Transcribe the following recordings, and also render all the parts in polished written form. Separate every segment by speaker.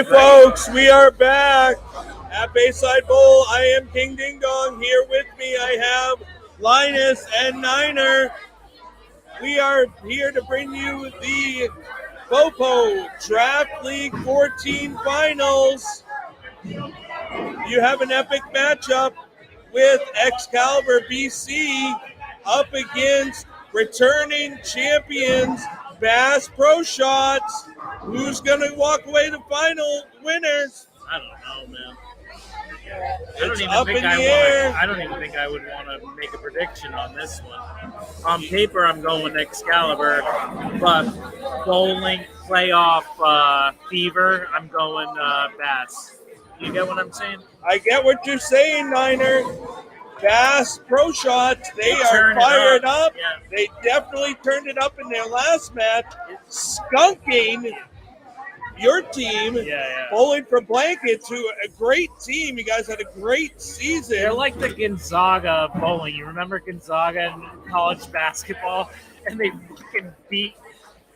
Speaker 1: folks, we are back at Bayside Bowl. I am King Ding Dong. Here with me, I have Linus and Niner. We are here to bring you the BoPo Draft League 14 Finals. You have an epic matchup with Excalibur BC up against returning champions Bass Pro Shots. Who's going to walk away the final winners?
Speaker 2: I don't know, man. I don't even think I would want to make a prediction on this one. On paper, I'm going Excalibur, but bowling playoff fever, I'm going Bass. You get what I'm saying?
Speaker 1: I get what you're saying, Niner. Bass Pro Shots, they are fired up.
Speaker 2: Yeah.
Speaker 1: They definitely turned it up in their last match, skunking your team, Bowling for Blankets, who a great team. You guys had a great season.
Speaker 2: They're like the Gonzaga of bowling. You remember Gonzaga in college basketball? And they fucking beat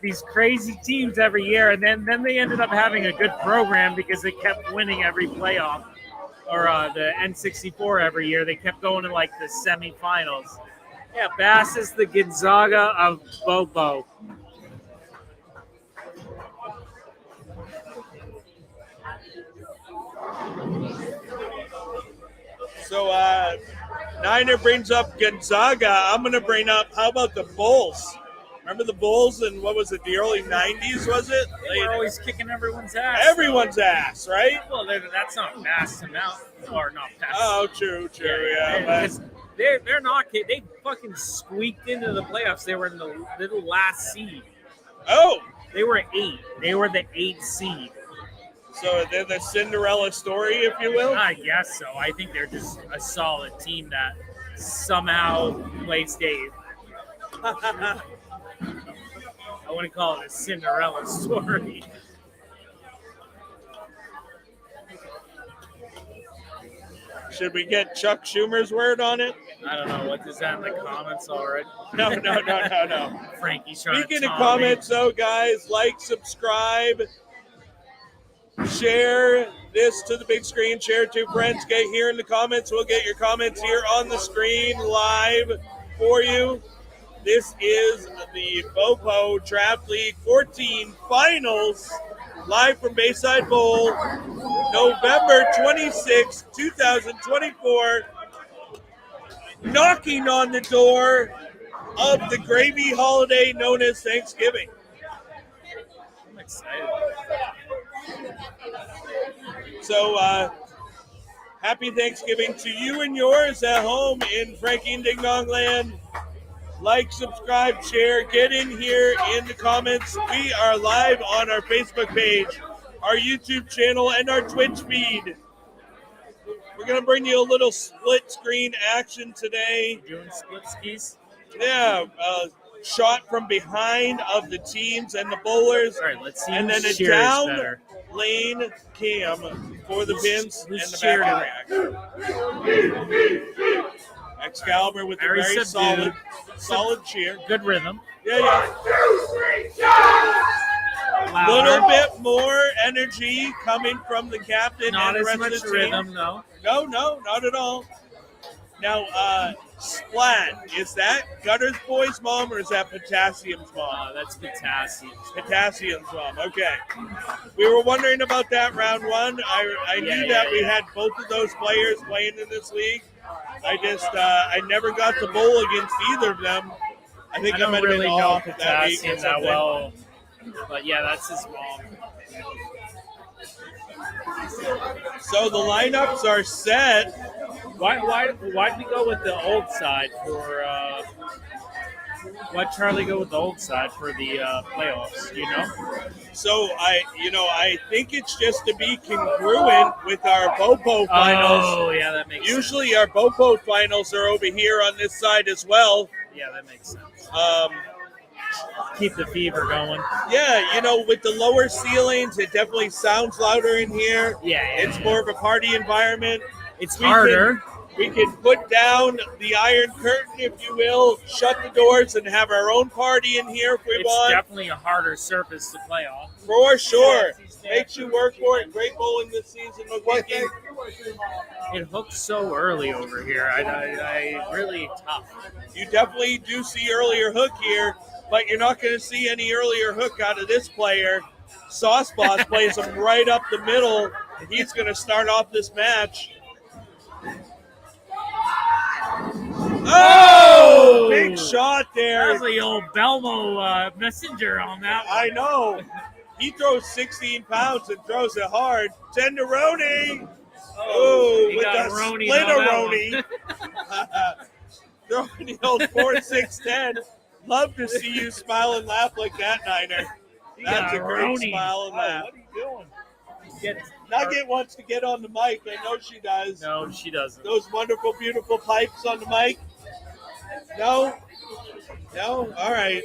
Speaker 2: these crazy teams every year. And then they ended up having a good program because they kept winning every playoff. Or the N64 every year. They kept going to like the semifinals. Yeah, Bass is the Gonzaga of BoPo.
Speaker 1: So Niner brings up Gonzaga. I'm going to bring up, how about the Bulls? Remember the Bulls in, what was it, the early 90s, was it?
Speaker 2: They were always kicking everyone's ass.
Speaker 1: Everyone's ass, right?
Speaker 2: Well, that's not fast enough. Or not fast.
Speaker 1: Oh, true, yeah.
Speaker 2: They're not kidding. They fucking squeaked into the playoffs. They were in the last seed.
Speaker 1: Oh!
Speaker 2: They were 8. They were the 8th seed.
Speaker 1: So they're the Cinderella story, if you will?
Speaker 2: I guess so. I think they're just a solid team that somehow plays Dave. I wouldn't call it a Cinderella story.
Speaker 1: Should we get Chuck Schumer's word on it?
Speaker 2: I don't know. What is that in the comments already?
Speaker 1: No.
Speaker 2: Frankie's trying
Speaker 1: Speaking
Speaker 2: to
Speaker 1: of comments, though, guys, like, subscribe, share this to the big screen, share it to friends. Get here in the comments. We'll get your comments here on the screen live for you. This is the BoPo Draft League 14 Finals, live from Bayside Bowl, November 26, 2024. Knocking on the door of the gravy holiday known as Thanksgiving.
Speaker 2: I'm excited.
Speaker 1: So, happy Thanksgiving to you and yours at home in Frankie and Ding Dong Land. Like, subscribe, share, get in here in the comments. We are live on our Facebook page, our YouTube channel, and our Twitch feed. We're going to bring you a little split screen action today.
Speaker 2: Doing split skis?
Speaker 1: Yeah, shot from behind of the teams and the bowlers.
Speaker 2: All right, let's see.
Speaker 1: And then a down lane cam for the pins and the back reaction. Excalibur with a very solid cheer.
Speaker 2: Good rhythm.
Speaker 1: Yeah. A little bit more energy coming from the captain.
Speaker 2: Not
Speaker 1: and the
Speaker 2: as
Speaker 1: rest
Speaker 2: much
Speaker 1: of the
Speaker 2: rhythm,
Speaker 1: team.
Speaker 2: no.
Speaker 1: No, not at all. Now, Splat, is that Gutter's boy's mom or is that Potassium's mom?
Speaker 2: That's Potassium.
Speaker 1: Potassium's mom, okay. We were wondering about that round one. I knew that we had both of those players playing in this league. I never got to bowl against either of them. I think I
Speaker 2: don't
Speaker 1: might have
Speaker 2: really
Speaker 1: been
Speaker 2: know
Speaker 1: off
Speaker 2: Potassium that well. But yeah, that's his mom.
Speaker 1: So the lineups are set.
Speaker 2: Why'd we go with the old side for why'd Charlie go with the old side for the playoffs, do you know?
Speaker 1: So I think it's just to be congruent with our BoPo finals.
Speaker 2: Oh yeah, that makes sense.
Speaker 1: Usually our BoPo finals are over here on this side as well.
Speaker 2: Yeah, that makes sense. Keep the fever going.
Speaker 1: Yeah, with the lower ceilings, it definitely sounds louder in here.
Speaker 2: Yeah.
Speaker 1: It's more of a party environment.
Speaker 2: It's harder.
Speaker 1: We can put down the Iron Curtain, if you will, shut the doors, and have our own party in here if we want.
Speaker 2: It's definitely a harder surface to play on.
Speaker 1: For sure. Makes you work for it. Great bowling this season, McGuicky.
Speaker 2: It hooks so early over here. I really tough.
Speaker 1: You definitely do see earlier hook here, but you're not going to see any earlier hook out of this player. Sauce Boss plays him right up the middle. He's going to start off this match. Oh, big shot there.
Speaker 2: That was the old Belmo messenger on that one.
Speaker 1: I know. He throws 16 pounds and throws it hard. Tenderoni. Oh, with a split-a-roni. Throwing the old 4-6-10. Love to see you smile and laugh like that, Niner. That's a great smile and laugh.
Speaker 2: What are you doing?
Speaker 1: Nugget wants to get on the mic. I know she does.
Speaker 2: No, she doesn't.
Speaker 1: Those wonderful, beautiful pipes on the mic. No? No? All right.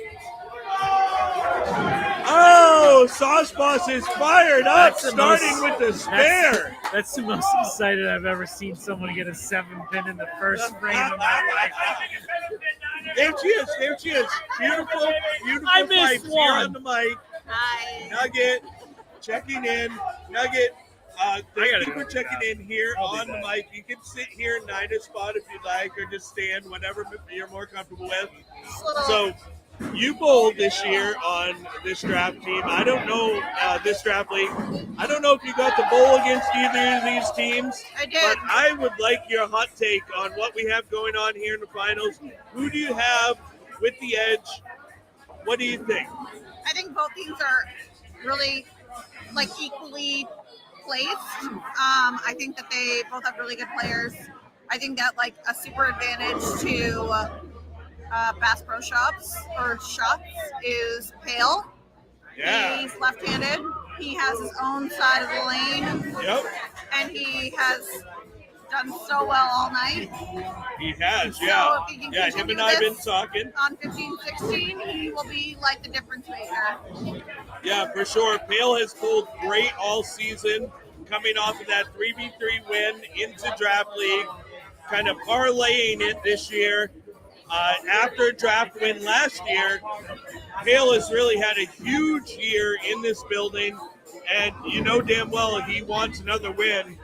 Speaker 1: Oh, Sauce Boss is fired up, starting with the spare.
Speaker 2: That's the most excited I've ever seen someone get a 7-pin in the first frame of my life.
Speaker 1: There she is. There she is. Beautiful, beautiful pipes here on the mic.
Speaker 3: Hi.
Speaker 1: Nugget checking in. Nugget, thank you for checking in here on the mic. You can sit here in Nina's spot if you'd like, or just stand, whatever you're more comfortable with. So you bowled this year on this draft team. I don't know this draft league. I don't know if you got to bowl against either of these teams.
Speaker 3: I did.
Speaker 1: But I would like your hot take on what we have going on here in the finals. Who do you have with the edge? What do you think?
Speaker 3: I think both teams are really equally placed. I think that they both have really good players. I think that a super advantage to Bass Pro Shops is Pale.
Speaker 1: Yeah.
Speaker 3: He's left-handed. He has his own side of the lane.
Speaker 1: Yep.
Speaker 3: And he has done so well all night.
Speaker 1: He has,
Speaker 3: So
Speaker 1: yeah.
Speaker 3: if he can
Speaker 1: Yeah, him
Speaker 3: continue
Speaker 1: and I have been
Speaker 3: this
Speaker 1: talking.
Speaker 3: on 15-16, he will be the difference maker.
Speaker 1: Yeah, for sure. Pale has pulled great all season, coming off of that 3v3 win into Draft League, kind of parlaying it this year. After a draft win last year, Pale has really had a huge year in this building, and you know damn well he wants another win.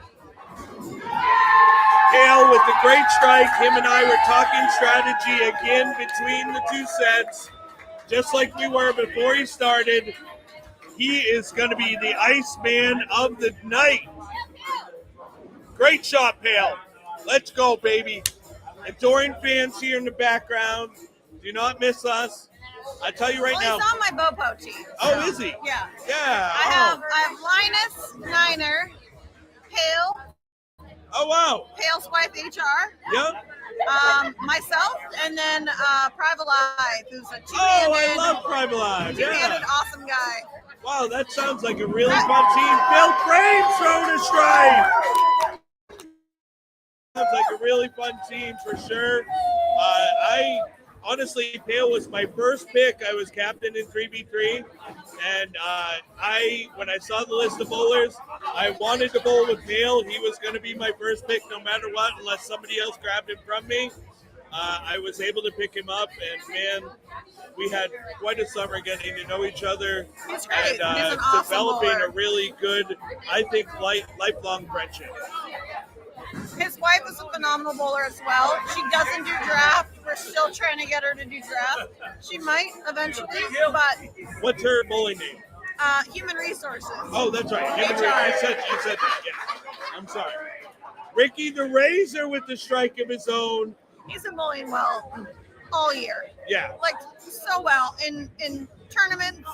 Speaker 1: Pale with the great strike. Him and I were talking strategy again between the two sets, just like we were before he started. He is going to be the Iceman of the night. Great shot, Pale. Let's go, baby. Adoring fans here in the background. Do not miss us. I tell you right now.
Speaker 3: He's on my BoPo team.
Speaker 1: Oh, is he?
Speaker 3: Yeah.
Speaker 1: Yeah.
Speaker 3: I have Linus, Niner, Pale,
Speaker 1: Oh, wow.
Speaker 3: Pale's wife HR,
Speaker 1: Yep.
Speaker 3: myself, and then Private Live, who's a
Speaker 1: Oh, I
Speaker 3: two-handed,
Speaker 1: love Private Live.
Speaker 3: two-handed
Speaker 1: Yeah.
Speaker 3: awesome guy.
Speaker 1: Wow, that sounds like a really fun team. Bill Crane's throwing a strike. Sounds like a really fun team for sure. Honestly, Pale was my first pick. I was captain in 3v3, and when I saw the list of bowlers, I wanted to bowl with Pale. He was going to be my first pick no matter what, unless somebody else grabbed him from me. I was able to pick him up, and man, we had quite a summer getting to know each other
Speaker 3: He's great.
Speaker 1: and
Speaker 3: He's an awesome
Speaker 1: developing
Speaker 3: bowler.
Speaker 1: a really good, I think, lifelong friendship.
Speaker 3: His wife is a phenomenal bowler as well. She doesn't do draft. We're still trying to get her to do draft. She might eventually, but
Speaker 1: What's her bowling name?
Speaker 3: human resources.
Speaker 1: Oh, that's right.
Speaker 3: HR.
Speaker 1: I said that. Yeah. I'm sorry. Ricky the Razor with the strike of his own.
Speaker 3: He's been bowling well all year.
Speaker 1: Yeah.
Speaker 3: So well in tournaments.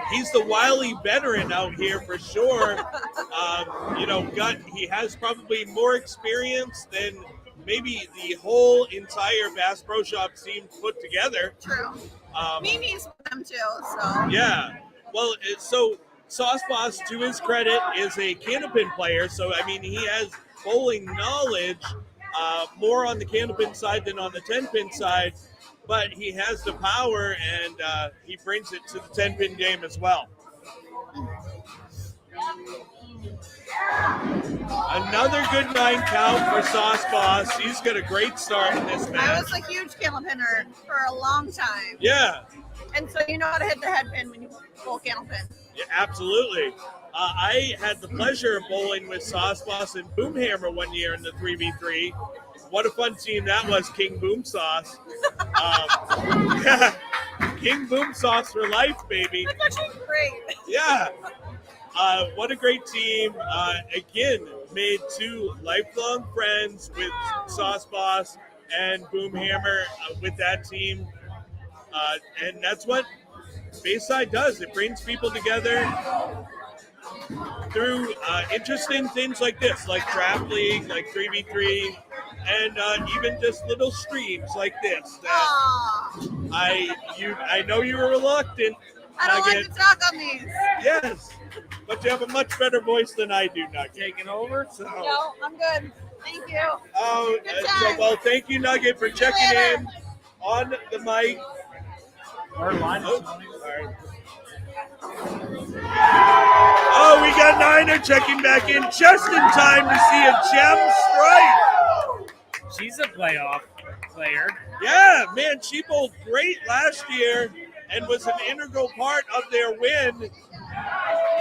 Speaker 1: He's the wily veteran out here for sure. He has probably more experience than maybe the whole entire Bass Pro Shop team put together.
Speaker 3: True. Mimi's with them too, so.
Speaker 1: Yeah. Well, so Sauce Boss, to his credit, is a canopin player. So, I mean, he has bowling knowledge more on the canopin side than on the 10-pin side. But he has the power, and he brings it to the 10-pin game as well. Another good 9 count for Sauce Boss. He's got a great start in this match.
Speaker 3: I was a huge candle pinner for a long time.
Speaker 1: Yeah.
Speaker 3: And so you know how to hit the head pin when you bowl candle pin.
Speaker 1: Yeah, absolutely. I had the pleasure of bowling with Sauce Boss and Boomhammer one year in the 3v3. What a fun team that was, King Boom Sauce. Yeah, King Boom Sauce for life, baby.
Speaker 3: That's actually great.
Speaker 1: Yeah. What a great team. Again, made 2 lifelong friends with Sauce Boss and Boomhammer with that team. And that's what Bayside does. It brings people together through interesting things like this, like Draft League, like 3v3, and even just little streams like this. That
Speaker 3: Aw,
Speaker 1: I know you were reluctant.
Speaker 3: I don't like
Speaker 1: Nugget.
Speaker 3: to talk on these.
Speaker 1: Yes, but you have a much better voice than I do, Nugget.
Speaker 2: Taking over.
Speaker 1: So,
Speaker 3: No, I'm good. Thank you.
Speaker 1: oh,
Speaker 3: Good
Speaker 1: so,
Speaker 3: time.
Speaker 1: well, thank you, Nugget, for checking
Speaker 3: later.
Speaker 1: in on the mic.
Speaker 2: Our line
Speaker 1: Oh,
Speaker 2: is running.
Speaker 1: sorry. Oh, we got Niner checking back in just in time to see a gem strike.
Speaker 2: She's a playoff player.
Speaker 1: Yeah, man, she bowled great last year and was an integral part of their win.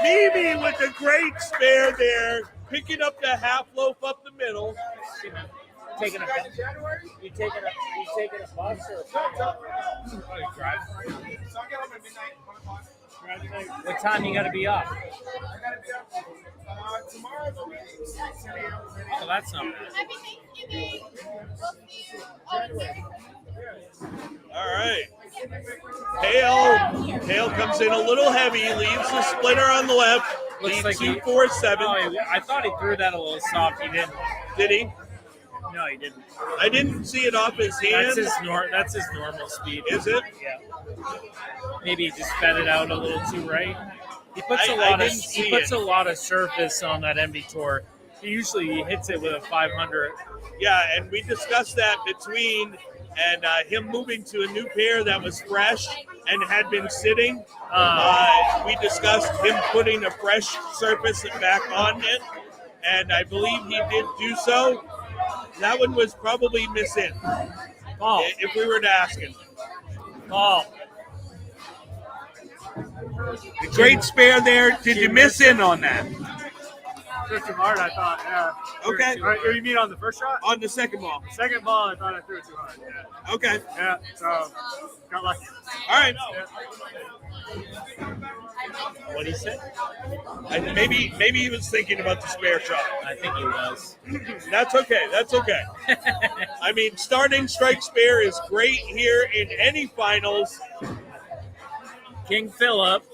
Speaker 1: Mimi with a great spare there, picking up the half loaf up the middle.
Speaker 2: Taking a you taking a bus or drive? What time you got to be up?
Speaker 4: Tomorrow will be 10 a.m.
Speaker 2: Oh, that's not bad.
Speaker 3: Happy Thanksgiving. We'll see you.
Speaker 1: All right. Hale comes in a little heavy, leaves the splitter on the left.
Speaker 2: Looks
Speaker 1: Lead
Speaker 2: like he-
Speaker 1: 2-4-7.
Speaker 2: Oh, I thought he threw that a little soft. He didn't.
Speaker 1: Did he?
Speaker 2: No, he didn't.
Speaker 1: I didn't see it off his hand.
Speaker 2: That's his normal speed.
Speaker 1: Is it?
Speaker 2: Yeah. Maybe he just fed it out a little too right. He puts
Speaker 1: I didn't see
Speaker 2: a lot of surface on that MB Tour. He usually hits it with a 500.
Speaker 1: Yeah, and we discussed that between and him moving to a new pair that was fresh and had been sitting. We discussed him putting a fresh surface back on it, and I believe he did do so. That one was probably missing,
Speaker 2: Ball.
Speaker 1: if we were to ask him.
Speaker 2: Ball.
Speaker 1: Great spare there. Did you miss in on that?
Speaker 2: Threw too hard, I thought. Yeah.
Speaker 1: Okay.
Speaker 2: All right, you mean on the first shot?
Speaker 1: On the second ball.
Speaker 2: Second ball, I thought I threw it too hard. Yeah.
Speaker 1: Okay.
Speaker 2: Yeah. So got lucky.
Speaker 1: All right.
Speaker 2: What did he say?
Speaker 1: Maybe he was thinking about the spare shot.
Speaker 2: I think he was.
Speaker 1: That's okay. That's okay. I mean, starting strike spare is great here in any finals.
Speaker 2: King Phillip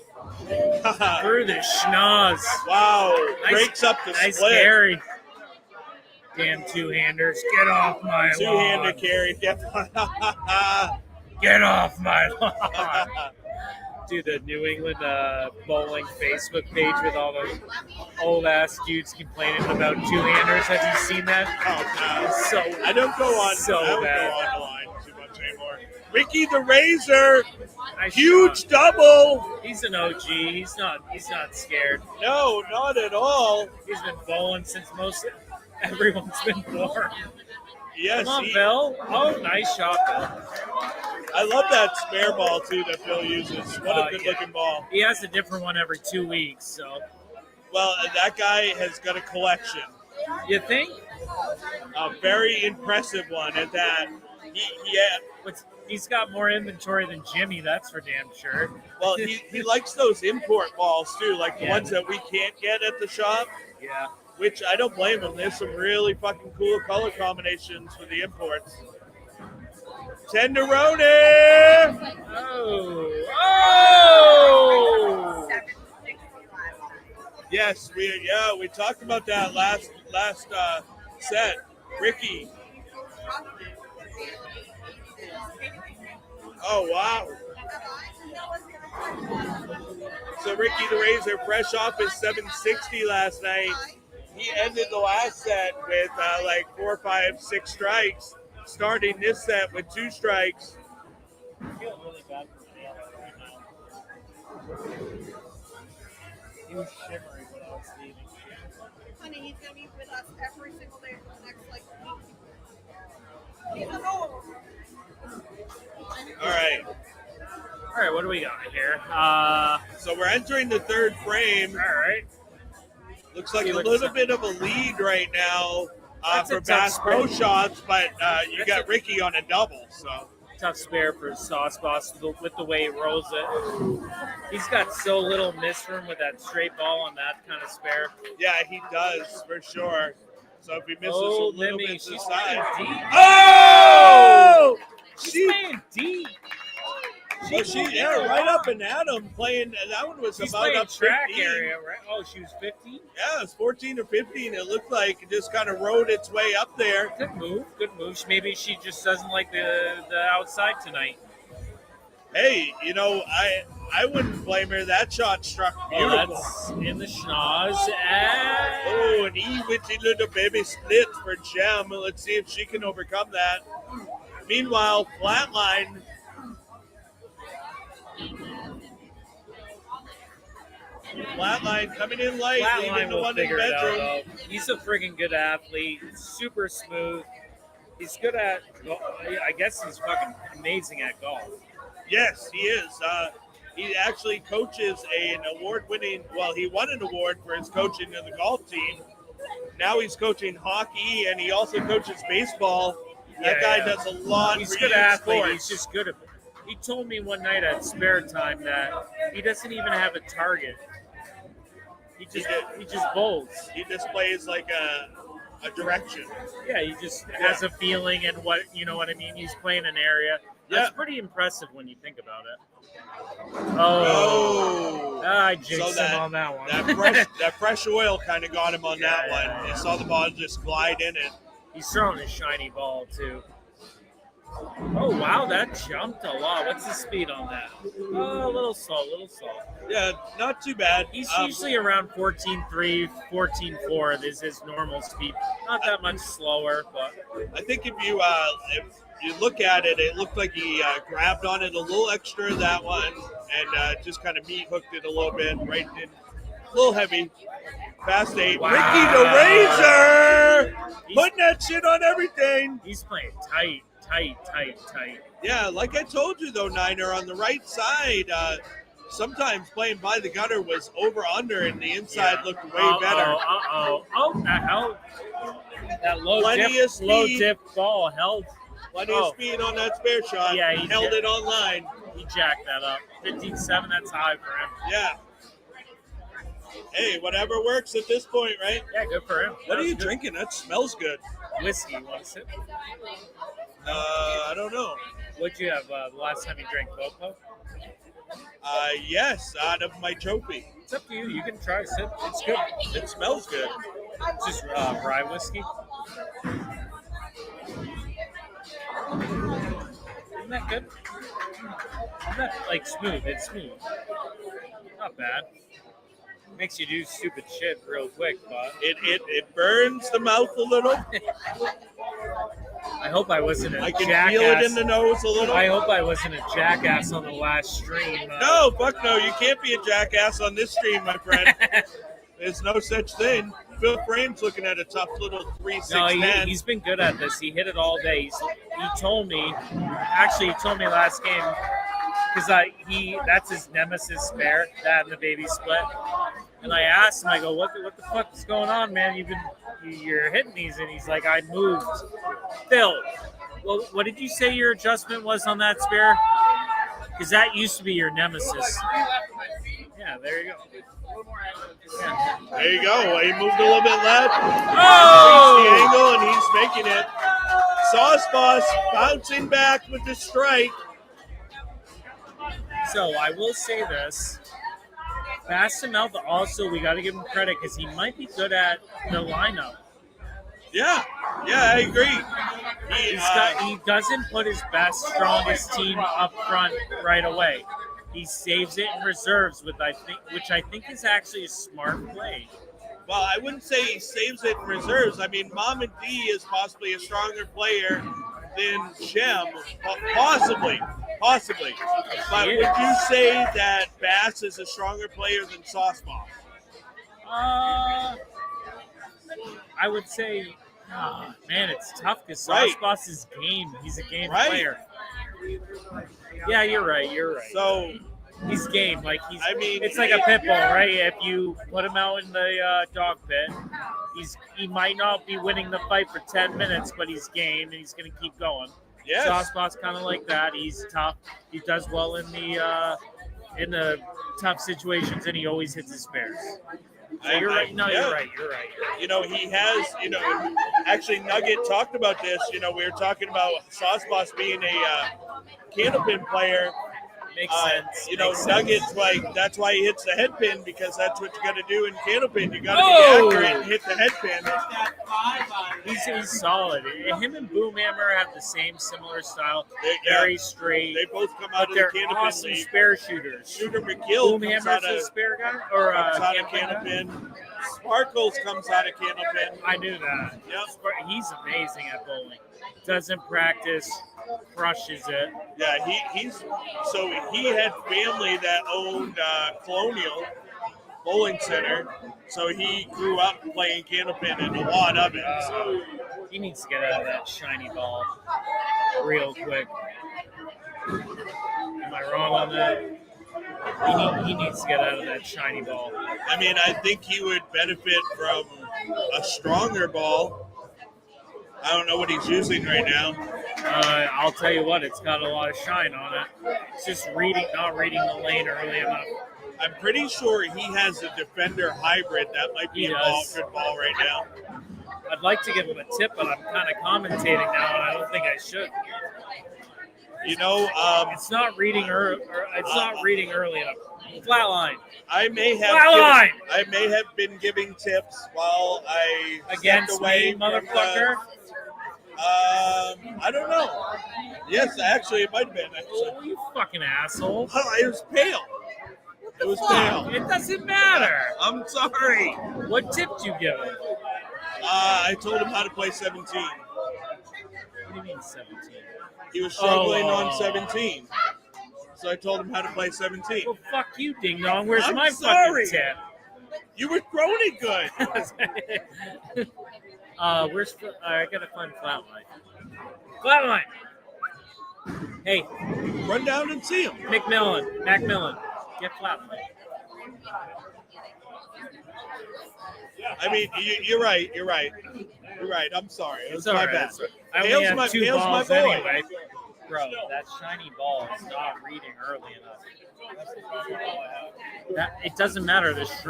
Speaker 2: through the schnoz.
Speaker 1: Wow. Breaks up the
Speaker 2: Nice
Speaker 1: split.
Speaker 2: carry. Damn two-handers. Get off my lawn.
Speaker 1: Two-handed carry.
Speaker 2: Get off my lawn. Do the New England bowling Facebook page with all those old-ass dudes complaining about two-handers. Have you seen that?
Speaker 1: Oh, no.
Speaker 2: So
Speaker 1: I don't go on.
Speaker 2: So
Speaker 1: I don't
Speaker 2: bad.
Speaker 1: go on the line too much anymore. Ricky the Razor.
Speaker 2: nice
Speaker 1: Huge
Speaker 2: shot.
Speaker 1: double.
Speaker 2: He's an OG. He's not scared.
Speaker 1: No, not at all.
Speaker 2: He's been bowling since everyone's been born.
Speaker 1: Yes,
Speaker 2: Come on, Bill. Oh, nice shot, Bill.
Speaker 1: I love that spare ball, too, that Phil uses. What a good-looking ball.
Speaker 2: He has a different one every 2 weeks, so.
Speaker 1: Well, that guy has got a collection.
Speaker 2: You think?
Speaker 1: A very impressive one at that.
Speaker 2: He's got more inventory than Jimmy, that's for damn sure.
Speaker 1: Well, he likes those import balls, too, like the
Speaker 2: Yeah.
Speaker 1: ones that we can't get at the shop,
Speaker 2: Yeah.
Speaker 1: which I don't blame him. There's some really fucking cool color combinations for the imports. Tenderoni!
Speaker 2: Oh!
Speaker 1: Yes, we talked about that last set. Ricky. Oh, wow. So Ricky the Razor, fresh off his 760 last night. He ended the last set with like 4, 5, 6 strikes, starting this set with 2 strikes.
Speaker 2: I feel really bad for Dale right now. He was shivering when I was leaving.
Speaker 3: Honey, he's gonna be with us every single day for the next like week. He's an old.
Speaker 1: All right.
Speaker 2: All right, what do we got here?
Speaker 1: So we're entering the third frame.
Speaker 2: All right.
Speaker 1: Looks like
Speaker 2: See
Speaker 1: a
Speaker 2: what's
Speaker 1: little
Speaker 2: up.
Speaker 1: bit of a lead right now
Speaker 2: That's a
Speaker 1: for
Speaker 2: tough
Speaker 1: Bass Pro
Speaker 2: spot.
Speaker 1: Shots, but you
Speaker 2: That's
Speaker 1: got Ricky on a double. So
Speaker 2: Tough spare for Sauce Boss with the way he rolls it. He's got so little miss room with that straight ball on that kind of spare.
Speaker 1: yeah, he does for sure. So if he misses
Speaker 2: Oh,
Speaker 1: a little
Speaker 2: Lemmy,
Speaker 1: bit to the
Speaker 2: she's
Speaker 1: side.
Speaker 2: playing deep.
Speaker 1: Oh!
Speaker 2: She's
Speaker 1: She,
Speaker 2: playing deep.
Speaker 1: well, right up and at him playing. That one was
Speaker 2: She's
Speaker 1: about
Speaker 2: playing
Speaker 1: up
Speaker 2: track
Speaker 1: 15.
Speaker 2: area, right? Oh, she was 15.
Speaker 1: Yeah, it's 14 or 15. It looked like it just kind of rode its way up there.
Speaker 2: Good move. Good move. Maybe she just doesn't like the outside tonight.
Speaker 1: Hey, you know, I wouldn't blame her. That shot struck
Speaker 2: Oh,
Speaker 1: beautiful.
Speaker 2: that's in the schnoz. And
Speaker 1: Oh, an witty little baby split for Gem. Let's see if she can overcome that. Meanwhile, Flatline. Flatline coming in light, leaving
Speaker 2: Flatline
Speaker 1: the
Speaker 2: will
Speaker 1: one in the
Speaker 2: figure it out,
Speaker 1: bedroom.
Speaker 2: though. He's a friggin' good athlete. Super smooth. He's good at, I guess he's fucking amazing at golf.
Speaker 1: Yes, he is. He actually coaches an award-winning. Well, he won an award for his coaching of the golf team. Now he's coaching hockey, and he also coaches baseball. That guy does a lot.
Speaker 2: He's
Speaker 1: for
Speaker 2: a good
Speaker 1: youth
Speaker 2: athlete.
Speaker 1: sports.
Speaker 2: He's just good at it. He told me one night at spare time that he doesn't even have a target. He just bowls.
Speaker 1: He displays like a direction.
Speaker 2: Yeah, he just has a feeling and what I mean. He's playing an area. That's pretty impressive when you think about it. I jinxed him on that one.
Speaker 1: That fresh oil kind of got him on that one.
Speaker 2: Yeah.
Speaker 1: You saw the ball just glide in it.
Speaker 2: He's throwing a shiny ball too. Oh wow, that jumped a lot. What's the speed on that? Oh, a little slow.
Speaker 1: Yeah, not too bad.
Speaker 2: He's usually around 14.3, 14.4 is his normal speed. Not that much slower, but
Speaker 1: I think if you look at it, it looked like he grabbed on it a little extra, that one, and just kind of meat hooked it a little bit, right in, a little heavy. Fast 8.
Speaker 2: Wow.
Speaker 1: Ricky the Razor! Putting that shit on everything.
Speaker 2: He's playing tight.
Speaker 1: Yeah, like I told you, though, Niner, on the right side, sometimes playing by the gutter was over-under, and the inside looked way better.
Speaker 2: Oh, that held. That low dip ball held.
Speaker 1: Plenty of speed on that spare shot.
Speaker 2: Yeah,
Speaker 1: he held it on line.
Speaker 2: He jacked that up. 15.7, that's high for him.
Speaker 1: Yeah. Hey, whatever works at this point, right?
Speaker 2: Yeah, good for him.
Speaker 1: What are you drinking? That smells good.
Speaker 2: Whiskey, want to sip?
Speaker 1: I don't know.
Speaker 2: What'd you have the last time you drank BoPo?
Speaker 1: Yes, out of my trophy.
Speaker 2: It's up to you. You can try a sip. It's good.
Speaker 1: It smells good.
Speaker 2: It's just rye whiskey. Isn't that good? Isn't that like smooth? It's smooth. Not bad. Makes you do stupid shit real quick, but
Speaker 1: it burns the mouth a little.
Speaker 2: I hope I wasn't a
Speaker 1: I can
Speaker 2: jackass.
Speaker 1: feel it in the nose a little.
Speaker 2: I hope I wasn't a jackass on the last stream.
Speaker 1: No, fuck no. You can't be a jackass on this stream, my friend. There's no such thing. Phil Frame's looking at a tough little 3-6-10.
Speaker 2: No, he's been good at this. He hit it all day. He told me last game, because that's his nemesis spare, that and the baby split. And I asked him, I go, what the fuck is going on, man? You're hitting these, and he's like, I moved. Phil, well, what did you say your adjustment was on that spare? Because that used to be your nemesis. Yeah, there you go. Yeah.
Speaker 1: There you go. He moved a little bit left.
Speaker 2: Oh!
Speaker 1: The angle, and he's making it. Sauce Boss bouncing back with the strike.
Speaker 2: So I will say this. Fast and Mouth also, we got to give him credit because he might be good at the lineup.
Speaker 1: Yeah, I agree.
Speaker 2: He doesn't put his best, strongest team up front right away. He saves it in reserves, which I think is actually a smart play.
Speaker 1: Well, I wouldn't say he saves it in reserves. I mean, Mom and D is possibly a stronger player than Shem, possibly. But would you say that Bass is a stronger player than Sauce Boss?
Speaker 2: I would say, man, it's tough because Sauce Boss is game. He's a game player. Yeah, you're right. You're right.
Speaker 1: So
Speaker 2: He's game. Like
Speaker 1: I mean,
Speaker 2: it's like a pit bull, right? If you put him out in the dog pit, he might not be winning the fight for 10 minutes, but he's game and he's going to keep going.
Speaker 1: yes,
Speaker 2: Sauceboss kind of like that. He's tough. He does well in the tough situations, and he always hits his spares. So you're right. No,
Speaker 1: yeah.
Speaker 2: you're right. You're right.
Speaker 1: You know, he has, actually Nugget talked about this. We were talking about Sauceboss being a Candlepin player.
Speaker 2: Makes sense. Makes
Speaker 1: Nugget's sense. Like, that's why he hits the head pin, because that's what you got to do in Candlepin. You got to be accurate and hit the head pin.
Speaker 2: He's solid. Him and Boomhammer have the similar style. Very straight.
Speaker 1: They both come out of the
Speaker 2: they're
Speaker 1: Candlepin
Speaker 2: awesome
Speaker 1: league.
Speaker 2: spare shooters.
Speaker 1: Shooter McGill comes out
Speaker 2: Boomhammer's
Speaker 1: of
Speaker 2: a spare guy? Or
Speaker 1: comes out of
Speaker 2: Candlepin?
Speaker 1: Candlepin. Sparkles comes out of Candlepin.
Speaker 2: I knew that.
Speaker 1: Yep.
Speaker 2: He's amazing at bowling. Doesn't practice, crushes it.
Speaker 1: Yeah, he had family that owned Colonial Bowling Center, so he grew up playing Candlepin and a lot of it. So
Speaker 2: he needs to get out of that shiny ball real quick. Am I wrong on that? He needs to get out of that shiny ball.
Speaker 1: I mean, I think he would benefit from a stronger ball. I don't know what he's using right now.
Speaker 2: I'll tell you what, it's got a lot of shine on it. It's just not reading the lane early enough.
Speaker 1: I'm pretty sure he has a Defender hybrid. That might be a good ball right now.
Speaker 2: I'd like to give him a tip, but I'm kind of commentating now, and I don't think I should. It's not reading early enough. Flat line.
Speaker 1: I may have been giving tips while I
Speaker 2: against
Speaker 1: away
Speaker 2: me, motherfucker.
Speaker 1: I don't know. Yes, actually, it might have been.
Speaker 2: Oh, you fucking asshole!
Speaker 1: Oh, it was pale. It was pale.
Speaker 2: It doesn't matter.
Speaker 1: I'm sorry.
Speaker 2: What tip did you give him?
Speaker 1: I told him how to play 17.
Speaker 2: What do you mean 17?
Speaker 1: He was struggling on 17. So I told him how to play 17.
Speaker 2: Well, fuck you, ding dong. Where's my
Speaker 1: sorry.
Speaker 2: fucking tip?
Speaker 1: You were throwing it good.
Speaker 2: I gotta find Flatline. Flatline. Hey,
Speaker 1: run down and see him.
Speaker 2: Macmillan, get Flatline.
Speaker 1: I mean, you're right. I'm sorry. It was my bad.
Speaker 2: I only have two balls anyway. Bro, that shiny ball is not reading early enough. It doesn't matter. It's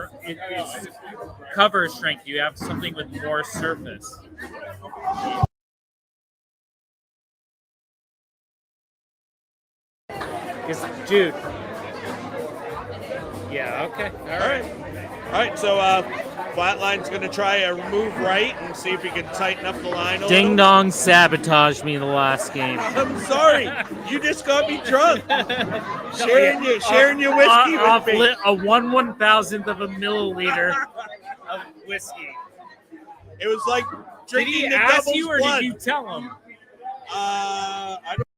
Speaker 2: cover strength. You have something with more surface. Dude. Yeah, okay.
Speaker 1: All right. So Flatline's going to try a move right and see if he can tighten up the line a little.
Speaker 2: Ding Dong sabotaged me in the last game.
Speaker 1: I'm sorry. You just got me drunk. sharing your whiskey with me.
Speaker 2: A 1/1000th of a milliliter of whiskey.
Speaker 1: It was like drinking
Speaker 2: Did he
Speaker 1: the
Speaker 2: ask
Speaker 1: devil's
Speaker 2: you or
Speaker 1: blood.
Speaker 2: did you tell him?
Speaker 1: I don't.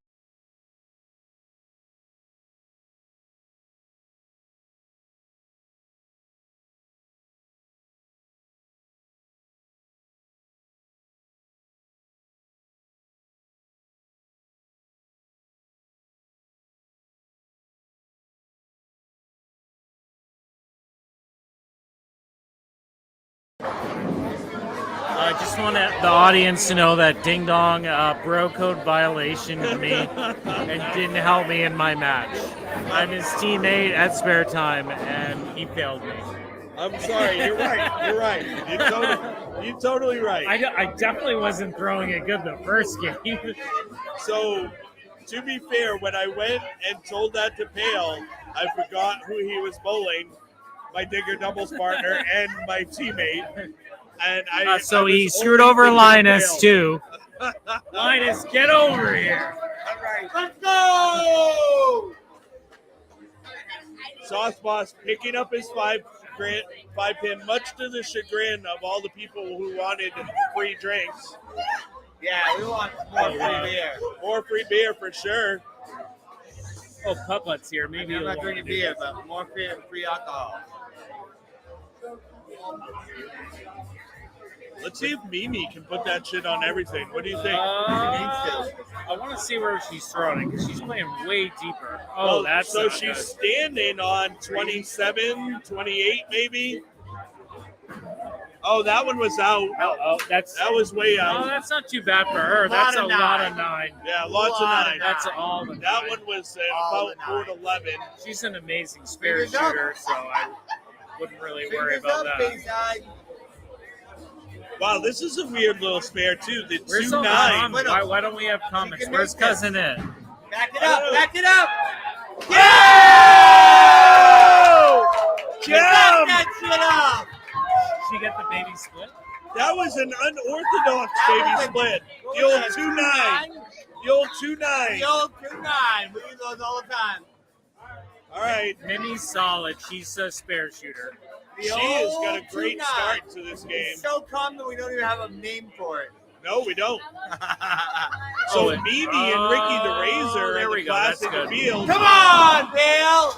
Speaker 2: I just want the audience to know that Ding Dong bro code violation me and didn't help me in my match. I'm his teammate at spare time, and he failed me.
Speaker 1: I'm sorry. You're right. You're totally right.
Speaker 2: I definitely wasn't throwing it good the first game.
Speaker 1: So, to be fair, when I went and told that to Pale, I forgot who he was bowling, my digger doubles partner and my teammate. And
Speaker 2: so he screwed over Linus too. Linus, get over here.
Speaker 1: All right, let's go! Sauceboss picking up his five pin, much to the chagrin of all the people who wanted free drinks.
Speaker 5: Yeah, we want more free beer.
Speaker 1: More free beer for sure.
Speaker 2: Oh, Puppet's here. Maybe
Speaker 5: I'm not drinking beer, but more free alcohol.
Speaker 1: Let's see if Mimi can put that shit on everything. What do you think?
Speaker 2: I want to see where she's throwing it because she's playing way deeper. Oh,
Speaker 1: Well,
Speaker 2: that's
Speaker 1: so
Speaker 2: not
Speaker 1: she's
Speaker 2: good.
Speaker 1: standing on 27, 28 maybe. Oh, that one was out.
Speaker 2: Oh, that
Speaker 1: was way
Speaker 2: Oh,
Speaker 1: out.
Speaker 2: that's not too bad for her. That's a lot of 9.
Speaker 1: Yeah, lots of 9.
Speaker 2: That's all the
Speaker 1: That
Speaker 2: 9.
Speaker 1: one was
Speaker 5: All
Speaker 1: about
Speaker 5: the
Speaker 1: 4 to 11.
Speaker 2: She's an amazing spare
Speaker 5: Fingers up.
Speaker 2: shooter, so I wouldn't really worry
Speaker 5: Fingers
Speaker 2: about
Speaker 5: up,
Speaker 2: that.
Speaker 5: Bayside.
Speaker 1: Wow, this is a weird little spare too. The
Speaker 2: Where's
Speaker 1: 2
Speaker 2: all the
Speaker 1: 9.
Speaker 2: comments? Why don't we have comments?
Speaker 5: can
Speaker 2: Where's
Speaker 5: make this.
Speaker 2: Cousin It?
Speaker 5: Back it up. Back it up.
Speaker 1: Yeah!
Speaker 5: Back that shit up.
Speaker 2: She get the baby split?
Speaker 1: That was an unorthodox
Speaker 5: That
Speaker 1: baby
Speaker 5: was a-
Speaker 1: split.
Speaker 5: what
Speaker 1: The
Speaker 5: was
Speaker 1: old
Speaker 5: that,
Speaker 1: 2-9. The old 2-9.
Speaker 5: The old 2-9. We use those all the time.
Speaker 1: All right.
Speaker 2: Mimi's solid. She's a spare shooter.
Speaker 1: She has got a great start to this game.
Speaker 5: It's so calm that we don't even have a name for it.
Speaker 1: No, we don't. So Mimi and Ricky the Razor
Speaker 2: there
Speaker 1: are
Speaker 2: we
Speaker 1: the
Speaker 2: go.
Speaker 1: class
Speaker 2: That's
Speaker 1: in the
Speaker 2: good.
Speaker 1: field.
Speaker 5: Come on, Dale.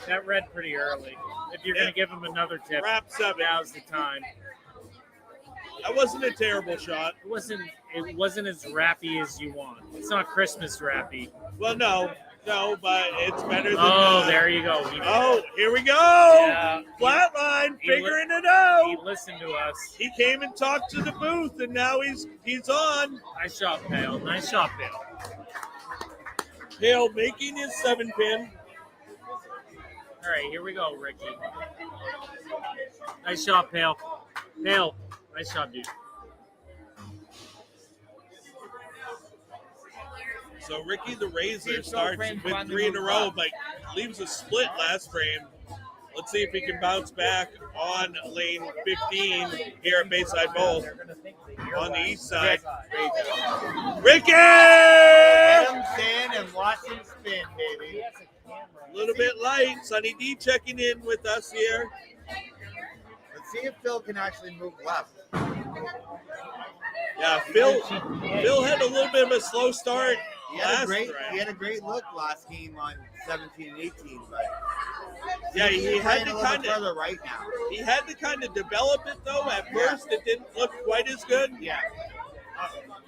Speaker 2: That read pretty early. If you're going to give him another tip,
Speaker 1: Wrap 7.
Speaker 2: now's the time.
Speaker 1: That wasn't a terrible shot.
Speaker 2: It wasn't as rappy as you want. It's not Christmas rappy.
Speaker 1: Well, no, but it's better than.
Speaker 2: Oh, there you go.
Speaker 1: Oh, here we go.
Speaker 2: Yeah.
Speaker 1: Flatline,
Speaker 2: He
Speaker 1: figuring it
Speaker 2: He
Speaker 1: out.
Speaker 2: listened to us.
Speaker 1: He came and talked to the booth, and now he's on.
Speaker 2: Nice shot, Pale. Nice shot, Pale.
Speaker 1: Hale making his 7-pin.
Speaker 2: All right, here we go, Ricky. Nice shot, Pale. Pale. Nice shot, dude.
Speaker 1: So Ricky the Razor
Speaker 5: Keep
Speaker 1: starts
Speaker 5: girlfriend
Speaker 1: with
Speaker 5: on the
Speaker 1: 3 in a
Speaker 5: move
Speaker 1: row,
Speaker 5: up.
Speaker 1: but leaves a split last frame. Let's see if he can bounce back on lane 15 here at Bayside Bowl on the east side. Ricky!
Speaker 5: Let him stand and watch him spin, baby.
Speaker 1: A little bit light. Sunny D checking in with us here.
Speaker 5: Let's see if Phil can actually move left.
Speaker 1: Yeah, Phil had a little bit of a slow start
Speaker 5: He had
Speaker 1: last
Speaker 5: he
Speaker 1: round.
Speaker 5: had a great look last game on 17 and 18, but
Speaker 1: Yeah, he
Speaker 5: he's
Speaker 1: had
Speaker 5: playing
Speaker 1: to
Speaker 5: a little
Speaker 1: kind
Speaker 5: bit
Speaker 1: of
Speaker 5: further right now.
Speaker 1: he had to kind of develop it though. At first, it didn't look quite as good.
Speaker 5: Yeah.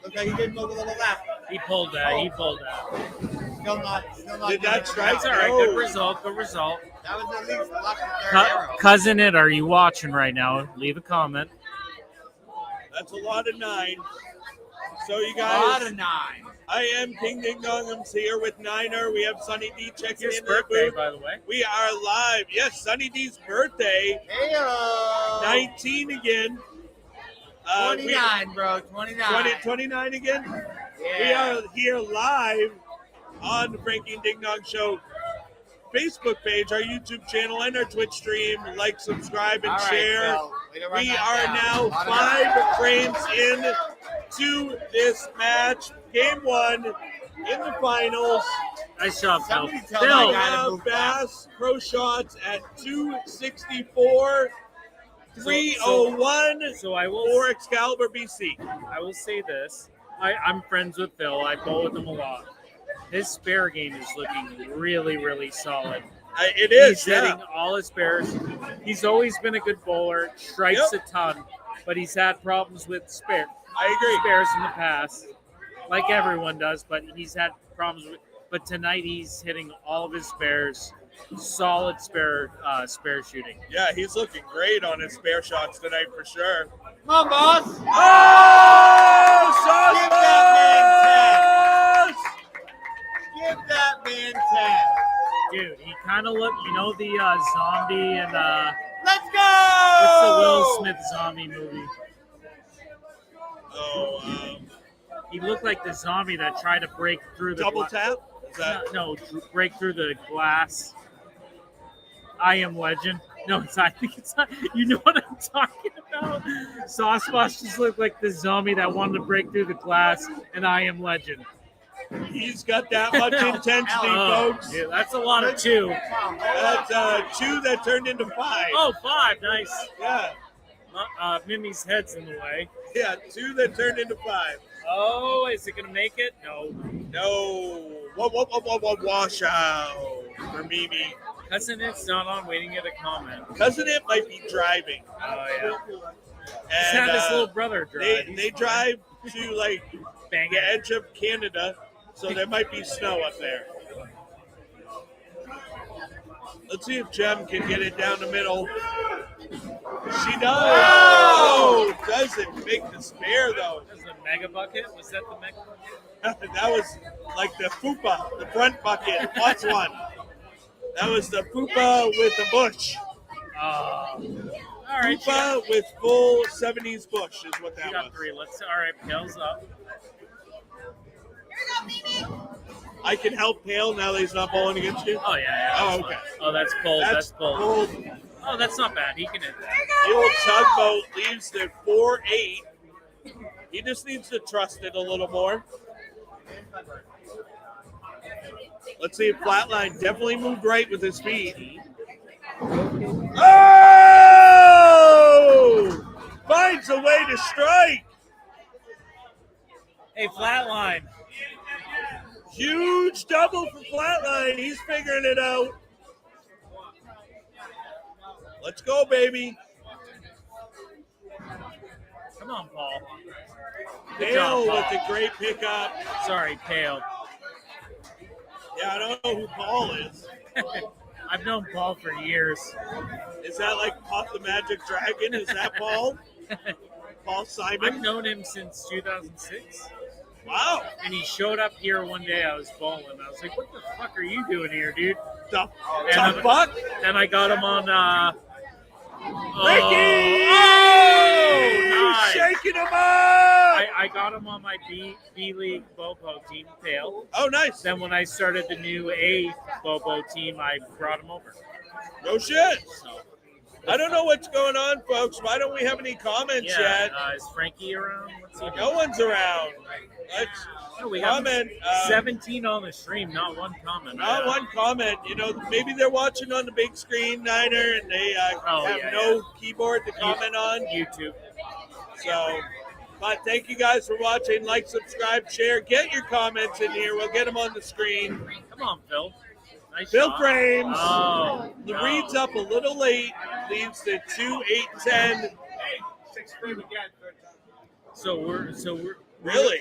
Speaker 5: Look like he did move a little left.
Speaker 2: He pulled that. He pulled that.
Speaker 5: Still not.
Speaker 1: Did that strike?
Speaker 2: That's all right.
Speaker 1: Oh.
Speaker 2: Good result. Good result.
Speaker 5: That was at least the left and third arrow.
Speaker 2: Cousin It, are you watching right now? Leave a comment.
Speaker 1: That's a lot of 9. So you
Speaker 5: A lot
Speaker 1: guys,
Speaker 5: of 9.
Speaker 1: I am King Ding Dong. I'm here with Niner. We have Sunny D
Speaker 2: It's
Speaker 1: checking
Speaker 2: his
Speaker 1: in the
Speaker 2: birthday,
Speaker 1: booth.
Speaker 2: by the way.
Speaker 1: We are live. Yes, Sunny D's birthday.
Speaker 5: Heyo.
Speaker 1: 19 again.
Speaker 5: 29, bro. 29.
Speaker 1: 29 again.
Speaker 5: Yeah.
Speaker 1: We are here live on the Frankie and Ding Dong Show Facebook page, our YouTube channel, and our Twitch stream. Like, subscribe, and
Speaker 5: All right,
Speaker 1: share.
Speaker 5: Phil. Way to run
Speaker 1: We
Speaker 5: that
Speaker 1: are
Speaker 5: down.
Speaker 1: now
Speaker 5: Lot of
Speaker 1: 5 frames in to this match. Game 1 in the finals.
Speaker 2: Nice shot, Phil.
Speaker 5: Somebody tell
Speaker 2: Phil,
Speaker 5: my
Speaker 1: We
Speaker 5: guy to
Speaker 1: have
Speaker 5: move back.
Speaker 1: Bass Pro Shots at 264, 301
Speaker 2: so I will.
Speaker 1: for Excalibur BC.
Speaker 2: I will say this. I'm friends with Phil. I bowl with him a lot. His spare game is looking really, really solid.
Speaker 1: It is,
Speaker 2: He's
Speaker 1: yeah.
Speaker 2: hitting all his spares. He's always been a good bowler, strikes
Speaker 1: Yep.
Speaker 2: a ton, but he's had problems with
Speaker 1: I agree.
Speaker 2: spares in the past, like everyone does. But he's had problems with. But tonight he's hitting all of his spares. Solid spare shooting.
Speaker 1: Yeah, he's looking great on his spare shots tonight for sure.
Speaker 5: Come on, boss.
Speaker 1: Oh,
Speaker 5: Give that man 10.
Speaker 2: Dude, he kind of looked, the zombie and
Speaker 5: Let's go.
Speaker 2: what's the Will Smith zombie movie? He looked like the zombie that tried to break through the
Speaker 1: double tap? Is that?
Speaker 2: No, break through the glass. I Am Legend. No, I think it's not. You know what I'm talking about? Sauceboss just looked like the zombie that wanted to break through the glass, and I Am Legend.
Speaker 1: He's got that much intensity,
Speaker 2: Oh,
Speaker 1: folks.
Speaker 2: yeah, that's a lot of 2.
Speaker 1: That's 2 that turned into 5.
Speaker 2: Oh, 5. Nice.
Speaker 1: Yeah,
Speaker 2: Mimi's head's in the way.
Speaker 1: yeah, 2 that turned into 5.
Speaker 2: Oh, is it going to make it? No.
Speaker 1: No. Washout for Mimi.
Speaker 2: Cousin It's not on, waiting at a comment.
Speaker 1: Cousin It might be driving.
Speaker 2: Oh, yeah. Just
Speaker 1: And
Speaker 2: had his little brother drive.
Speaker 1: they drive to like
Speaker 2: Bang
Speaker 1: the
Speaker 2: it.
Speaker 1: edge of Canada, so there might be snow up there. Let's see if Jem can get it down the middle. She does. Oh, doesn't make the spare though.
Speaker 2: That was a mega bucket. Was that the mega bucket?
Speaker 1: That was like the fupa, the front bucket. What's one? That was the fupa with the bush.
Speaker 2: All right.
Speaker 1: Fupa with full 70s bush is what
Speaker 2: You
Speaker 1: that
Speaker 2: got
Speaker 1: was.
Speaker 2: 3. All right, Pale's up.
Speaker 1: I can help Pale now that he's not bowling against you.
Speaker 2: Oh, yeah.
Speaker 1: Oh,
Speaker 2: that's
Speaker 1: okay.
Speaker 2: fine. Oh, that's cold. That's cold.
Speaker 1: cold.
Speaker 2: Oh, that's not bad. He can hit that.
Speaker 1: The old tugboat leaves the 4-8. He just needs to trust it a little more. Let's see if Flatline definitely moved right with his feet. Oh! Finds a way to strike.
Speaker 2: Hey, Flatline.
Speaker 1: Huge double for Flatline. He's figuring it out. Let's go, baby.
Speaker 2: Come on, Paul. Good
Speaker 1: Pale
Speaker 2: job, Paul.
Speaker 1: with a great pickup.
Speaker 2: Sorry, Pale.
Speaker 1: Yeah, I don't know who Paul is.
Speaker 2: I've known Paul for years.
Speaker 1: Is that like Puff the Magic Dragon? Is that Paul? Paul
Speaker 2: I've
Speaker 1: Simon?
Speaker 2: known him since 2006.
Speaker 1: Wow.
Speaker 2: And he showed up here one day. I was bowling. I was like, what the fuck are you doing here, dude?
Speaker 1: The
Speaker 2: And
Speaker 1: buck?
Speaker 2: And I got him on...
Speaker 1: Ricky!
Speaker 2: nice.
Speaker 1: Shaking him up!
Speaker 2: I got him on my B League BoPo team, Pale.
Speaker 1: Oh, nice.
Speaker 2: Then when I started the new A BoPo team, I brought him over.
Speaker 1: No shit.
Speaker 2: So,
Speaker 1: I don't know what's going on, folks. Why don't we have any comments yet?
Speaker 2: Is Frankie around? What's he doing?
Speaker 1: No one's around. Let's
Speaker 2: No, we have
Speaker 1: comment.
Speaker 2: 17 on the stream, not one comment.
Speaker 1: Not one comment. You know, maybe they're watching on the big screen, Niner, and they have no keyboard to comment on.
Speaker 2: YouTube.
Speaker 1: So, but thank you guys for watching. Like, subscribe, share. Get your comments in here. We'll get them on the screen.
Speaker 2: Come on, Phil. Nice
Speaker 1: Phil
Speaker 2: shot.
Speaker 1: Frames.
Speaker 2: Oh,
Speaker 1: The
Speaker 2: no.
Speaker 1: read's up a little late. Leaves the 2-8-10.
Speaker 2: So we're
Speaker 1: Really?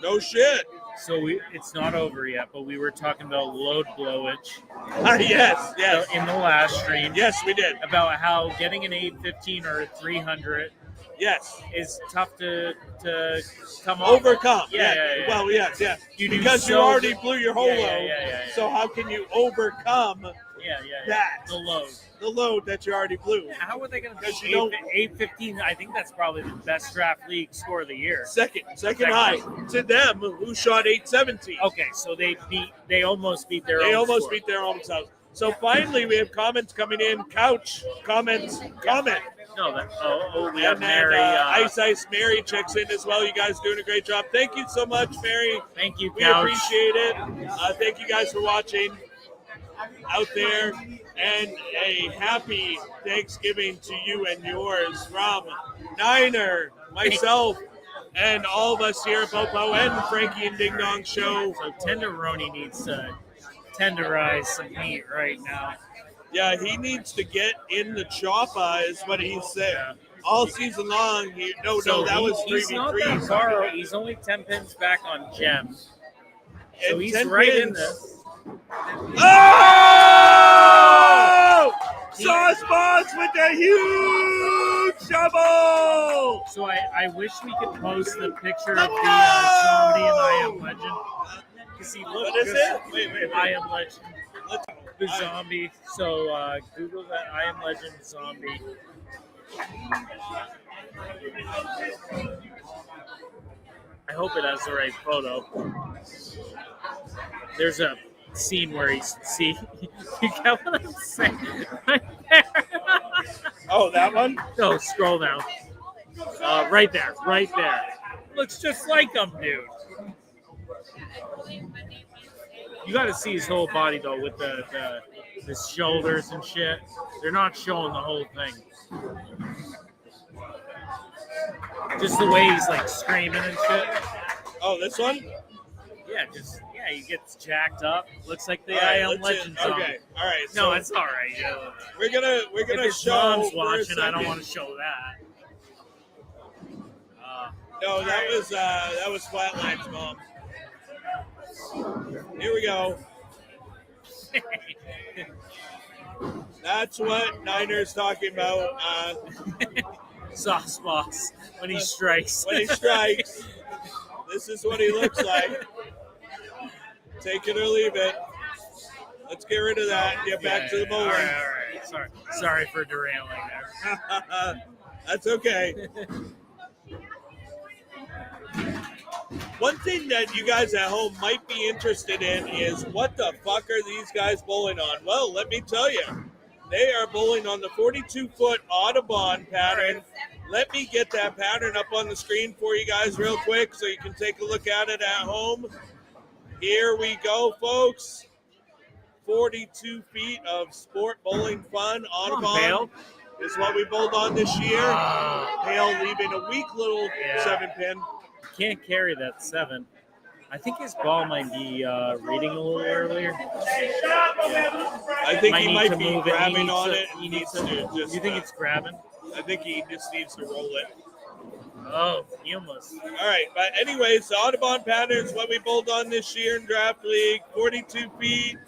Speaker 1: No shit.
Speaker 2: So it's not over yet, but we were talking about load blowage
Speaker 1: Yes.
Speaker 2: in the last stream.
Speaker 1: Yes, we did.
Speaker 2: About how getting an 815 or a 300
Speaker 1: Yes.
Speaker 2: is tough to come off.
Speaker 1: Overcome.
Speaker 2: Yeah.
Speaker 1: Well, yes.
Speaker 2: You do
Speaker 1: Because you
Speaker 2: so-
Speaker 1: already blew your whole
Speaker 2: Yeah.
Speaker 1: load. So how can you overcome
Speaker 2: Yeah.
Speaker 1: that?
Speaker 2: The load.
Speaker 1: The load that you already blew?
Speaker 2: How are they going to
Speaker 1: Because
Speaker 2: do
Speaker 1: you don't-
Speaker 2: 815? I think that's probably the best draft league score of the year.
Speaker 1: Second high to them who shot 817.
Speaker 2: Okay, so they almost beat their
Speaker 1: They
Speaker 2: own
Speaker 1: almost
Speaker 2: score.
Speaker 1: beat their own selves. So finally, we have comments coming in. Couch comments. Comment.
Speaker 2: No, we have
Speaker 1: And then
Speaker 2: Mary.
Speaker 1: Ice Mary checks in as well. You guys doing a great job. Thank you so much, Mary.
Speaker 2: Thank you,
Speaker 1: We
Speaker 2: Couch.
Speaker 1: appreciate it. Thank you guys for watching out there. And a happy Thanksgiving to you and yours from Niner, myself, and all of us here at BoPo and the Frankie and Ding Dong Show.
Speaker 2: So Tenderoni needs to tenderize some meat right now.
Speaker 1: Yeah, he needs to get in the chopper, is what he said.
Speaker 2: Yeah.
Speaker 1: All season long. That was
Speaker 2: he's not
Speaker 1: 3v3.
Speaker 2: that far. He's only 10 pins back on Gem. So
Speaker 1: And
Speaker 2: he's
Speaker 1: 10
Speaker 2: right in
Speaker 1: pins.
Speaker 2: this.
Speaker 1: Oh! Sauce Boss with a huge double!
Speaker 2: So I wish we could post the picture of the
Speaker 1: No!
Speaker 2: zombie and I Am Legend. Because he looked
Speaker 1: What is
Speaker 2: just
Speaker 1: it? Wait.
Speaker 2: I Am Legend.
Speaker 1: Let's-
Speaker 2: The zombie. So Google that I Am Legend zombie. I hope it has the right photo. There's a scene where he's you get what I'm saying? Right there.
Speaker 1: Oh, that one?
Speaker 2: No, scroll down. Right there. Looks just like him, dude. You got to see his whole body though, with the shoulders and shit. They're not showing the whole thing. Just the way he's like screaming and shit.
Speaker 1: Oh, this one?
Speaker 2: Yeah, Yeah, he gets jacked up. Looks like the
Speaker 1: All right,
Speaker 2: I Am
Speaker 1: let's
Speaker 2: Legend
Speaker 1: see.
Speaker 2: song.
Speaker 1: Okay, all right.
Speaker 2: No,
Speaker 1: So
Speaker 2: it's all right. Yeah.
Speaker 1: we're gonna
Speaker 2: If his
Speaker 1: show.
Speaker 2: mom's
Speaker 1: for a
Speaker 2: watching, I don't
Speaker 1: second.
Speaker 2: want to show that.
Speaker 1: No, that was Flatline's mom. Here we go. That's what Niner's talking about.
Speaker 2: Sauce Boss when he strikes.
Speaker 1: When he strikes, this is what he looks like. Take it or leave it. Let's get rid of that and get back to the bowling.
Speaker 2: All right. Sorry for derailing there.
Speaker 1: That's okay. One thing that you guys at home might be interested in is what the fuck are these guys bowling on? Well, let me tell you. They are bowling on the 42-foot Audubon pattern. Let me get that pattern up on the screen for you guys real quick so you can take a look at it at home. Here we go, folks. 42 feet of sport bowling fun. Audubon is what we bowled on this year. Hale leaving a weak little 7-pin.
Speaker 2: Can't carry that 7. I think his ball might be reading a little earlier.
Speaker 1: I think he might be grabbing on it.
Speaker 2: He needs to. You think it's grabbing?
Speaker 1: I think he just needs to roll it.
Speaker 2: Oh, he almost.
Speaker 1: All right, but anyways, the Audubon pattern is what we bowled on this year in Draft League. 42 feet,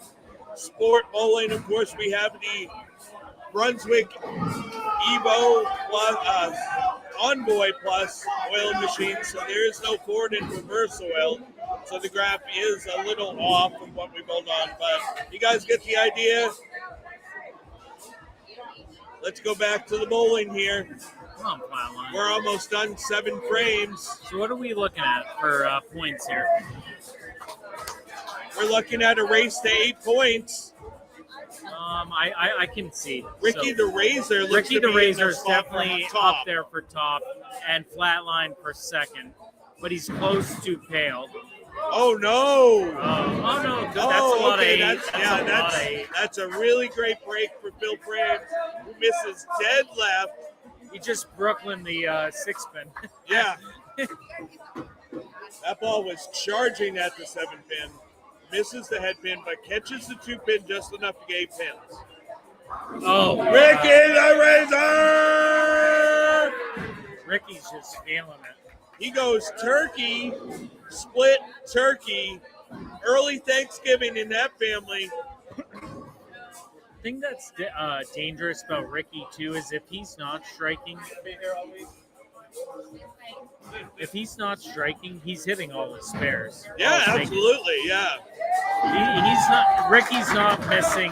Speaker 1: sport bowling. Of course, we have the Brunswick Evo Plus, Envoy Plus oil machine, so there is no forward and reverse oil. So the graph is a little off from what we bowled on, but you guys get the idea. Let's go back to the bowling here.
Speaker 2: Come on, Flatline.
Speaker 1: We're almost done 7 frames.
Speaker 2: So what are we looking at for points here?
Speaker 1: We're looking at a race to 8 points.
Speaker 2: I can see.
Speaker 1: Ricky the Razor looks
Speaker 2: Ricky
Speaker 1: to
Speaker 2: the
Speaker 1: be in
Speaker 2: Razor
Speaker 1: the
Speaker 2: is definitely
Speaker 1: top.
Speaker 2: up there for top, and Flatline for second, but he's close to Pale.
Speaker 1: Oh no!
Speaker 2: Oh no! That's a lot
Speaker 1: okay.
Speaker 2: of 8.
Speaker 1: That's a really great break for Phil Frames, who misses dead left.
Speaker 2: He just Brooklyn the 6-pin.
Speaker 1: Yeah. That ball was charging at the 7-pin. Misses the head pin, but catches the 2-pin just enough to get 8 pins.
Speaker 2: Oh,
Speaker 1: Ricky the Razor!
Speaker 2: Ricky's just feeling it.
Speaker 1: He goes turkey, split turkey, early Thanksgiving in that family.
Speaker 2: The thing that's dangerous about Ricky too is if he's not striking. If he's not striking, he's hitting all the spares.
Speaker 1: Yeah, absolutely. Yeah.
Speaker 2: He's not. Ricky's not missing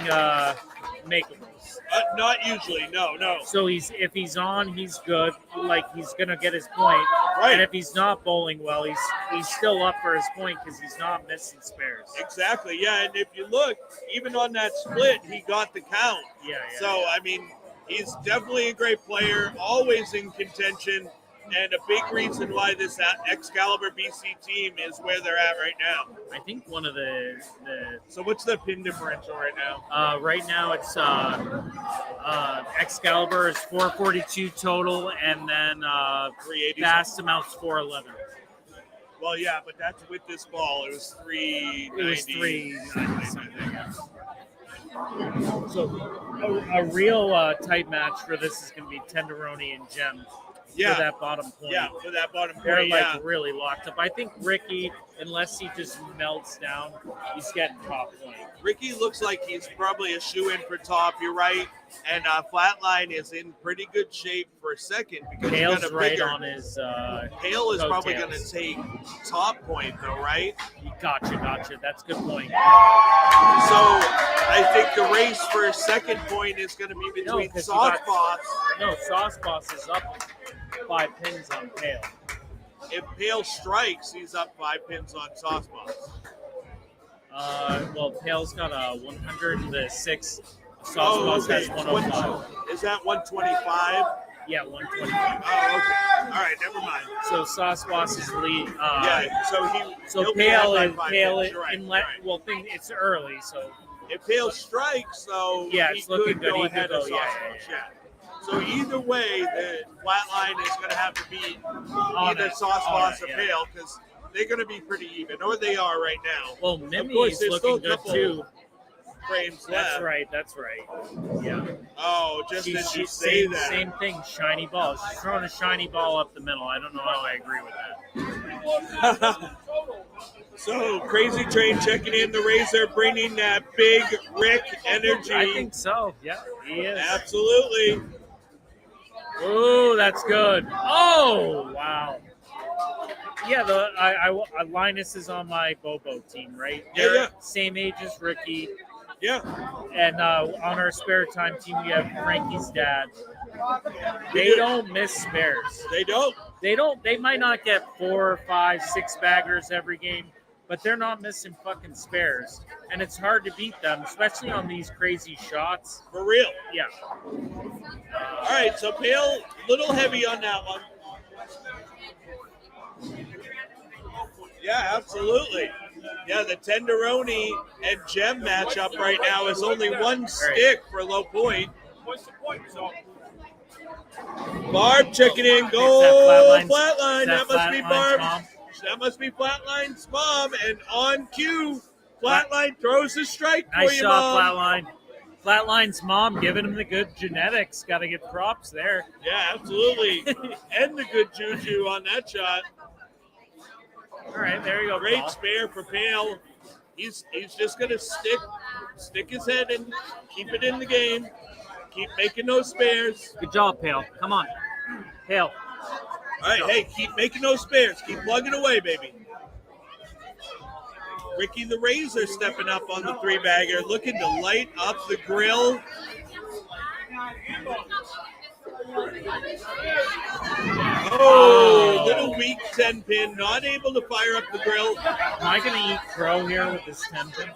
Speaker 2: makeables.
Speaker 1: Not usually. No.
Speaker 2: So if he's on, he's good. Like he's gonna get his point.
Speaker 1: Right.
Speaker 2: And if he's not bowling well, he's still up for his point because he's not missing spares.
Speaker 1: Exactly. Yeah. And if you look, even on that split, he got the count.
Speaker 2: Yeah.
Speaker 1: So I mean, he's definitely a great player. Always in contention. And a big reason why this Excalibur BC team is where they're at right now.
Speaker 2: I think one of the
Speaker 1: So what's the pin differential right now?
Speaker 2: right now it's Excalibur is 442 total, and then
Speaker 1: 380.
Speaker 2: Vast Amount's 411.
Speaker 1: Well, yeah, but that's with this ball. It was 390.
Speaker 2: It was 390 something. So a real tight match for this is going to be Tenderoni and Gem.
Speaker 1: Yeah.
Speaker 2: For that bottom point.
Speaker 1: Yeah, for that bottom
Speaker 2: They're
Speaker 1: point,
Speaker 2: like really locked up. I think Ricky, unless he just melts down, he's getting top point.
Speaker 1: Ricky looks like he's probably a shoe-in for top. You're right. And Flatline is in pretty good shape for second because
Speaker 2: Hale's
Speaker 1: he's got a
Speaker 2: right
Speaker 1: bigger.
Speaker 2: on his
Speaker 1: Hale is probably
Speaker 2: coattails.
Speaker 1: going to take top point, though, right?
Speaker 2: Gotcha. That's a good point.
Speaker 1: So I think the race for second point is going to be between
Speaker 2: 'cause
Speaker 1: Sauce Boss.
Speaker 2: No, Sauce Boss is up 5 pins on Pale.
Speaker 1: If Hale strikes, he's up 5 pins on Sauce Boss.
Speaker 2: Well, Pale's got a 106. Sauce Boss has 105.
Speaker 1: Is that 125?
Speaker 2: Yeah, 125.
Speaker 1: Oh, okay. All right, never mind.
Speaker 2: So Sauce Boss is lead.
Speaker 1: Yeah, so
Speaker 2: So
Speaker 1: he'll be
Speaker 2: Pale
Speaker 1: ahead
Speaker 2: is
Speaker 1: by 5
Speaker 2: Pale.
Speaker 1: pins. You're right, you're right.
Speaker 2: Well, it's early, so
Speaker 1: If Hale strikes, though,
Speaker 2: yeah,
Speaker 1: he
Speaker 2: it's looking
Speaker 1: could
Speaker 2: good.
Speaker 1: go
Speaker 2: He could
Speaker 1: ahead
Speaker 2: go,
Speaker 1: of Sauce
Speaker 2: yeah.
Speaker 1: Boss. So either way, the Flatline is going to have to beat either
Speaker 2: it.
Speaker 1: Sauce
Speaker 2: On
Speaker 1: Boss
Speaker 2: it,
Speaker 1: or
Speaker 2: yeah.
Speaker 1: Pale because they're going to be pretty even, or they are right now.
Speaker 2: Well,
Speaker 1: Of course,
Speaker 2: Mimi's
Speaker 1: there's still
Speaker 2: looking
Speaker 1: a
Speaker 2: good
Speaker 1: couple
Speaker 2: too.
Speaker 1: frames left.
Speaker 2: That's right. Yeah.
Speaker 1: Oh, just as you
Speaker 2: She's
Speaker 1: say
Speaker 2: same,
Speaker 1: that.
Speaker 2: same thing, shiny ball. She's throwing a shiny ball up the middle. I don't know how I agree with that.
Speaker 1: So, Crazy Train checking in the Razor, bringing that big Rick energy.
Speaker 2: I think so. Yeah, he is.
Speaker 1: Absolutely.
Speaker 2: Ooh, that's good. Oh, wow. Yeah, Linus is on my BoPo team, right?
Speaker 1: Yeah,
Speaker 2: They're
Speaker 1: yeah.
Speaker 2: Same age as Ricky.
Speaker 1: Yeah.
Speaker 2: And on our spare time team, we have Frankie's dad. They don't miss spares.
Speaker 1: They don't.
Speaker 2: They might not get 4, 5, 6 baggers every game, but they're not missing fucking spares. And it's hard to beat them, especially on these crazy shots.
Speaker 1: For real.
Speaker 2: Yeah.
Speaker 1: All right, so Pale, little heavy on that one. Yeah, absolutely. Yeah, the Tenderoni and Gem matchup right now is only one stick for Low Point. Barb checking in, goal flatline. That must be Barb. That must be Flatline's mom. And on cue, Flatline throws a strike for
Speaker 2: Nice
Speaker 1: you,
Speaker 2: shot,
Speaker 1: Mom.
Speaker 2: Flatline's mom giving him the good genetics. Got to give props there.
Speaker 1: Yeah, absolutely. And the good juju on that shot.
Speaker 2: All right, there you go.
Speaker 1: Great
Speaker 2: Paul.
Speaker 1: spare for Pale. He's just gonna stick his head and keep it in the game. Keep making those spares.
Speaker 2: Good job, Pale. Come on. Pale.
Speaker 1: All right, hey, keep making those spares. Keep plugging away, baby. Ricky the Razor stepping up on the 3-bagger, looking to light up the grill. Oh, little weak 10-pin, not able to fire up the grill.
Speaker 2: Am I going to eat crow here with this 10-pin?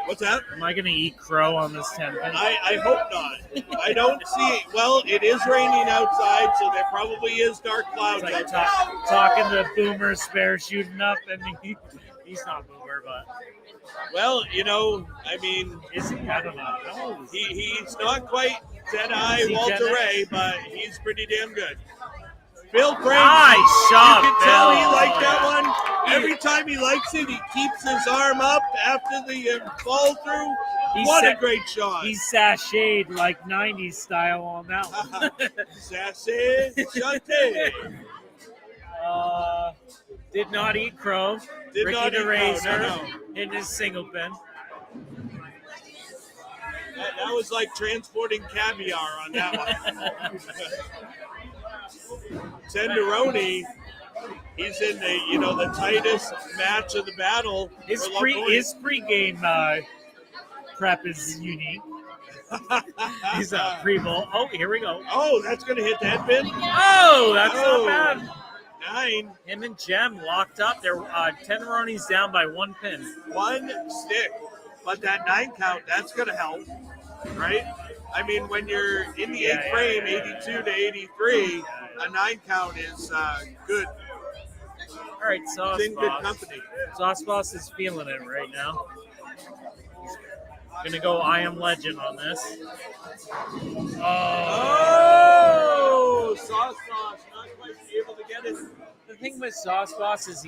Speaker 1: What's that?
Speaker 2: Am I going to eat crow on this 10-pin?
Speaker 1: I hope not. I don't see. Well, it is raining outside, so there probably is dark clouds
Speaker 2: It's like
Speaker 1: outside.
Speaker 2: talking to Boomer spare shooting up, and he's not Boomer, but
Speaker 1: Well, you know, I mean,
Speaker 2: is he? I don't know.
Speaker 1: he's not quite Deadeye
Speaker 2: Is he
Speaker 1: Walter
Speaker 2: Jedi?
Speaker 1: Ray, but he's pretty damn good. Phil Frank,
Speaker 2: Nice shot,
Speaker 1: you can tell he
Speaker 2: Phil.
Speaker 1: liked that one. Every time he likes it, he keeps his arm up after the fall through. What a great shot.
Speaker 2: He's sashayed like 90s style on that one.
Speaker 1: Sassy Shante.
Speaker 2: Did not eat crow.
Speaker 1: Did
Speaker 2: Ricky
Speaker 1: not
Speaker 2: the
Speaker 1: eat crow,
Speaker 2: Razor
Speaker 1: no.
Speaker 2: in his single pin.
Speaker 1: That was like transporting caviar on that one. Tenderoni, he's in the tightest match of the battle.
Speaker 2: His
Speaker 1: for Low Point.
Speaker 2: pre-game prep is unique. He's a pre-bowl. Oh, here we go.
Speaker 1: Oh, that's going to hit the head pin.
Speaker 2: Oh, that's not bad.
Speaker 1: 9.
Speaker 2: Him and Jem locked up. They're Tenderoni's down by 1 pin.
Speaker 1: 1 stick. But that 9 count, that's going to help, right? I mean, when you're in the 8th frame, 82 to 83, a 9 count is good.
Speaker 2: All right,
Speaker 1: It's in good
Speaker 2: Sauce
Speaker 1: company.
Speaker 2: Boss is feeling it right now. Gonna go I Am Legend on this.
Speaker 1: Oh, Sauce not quite able to get it.
Speaker 2: The thing with Sauce Boss is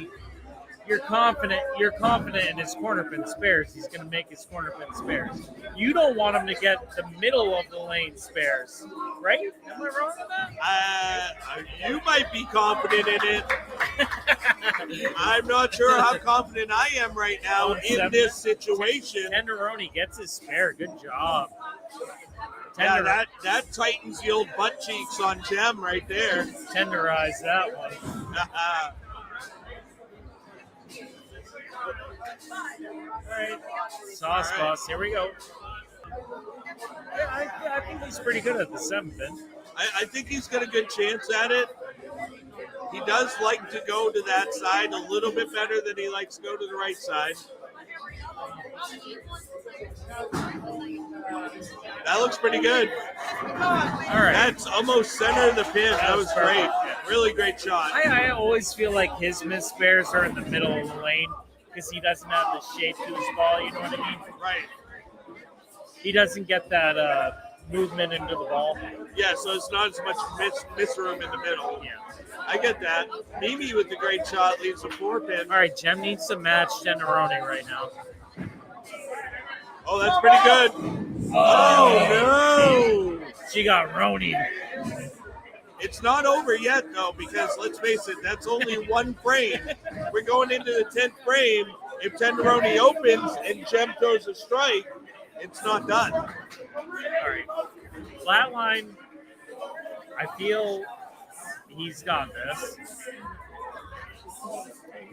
Speaker 2: you're confident in his corner pin spares. He's gonna make his corner pin spares. You don't want him to get the middle of the lane spares, right? Am I wrong on that?
Speaker 1: You might be confident in it. I'm not sure how confident I am right now in this situation.
Speaker 2: Tenderoni gets his spare. Good job.
Speaker 1: Yeah, that tightens the old butt cheeks on Gem right there.
Speaker 2: Tenderize that one. All right, Sauce Boss. Here we go. Yeah, I think he's pretty good at the 7 pin.
Speaker 1: I think he's got a good chance at it. He does like to go to that side a little bit better than he likes to go to the right side. That looks pretty good.
Speaker 2: All right.
Speaker 1: That's almost center of the pin. That was great. Really great shot.
Speaker 2: I always feel like his missed spares are in the middle of the lane because he doesn't have the shape to his ball. You know what I mean?
Speaker 1: Right.
Speaker 2: He doesn't get that movement into the ball.
Speaker 1: Yeah, so it's not as much miss room in the middle.
Speaker 2: Yeah.
Speaker 1: I get that. Mimi with the great shot leaves a 4-pin.
Speaker 2: All right, Jem needs to match Generoni right now.
Speaker 1: Oh, that's pretty good. Oh, no.
Speaker 2: She got Roni.
Speaker 1: It's not over yet, though, because let's face it, that's only one frame. We're going into the 10th frame. If Tenderoni opens and Jem throws a strike, it's not done.
Speaker 2: All right. Flatline, I feel he's got this.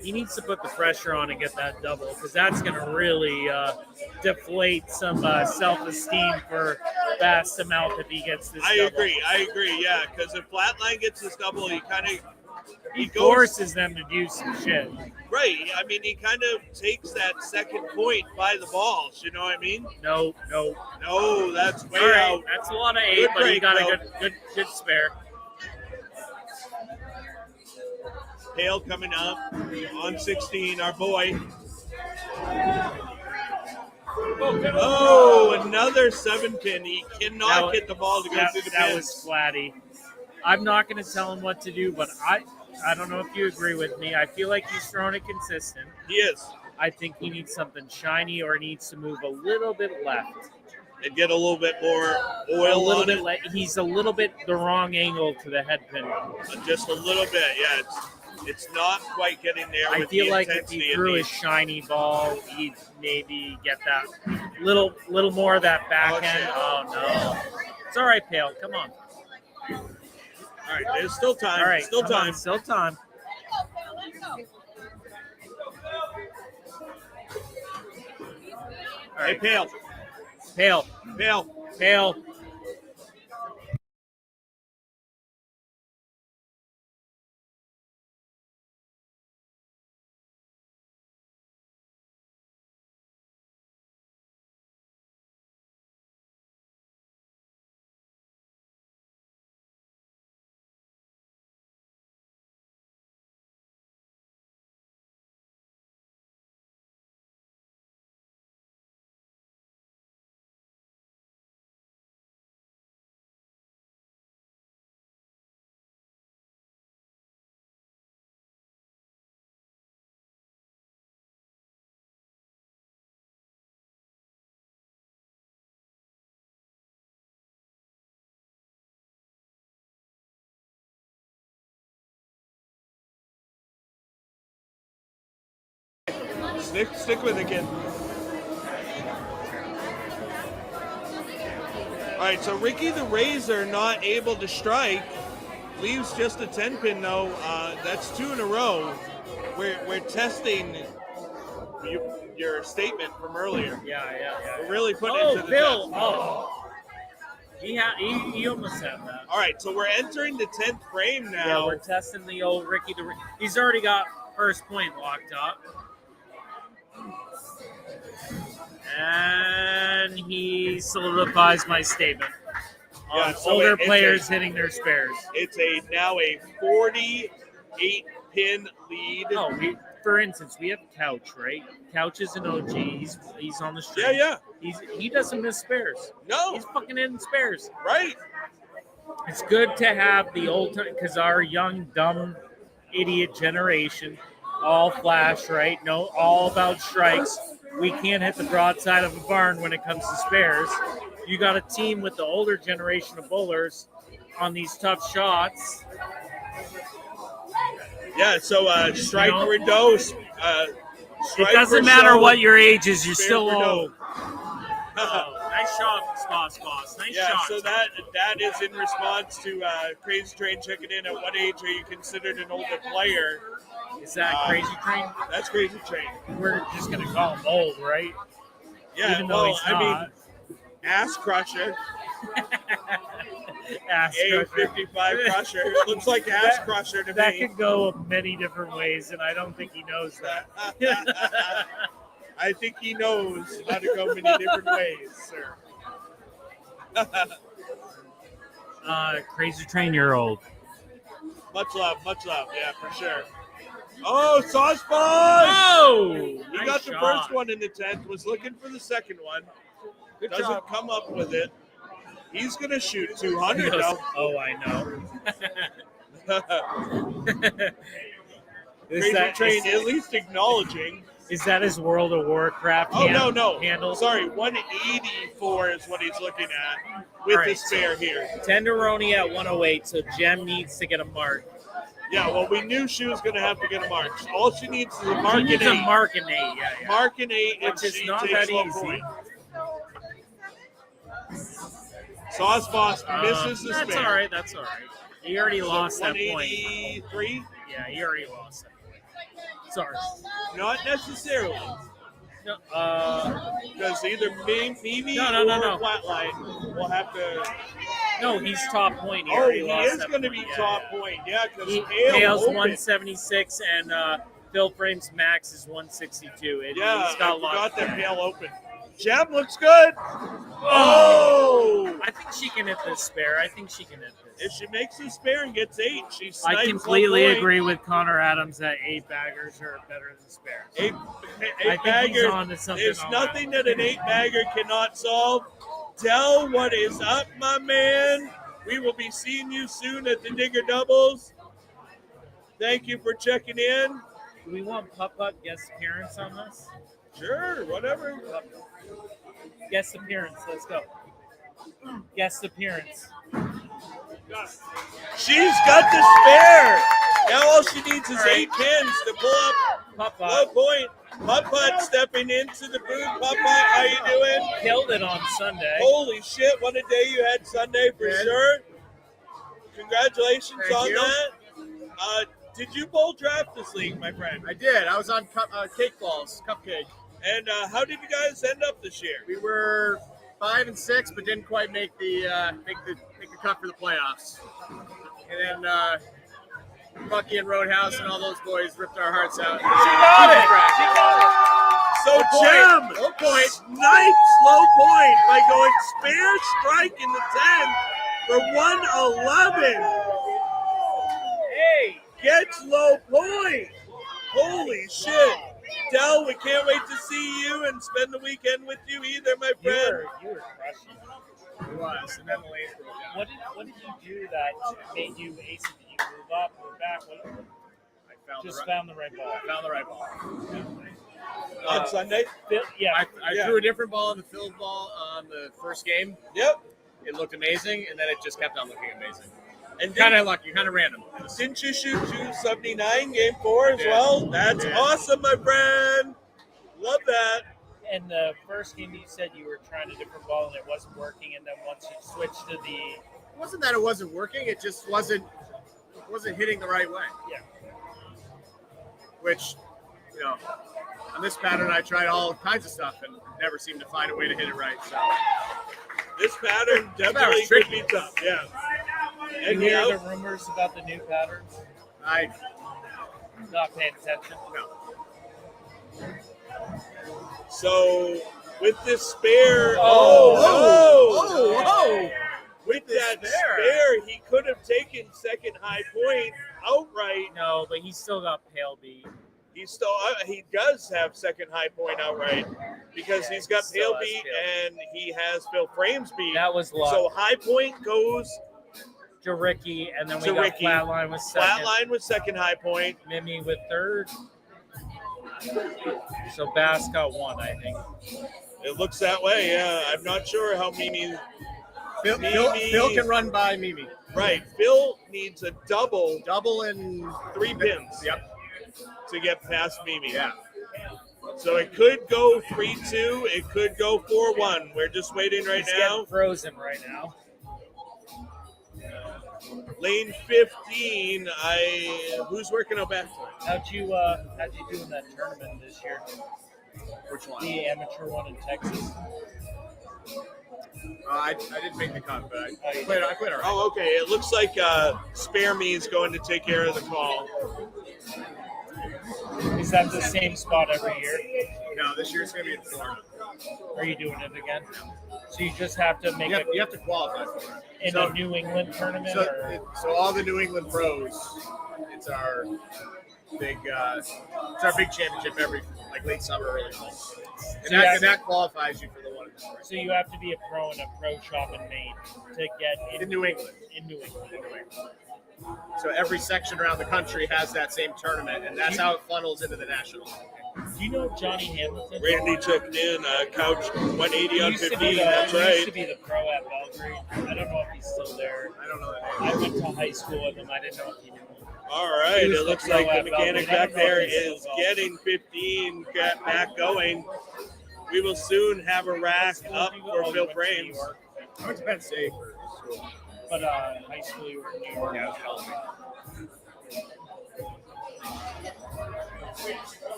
Speaker 2: He needs to put the pressure on and get that double because that's going to really deflate some self-esteem for Vast Mouth if he gets this double.
Speaker 1: I agree, yeah, because if Flatline gets this double, he
Speaker 2: forces them to do some shit.
Speaker 1: Right, I mean, he kind of takes that second point by the balls, you know what I mean?
Speaker 2: No,
Speaker 1: that's way
Speaker 2: right,
Speaker 1: out.
Speaker 2: that's a lot of 8,
Speaker 1: Good
Speaker 2: but he
Speaker 1: break,
Speaker 2: got
Speaker 1: though.
Speaker 2: a good spare.
Speaker 1: Hale coming up on 16, our boy. Oh, another 7-pin. He cannot get the ball to go through the pins.
Speaker 2: That was flatty. I'm not going to tell him what to do, but I don't know if you agree with me. I feel like he's throwing it consistent.
Speaker 1: He is.
Speaker 2: I think he needs something shiny or needs to move a little bit left.
Speaker 1: And get a little bit more oil on it.
Speaker 2: He's a little bit the wrong angle to the head pin.
Speaker 1: Just a little bit, yeah. It's not quite getting there.
Speaker 2: I
Speaker 1: with
Speaker 2: feel
Speaker 1: the
Speaker 2: like if
Speaker 1: intensity
Speaker 2: he threw a shiny ball, he'd maybe get that little more of that backhand. Oh, no. It's all right, Pale. Come on.
Speaker 1: All right, there's still time.
Speaker 2: All right,
Speaker 1: still time.
Speaker 2: On, still time. All right,
Speaker 1: Pale. Stick with it, kid. All right, so Ricky the Razor not able to strike. Leaves just a 10-pin, though. That's 2 in a row. We're testing your statement from earlier.
Speaker 2: Yeah.
Speaker 1: We're really putting it to the
Speaker 2: Bill.
Speaker 1: test.
Speaker 2: Oh. He almost had that.
Speaker 1: All right, so we're entering the 10th frame now.
Speaker 2: Yeah, we're testing the old Ricky. He's already got first point locked up. And he solidifies my statement.
Speaker 1: Yeah, so
Speaker 2: older players hitting their spares.
Speaker 1: It's now a 48-pin lead.
Speaker 2: No, for instance, we have Couch, right? Couch is an OG. He's on the string.
Speaker 1: Yeah.
Speaker 2: He doesn't miss spares.
Speaker 1: No.
Speaker 2: He's fucking in spares.
Speaker 1: Right.
Speaker 2: It's good to have the old time because our young, dumb, idiot generation all flash, right? No, all about strikes. We can't hit the broadside of a barn when it comes to spares. You got a team with the older generation of bowlers on these tough shots.
Speaker 1: Yeah, so strike for dose.
Speaker 2: It doesn't matter what your age is, you're still old. Nice shot, Boss. Nice shot.
Speaker 1: So that is in response to Crazy Train checking in. At what age are you considered an older player?
Speaker 2: Is that Crazy Train?
Speaker 1: That's Crazy Train.
Speaker 2: We're just going to call him old, right?
Speaker 1: Yeah,
Speaker 2: even though he's not.
Speaker 1: I mean, Ass Crusher. A55 Crusher. Looks like Ass Crusher to
Speaker 2: that
Speaker 1: me.
Speaker 2: That could go many different ways, and I don't think he knows that.
Speaker 1: I think he knows how to go many different ways, sir.
Speaker 2: Crazy Train, you're old.
Speaker 1: Much love, yeah, for sure. Oh, Sauce Boss!
Speaker 2: Oh!
Speaker 1: He
Speaker 2: Nice
Speaker 1: got the
Speaker 2: shot.
Speaker 1: first one in the 10th, was looking for the second one. Doesn't come up with it. He's going to shoot 200 now.
Speaker 2: Oh, I know.
Speaker 1: Crazy Train at least acknowledging.
Speaker 2: Is that his World of Warcraft
Speaker 1: no.
Speaker 2: handle?
Speaker 1: Sorry, 184 is what he's looking at with
Speaker 2: All right,
Speaker 1: the spare here.
Speaker 2: Tenderoni at 108, so Jem needs to get a mark.
Speaker 1: Yeah, well, we knew she was going to have to get a mark. All she needs is a mark
Speaker 2: She
Speaker 1: and
Speaker 2: needs
Speaker 1: 8.
Speaker 2: a mark and 8, yeah.
Speaker 1: Mark and 8, and
Speaker 2: Which is
Speaker 1: she
Speaker 2: not
Speaker 1: takes
Speaker 2: that
Speaker 1: low
Speaker 2: easy.
Speaker 1: point. Sauce Boss misses the
Speaker 2: That's
Speaker 1: spare.
Speaker 2: all right. That's all right. He already lost that point.
Speaker 1: 183?
Speaker 2: Yeah, he already lost that. Sorry.
Speaker 1: Not necessarily.
Speaker 2: No,
Speaker 1: Because either Mimi
Speaker 2: No,
Speaker 1: or Flatline will have to.
Speaker 2: no, he's top point. He
Speaker 1: Oh,
Speaker 2: already
Speaker 1: he
Speaker 2: lost
Speaker 1: is
Speaker 2: that
Speaker 1: going to
Speaker 2: point.
Speaker 1: be
Speaker 2: Yeah,
Speaker 1: top
Speaker 2: yeah.
Speaker 1: point. Yeah, because
Speaker 2: Hale's
Speaker 1: opened.
Speaker 2: 176 and Phil Frame's max is 162.
Speaker 1: Yeah,
Speaker 2: he's got
Speaker 1: I
Speaker 2: a lot.
Speaker 1: forgot that Hale open. Gem looks good. Oh!
Speaker 2: I think she can hit this spare. I think she can hit this.
Speaker 1: If she makes a spare and gets 8, she snipes
Speaker 2: I
Speaker 1: low
Speaker 2: completely
Speaker 1: point.
Speaker 2: agree with Connor Adams that 8 baggers are better than spares.
Speaker 1: Eight
Speaker 2: I think he's
Speaker 1: bagger.
Speaker 2: on to something.
Speaker 1: There's
Speaker 2: on
Speaker 1: nothing that an 8 bagger cannot solve. Tell what is up, my man. We will be seeing you soon at the Digger Doubles. Thank you for checking in.
Speaker 2: Do we want Putt guest appearance on this?
Speaker 1: Sure, whatever.
Speaker 2: Guest appearance. Let's go. Guest appearance.
Speaker 1: She's got the spare. Now all she needs is
Speaker 2: All right.
Speaker 1: 8 pins to pull up low
Speaker 2: Putt
Speaker 1: point. Putt stepping into the booth. Putt, how you doing?
Speaker 2: killed it on Sunday.
Speaker 1: Holy shit, what a day you had Sunday for sure. Congratulations
Speaker 5: Thank
Speaker 1: on
Speaker 5: you.
Speaker 1: that. Did you bowl draft this league, my friend?
Speaker 5: I did. I was on cake balls, cupcake.
Speaker 1: And how did you guys end up this year?
Speaker 5: We were 5 and 6, but didn't quite make the cut for the playoffs. And then Bucky and Roadhouse and all those boys ripped our hearts out.
Speaker 2: She got it. She got
Speaker 1: So Jim
Speaker 5: Low point.
Speaker 1: snipes low point by going spare strike in the 10 for 111.
Speaker 2: Hey.
Speaker 1: Gets low point. Holy shit. Del, we can't wait to see you and spend the weekend with you either, my friend.
Speaker 2: You were crushing.
Speaker 5: It was. And then the lanes broke down.
Speaker 2: What did you do that made you ace it? Did you move up or back?
Speaker 5: I
Speaker 2: Found the right ball.
Speaker 5: found the right ball.
Speaker 1: On Sunday?
Speaker 2: Yeah.
Speaker 5: I threw a different ball on the field ball on the first game.
Speaker 1: Yep.
Speaker 5: It looked amazing, and then it just kept on looking amazing.
Speaker 1: And
Speaker 5: Kind of lucky, kind of random.
Speaker 1: didn't you shoot 279 game 4 as
Speaker 5: Yeah.
Speaker 1: well? That's
Speaker 5: Yeah.
Speaker 1: awesome, my friend. Love that.
Speaker 2: And the first game you said you were trying a different ball and it wasn't working, and then once you switched to the
Speaker 5: It wasn't that it wasn't working; it just wasn't hitting the right way.
Speaker 2: Yeah.
Speaker 5: Which, on this pattern, I tried all kinds of stuff and never seemed to find a way to hit it right. So
Speaker 1: This pattern definitely could be tough. Yeah.
Speaker 2: you
Speaker 1: And
Speaker 2: hear
Speaker 1: yeah,
Speaker 2: the rumors about the new patterns?
Speaker 5: I
Speaker 2: Not paying attention.
Speaker 1: so with this spare, with that spare, he could have taken second high point outright.
Speaker 2: No, but he's still got pale beat.
Speaker 1: He does have second high point outright because he's got
Speaker 2: he still
Speaker 1: pale
Speaker 2: has
Speaker 1: beat
Speaker 2: pale
Speaker 1: and he has Phil Frames beat.
Speaker 2: That was luck.
Speaker 1: So high point goes
Speaker 2: to Ricky, and then we
Speaker 1: to
Speaker 2: got
Speaker 1: Ricky.
Speaker 2: Flatline with second.
Speaker 1: Flatline with second high point.
Speaker 2: Mimi with third. So Bass got 1, I think.
Speaker 1: It looks that way, yeah. I'm not sure how Mimi.
Speaker 5: Phil can run by Mimi.
Speaker 1: Right. Phil needs a double
Speaker 5: Double in
Speaker 1: 3 pins
Speaker 5: Yep.
Speaker 1: to get past Mimi.
Speaker 5: Yeah.
Speaker 1: So it could go 3-2. It could go 4-1. We're just waiting right
Speaker 2: He's
Speaker 1: now.
Speaker 2: getting frozen right now.
Speaker 1: Lane 15. Who's working out back?
Speaker 2: How'd you do in that tournament this year?
Speaker 5: Which one?
Speaker 2: The amateur one in Texas.
Speaker 5: I didn't make the cut, but I played all right.
Speaker 1: Oh, okay. It looks like Spare Me is going to take care of the call.
Speaker 2: Is that the same spot every year?
Speaker 5: No, this year it's going to be in Florida.
Speaker 2: Are you doing it again? So you just have to make
Speaker 5: You have to qualify for it.
Speaker 2: in a New England tournament? or?
Speaker 5: So all the New England pros, it's our big championship every late summer, early fall, and that qualifies you for the one.
Speaker 2: So you have to be a pro in a pro shop in Maine to get
Speaker 5: In New England.
Speaker 2: In New England.
Speaker 5: So every section around the country has that same tournament, and that's how it funnels into the national.
Speaker 2: Do you know Johnny Hamilton?
Speaker 1: Randy took in couch 180
Speaker 2: He
Speaker 1: on
Speaker 2: used to be
Speaker 1: 15.
Speaker 2: the-
Speaker 1: That's
Speaker 2: he used to
Speaker 1: right.
Speaker 2: be the pro at Belgrade. I don't know if he's still there.
Speaker 5: I don't know that name.
Speaker 2: I went to high school with him. I didn't know if he knew him.
Speaker 1: All right.
Speaker 2: He was
Speaker 1: It looks
Speaker 2: the
Speaker 1: like
Speaker 2: pro
Speaker 1: the
Speaker 2: at
Speaker 1: mechanic
Speaker 2: Belgrade. I
Speaker 1: back
Speaker 2: don't know
Speaker 1: there
Speaker 2: if he's
Speaker 1: is
Speaker 2: still
Speaker 1: getting 15 back going. We will soon have a rack up for Phil Frames.
Speaker 5: I went to Penn State for school.
Speaker 2: But high school you were in New York.
Speaker 5: Yeah, it was California.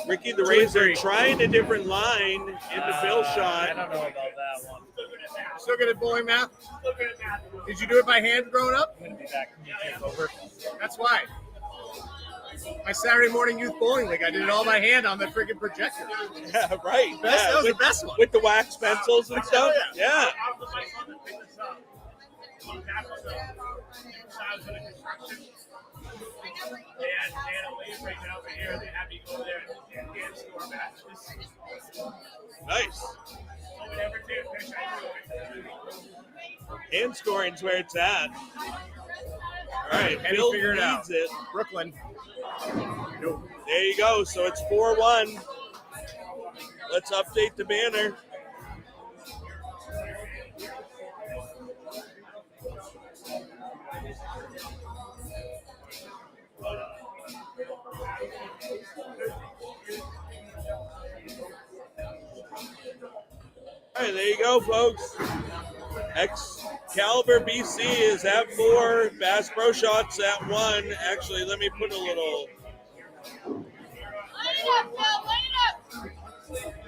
Speaker 1: Ricky the Razor trying a different line into Phil's
Speaker 2: I
Speaker 1: shot.
Speaker 2: don't know about that one.
Speaker 5: Still good at bowling math? Did you do it by hand growing up?
Speaker 2: I'm going to be back. Can you take over?
Speaker 5: That's why. My Saturday morning youth bowling league, I did it all by hand on the freaking projector.
Speaker 1: Yeah, right.
Speaker 5: That was
Speaker 1: with,
Speaker 5: the best one.
Speaker 1: with the wax pencils and stuff. Yeah. Nice. Hand scoring's where it's at. All right,
Speaker 5: Kenny
Speaker 1: Phil
Speaker 5: figured it out.
Speaker 1: leads it.
Speaker 5: Brooklyn. Nope.
Speaker 1: There you go. So it's 4-1. Let's update the banner. All right, there you go, folks. XIV BC is at 4. Bass Pro Shots at 1. Actually, let me put a little.
Speaker 3: Line it up, Phil. Line it up.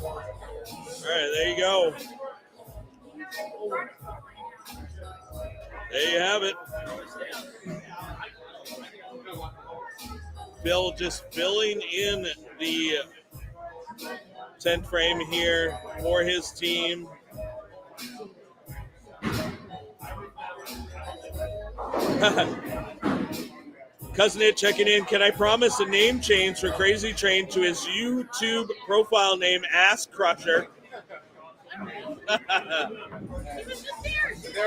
Speaker 1: All right, there you go. There you have it. Bill just filling in the tent frame here for his team. Cousin It checking in. Can I promise a name change for Crazy Train to his YouTube profile name, Ass Crusher?
Speaker 5: There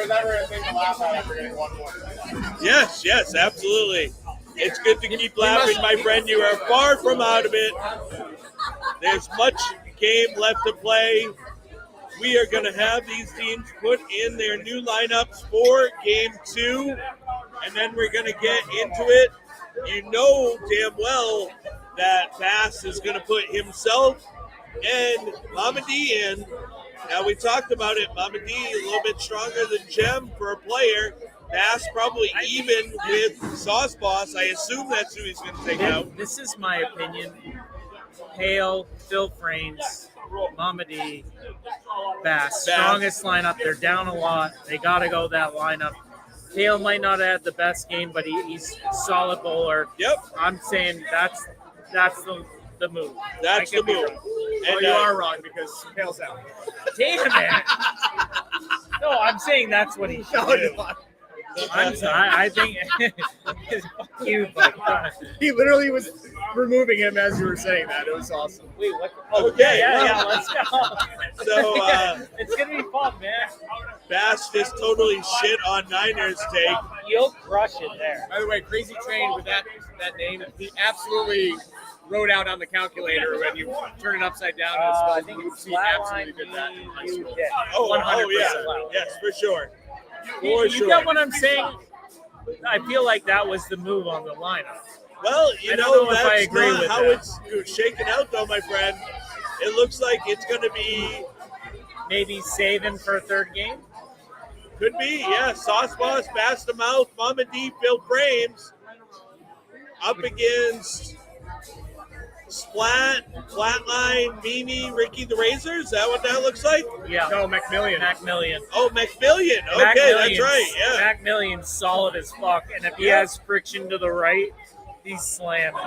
Speaker 5: was ever a thing to laugh at after getting 1 point.
Speaker 1: Yes, absolutely. It's good to keep laughing, my friend. You are far from out of it. There's much game left to play. We are going to have these teams put in their new lineups for Game 2, and then we're going to get into it. You know damn well that Bass is going to put himself and Mama D in. Now, we talked about it. Mama D a little bit stronger than Jem for a player. Bass probably even with Sauce Boss. I assume that's who he's going to take out.
Speaker 2: This is my opinion. Hale, Phil Frames, Mama D, Bass. Strongest lineup. They're down a lot. They got to go that lineup. Hale might not have the best game, but he's a solid bowler.
Speaker 1: Yep.
Speaker 2: I'm saying that's the move.
Speaker 1: That's the move.
Speaker 5: Well, you are wrong because Hale's out.
Speaker 2: Damn it. No, I'm saying that's what he should do. I think you.
Speaker 5: He literally was removing him as you were saying that. It was awesome.
Speaker 2: Wait, what?
Speaker 1: Okay,
Speaker 2: Yeah, let's go.
Speaker 1: So,
Speaker 2: it's gonna be fun, man.
Speaker 1: Bass just totally shit on Niners take.
Speaker 2: You'll crush it there.
Speaker 5: By the way, Crazy Train with that name, he absolutely wrote out on the calculator when you turn it upside down.
Speaker 2: I think
Speaker 5: he
Speaker 2: it's
Speaker 5: absolutely did that in high
Speaker 2: you
Speaker 5: school.
Speaker 2: did.
Speaker 1: Oh, yeah.
Speaker 2: 100%.
Speaker 1: Yes, for sure.
Speaker 2: You
Speaker 1: For
Speaker 2: get
Speaker 1: sure.
Speaker 2: what I'm saying? I feel like that was the move on the lineup.
Speaker 1: Well,
Speaker 2: I
Speaker 1: you
Speaker 2: don't
Speaker 1: know,
Speaker 2: know if I
Speaker 1: that's
Speaker 2: agree
Speaker 1: not
Speaker 2: with
Speaker 1: how
Speaker 2: that.
Speaker 1: it's shaken out, though, my friend. It looks like it's going to be,
Speaker 2: Maybe save him for a third game.
Speaker 1: could be, yeah, Sauce Boss, Bass the Mouth, Mama D, Phil Frames, up against Flatline, Mimi, Ricky the Razor. Is that what that looks like?
Speaker 2: Yeah.
Speaker 5: No, McMillian.
Speaker 2: Macmillian.
Speaker 1: Oh, McMillian. Okay, that's right, yeah.
Speaker 2: Macmillion's solid as fuck, and if he has friction to the right, he's slamming,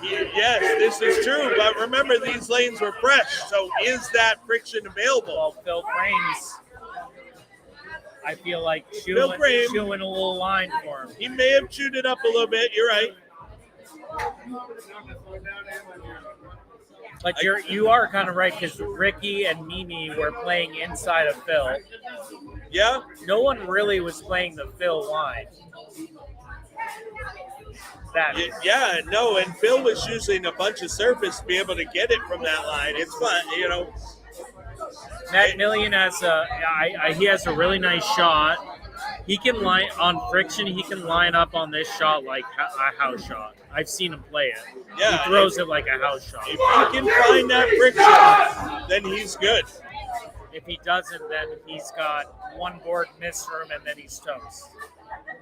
Speaker 2: dude.
Speaker 1: Yes, this is true, but remember, these lanes were fresh, so is that friction available?
Speaker 2: Well, Phil Frames, I feel like
Speaker 1: Phil Frames.
Speaker 2: chewing a little line for him.
Speaker 1: He may have chewed it up a little bit, you're right.
Speaker 2: But you are kind of right because Ricky and Mimi were playing inside of Phil.
Speaker 1: Yeah,
Speaker 2: No one really was playing the Phil line.
Speaker 1: yeah, no, and Phil was using a bunch of surface to be able to get it from that line. It's fun, you know.
Speaker 2: Macmillan has he has a really nice shot. He can line on friction. He can line up on this shot like a house shot. I've seen him play it.
Speaker 1: Yeah,
Speaker 2: He throws it like a house shot.
Speaker 1: If he can find that friction, then he's good.
Speaker 2: If he doesn't, then he's got one board miss for him, and then he's toast.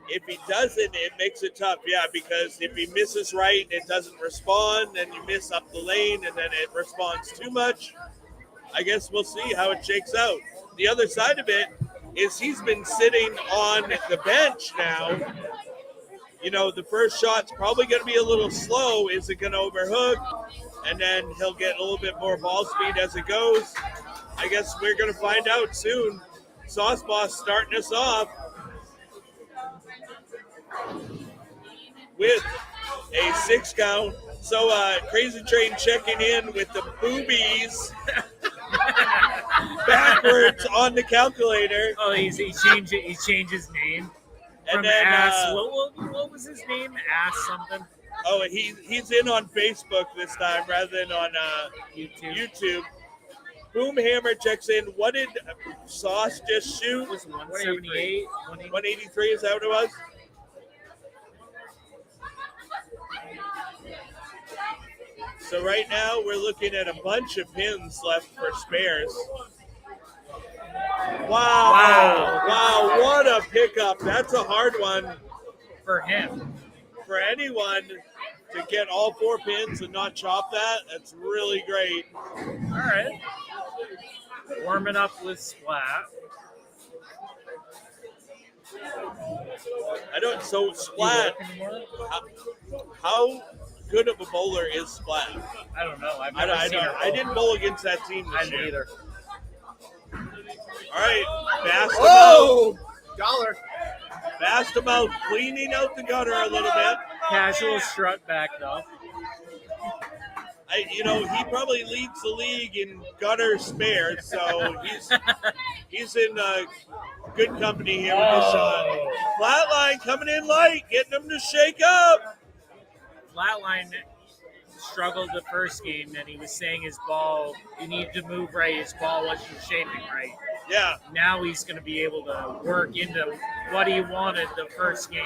Speaker 1: If he doesn't, it makes it tough, yeah, because if he misses right, it doesn't respond, then you miss up the lane, and then it responds too much. I guess we'll see how it shakes out. The other side of it is he's been sitting on the bench now. You know, the first shot's probably going to be a little slow. Is it going to overhook? And then he'll get a little bit more ball speed as it goes. I guess we're going to find out soon. Sauce Boss starting us off with a 6 count. So Crazy Train checking in with the boobies backwards on the calculator.
Speaker 2: Oh, he changed his name.
Speaker 1: And
Speaker 2: From
Speaker 1: then
Speaker 2: Ass, what was his name? Ass something?
Speaker 1: Oh, he's in on Facebook this time rather than on YouTube. Boomhammer checks in. What did Sauce just shoot?
Speaker 2: It was 178.
Speaker 1: 183, is that what it was? So right now we're looking at a bunch of pins left for spares. Wow, what a pickup. That's a hard one
Speaker 2: For him.
Speaker 1: for anyone to get all 4 pins and not chop that. That's really great.
Speaker 2: All right. Warming up with Splat.
Speaker 1: So Splat, how good of a bowler is Splat?
Speaker 2: I don't know.
Speaker 1: I didn't bowl against that team
Speaker 2: I
Speaker 1: this
Speaker 2: didn't
Speaker 1: year.
Speaker 2: either.
Speaker 1: All right,
Speaker 5: Oh! $1.
Speaker 1: fast him out, cleaning out the gutter a little bit.
Speaker 2: Casual strut back though.
Speaker 1: He probably leads the league in gutter spares, so he's in good company here with this shot. Flatline coming in light, getting him to shake up.
Speaker 2: Flatline struggled the first game, and he was saying his ball, he needed to move right, his ball wasn't shaping right.
Speaker 1: Yeah.
Speaker 2: Now he's going to be able to work into what he wanted the first game.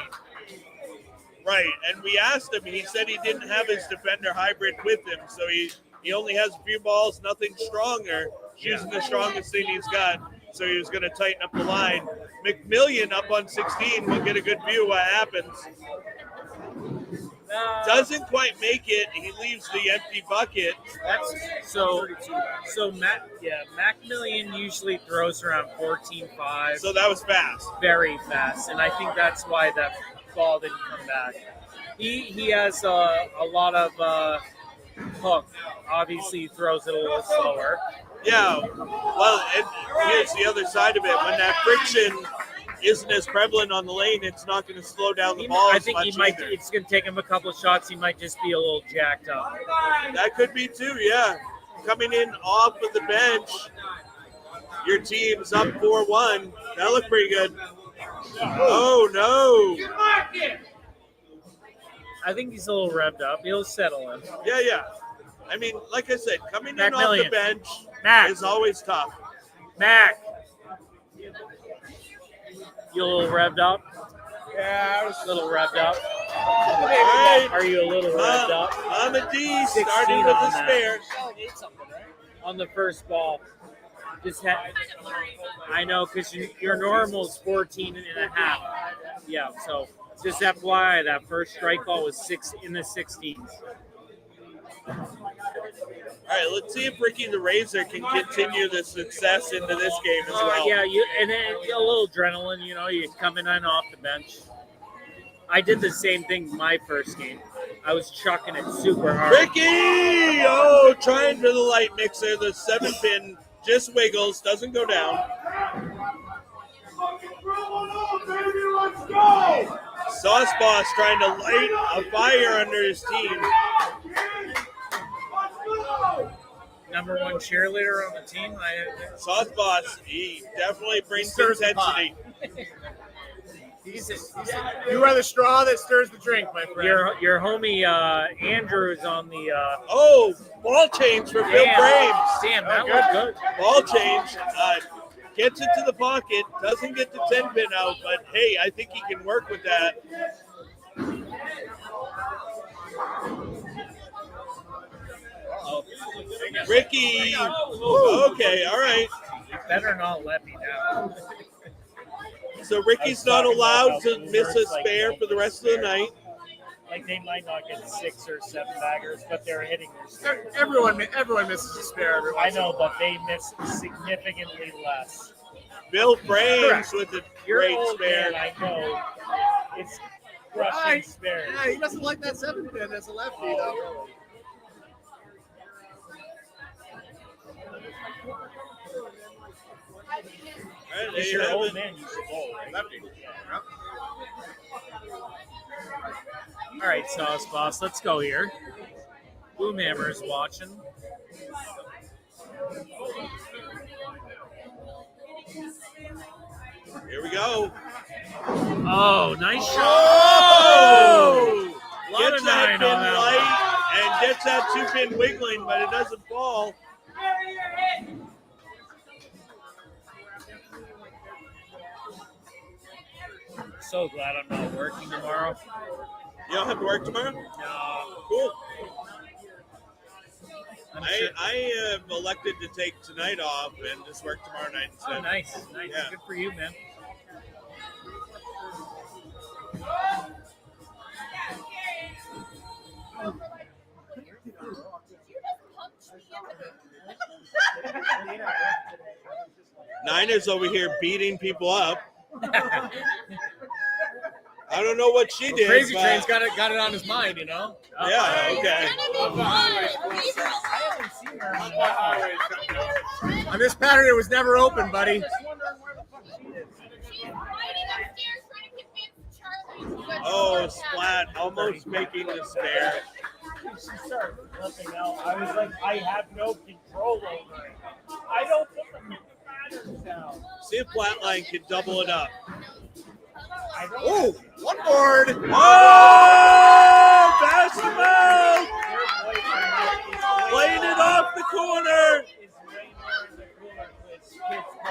Speaker 1: Right, and we asked him, he said he didn't have his Defender hybrid with him, so he only has a few balls, nothing stronger, using the strongest thing he's got, so he was going to tighten up the line. McMillian up on 16, we'll get a good view of what happens. Doesn't quite make it, he leaves the empty bucket.
Speaker 2: Macmillan usually throws around 14.5.
Speaker 1: So that was fast.
Speaker 2: Very fast, and I think that's why that ball didn't come back. He has a lot of hook. Obviously, he throws it a little slower.
Speaker 1: Yeah, well, and here's the other side of it. When that friction isn't as prevalent on the lane, it's not going to slow down the ball.
Speaker 2: I think he might. It's going to take him a couple of shots. He might just be a little jacked up.
Speaker 1: That could be too. Yeah, coming in off of the bench, your team's up 4-1. That looked pretty good. Oh no!
Speaker 2: I think he's a little revved up. He'll settle in.
Speaker 1: Yeah. I mean, like I said, coming in
Speaker 2: Macmillan.
Speaker 1: off the bench
Speaker 2: Mac.
Speaker 1: is always tough.
Speaker 2: Mac, you a little revved up?
Speaker 5: Yeah, I was
Speaker 2: A little revved up.
Speaker 1: All right.
Speaker 2: Are you a little revved up?
Speaker 1: I'm a D,
Speaker 2: 16
Speaker 1: starting with the
Speaker 2: on that.
Speaker 1: spare.
Speaker 2: On the first ball. I know, because your normal is 14 and a half. Yeah, so just FYI, that first strike ball was in the 16s.
Speaker 1: All right, let's see if Ricky the Razor can continue the success into this game as well.
Speaker 2: Yeah, and then a little adrenaline, you coming in off the bench. I did the same thing my first game. I was chucking it super hard.
Speaker 1: Ricky! Oh, trying for the light mixer. The 7-pin just wiggles, doesn't go down. Sauce Boss trying to light a fire under his team.
Speaker 2: Number one cheerleader on the team.
Speaker 1: Sauce Boss, he definitely brings
Speaker 5: stirs the
Speaker 1: intensity.
Speaker 5: You are the straw that stirs the drink, my friend.
Speaker 2: Your homie Andrew's on the.
Speaker 1: Oh, ball change for Bill Brames.
Speaker 2: Damn, that was good.
Speaker 1: Ball change. Gets it to the pocket. Doesn't get the 10 pin out, but hey, I think he can work with that. Ricky. Okay, all right.
Speaker 2: You better not let me down.
Speaker 1: So Ricky's not allowed to miss a spare for the rest of the night.
Speaker 2: Like they might not get 6 or 7 baggers, but they're hitting their spare.
Speaker 5: Everyone misses a spare.
Speaker 2: I know, but they miss significantly less.
Speaker 1: Bill Brames with a
Speaker 2: Your
Speaker 1: great
Speaker 2: old
Speaker 1: spare.
Speaker 2: man, I know. It's crushing spares.
Speaker 5: Yeah, he doesn't like that 7 pin as a lefty, though.
Speaker 1: Right,
Speaker 2: It's your old man used to bowl, right?
Speaker 5: Lefty. Yep.
Speaker 2: All right, Sauce Boss, let's go here. Boomhammer's watching.
Speaker 1: Here we go.
Speaker 2: Oh, nice shot.
Speaker 1: Oh!
Speaker 2: Lot
Speaker 1: Gets
Speaker 2: of
Speaker 1: that
Speaker 2: 9
Speaker 1: pin
Speaker 2: on that
Speaker 1: light and gets that 2-pin wiggling, but it doesn't fall.
Speaker 2: So glad I'm not working tomorrow.
Speaker 1: You don't have to work tomorrow?
Speaker 2: No.
Speaker 1: Cool.
Speaker 2: Sure.
Speaker 1: I am elected to take tonight off and just work tomorrow night instead.
Speaker 2: Oh, nice.
Speaker 1: Yeah.
Speaker 2: Good for you, man.
Speaker 1: Niners over here beating people up. I don't know what she did.
Speaker 5: Crazy
Speaker 1: but-
Speaker 5: Train's got it on his mind, you know.
Speaker 1: Yeah, okay.
Speaker 5: On this pattern, it was never open, buddy.
Speaker 1: Oh, Splat almost making the spare.
Speaker 2: She started flipping out. I was like, I have no control over it. I don't put the patterns down.
Speaker 1: See if Flatline can double it up.
Speaker 5: Oh, one board.
Speaker 1: Oh, pass him out. Playing it off the corner.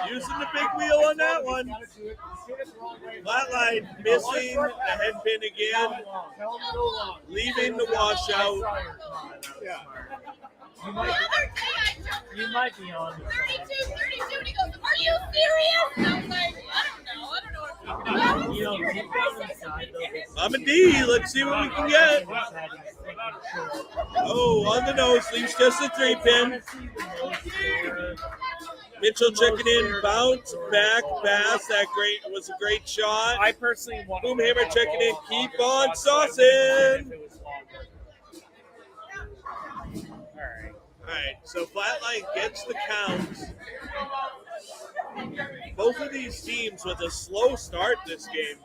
Speaker 1: Using the big wheel on that one. Flatline missing the head pin again. Leaving the washout.
Speaker 5: Yeah.
Speaker 2: You might be on.
Speaker 3: 32, and he goes, "Are you serious?" And I was like, I don't know what
Speaker 2: You know, keep going inside though.
Speaker 1: Mama D, let's see what we can get. Oh, on the nose, leaves just a 3-pin. Mitchell checking in, bounce, back, pass. That was a great shot.
Speaker 2: I personally want
Speaker 1: Boomhammer checking in, keep on saucing. All right, so Flatline gets the count. Both of these teams with a slow start this game.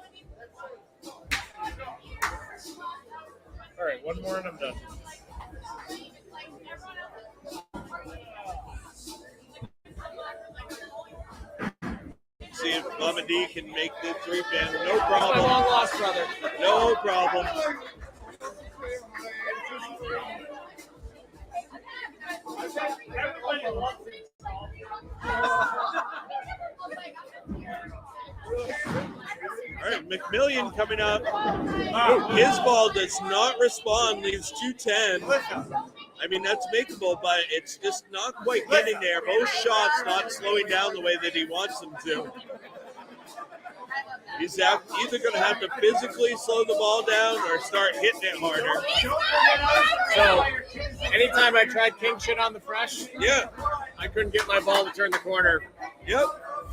Speaker 2: All right, one more and I'm done.
Speaker 1: See if Mama D can make the 3-pin. No
Speaker 5: My
Speaker 1: problem.
Speaker 5: long lost brother.
Speaker 1: No problem. All right, McMillian coming up. His ball does not respond, leaves 210. I mean, that's makeable, but it's just not quite getting there. Both shots not slowing down the way that he wants them to. He's either going to have to physically slow the ball down or start hitting it harder.
Speaker 5: So, anytime I tried king shit on the fresh,
Speaker 1: Yeah,
Speaker 5: I couldn't get my ball to turn the corner.
Speaker 1: yep.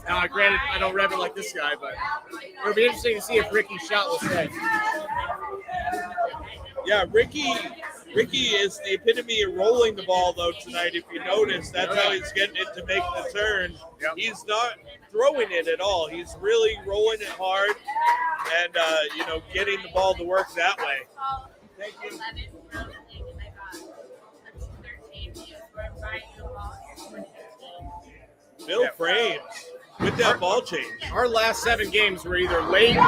Speaker 5: Now, granted, I don't rev it like this guy, but it'll be interesting to see if Ricky's shot will stay.
Speaker 1: Yeah, Ricky Ricky is the epitome of rolling the ball, though, tonight. If you notice, that's how he's getting it to make the turn.
Speaker 5: Yep.
Speaker 1: He's not throwing it at all. He's really rolling it hard and, getting the ball to work that way. Thank you. Bill Frames with that ball change.
Speaker 5: Our last 7 games were either late or 6:30.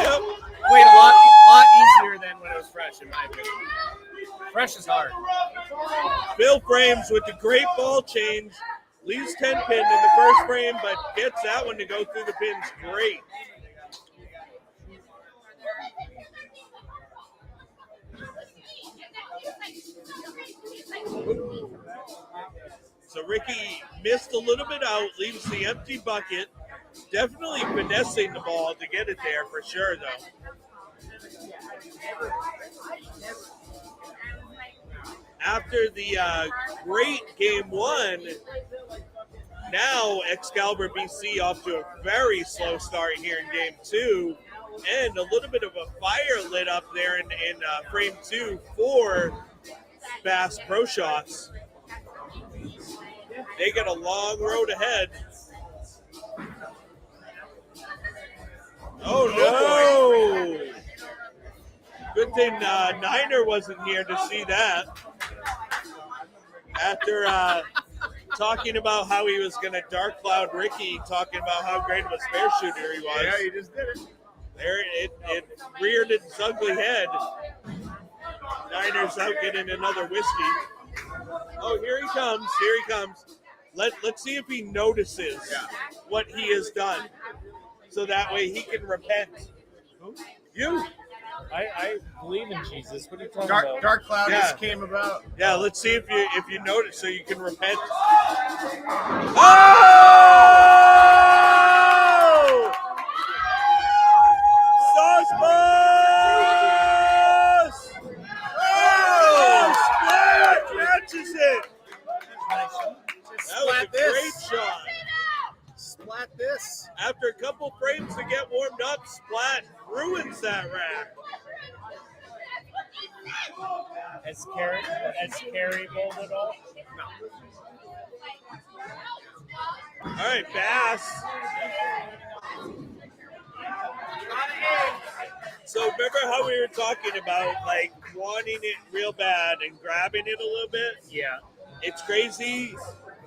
Speaker 1: Yep.
Speaker 5: Played a lot easier than when it was fresh, in my opinion. Fresh is hard.
Speaker 1: Bill Frames with the great ball change. Leaves 10 pin in the first frame, but gets that one to go through the pins great. So Ricky missed a little bit out, leaves the empty bucket. Definitely finessing the ball to get it there for sure, though. After the great game 1, now Excalibur BC off to a very slow start here in game 2, and a little bit of a fire lit up there in frame 2 for Bass Pro Shots. They got a long road ahead. Oh no! Good thing Niner wasn't here to see that. After talking about how he was going to dark cloud Ricky, talking about how great of a spare shooter he was.
Speaker 5: Yeah, he just did it.
Speaker 1: There, it reared its ugly head. Niner's out getting another whiskey. Oh, here he comes. Here he comes. Let's see if he notices what he has done, so that way he can repent. You.
Speaker 2: I believe in Jesus. What are you talking about?
Speaker 5: Dark Cloud
Speaker 1: Yeah.
Speaker 5: just came about.
Speaker 1: Yeah, let's see if you notice, so you can repent. Oh! Sauce Boss! Oh! Splat catches it. That was a great shot.
Speaker 5: Splat this.
Speaker 1: After a couple frames to get warmed up, Splat ruins that rack.
Speaker 2: Has Carey bowled at all?
Speaker 1: All right, Bass. So remember how we were talking about like wanting it real bad and grabbing it a little bit?
Speaker 2: Yeah.
Speaker 1: It's crazy,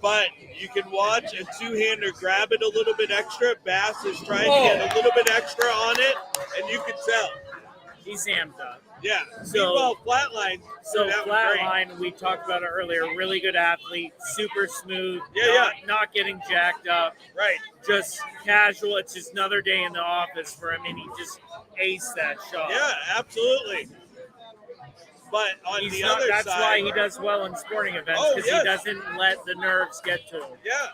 Speaker 1: but you can watch a two-hander grab it a little bit extra. Bass is trying to get a little bit extra on it, and you can tell.
Speaker 2: He's amped up.
Speaker 1: Yeah.
Speaker 2: So-
Speaker 1: Meanwhile, Flatline.
Speaker 2: So
Speaker 1: that was great.
Speaker 2: Flatline, we talked about it earlier, really good athlete, super smooth,
Speaker 1: Yeah,
Speaker 2: not getting jacked up,
Speaker 1: Right.
Speaker 2: just casual. It's just another day in the office for him, and he just aced that shot.
Speaker 1: Yeah, absolutely. But on the other
Speaker 2: that's
Speaker 1: side,
Speaker 2: why he does well in sporting events,
Speaker 1: Oh,
Speaker 2: because
Speaker 1: yes.
Speaker 2: he doesn't let the nerves get to him.
Speaker 1: yeah,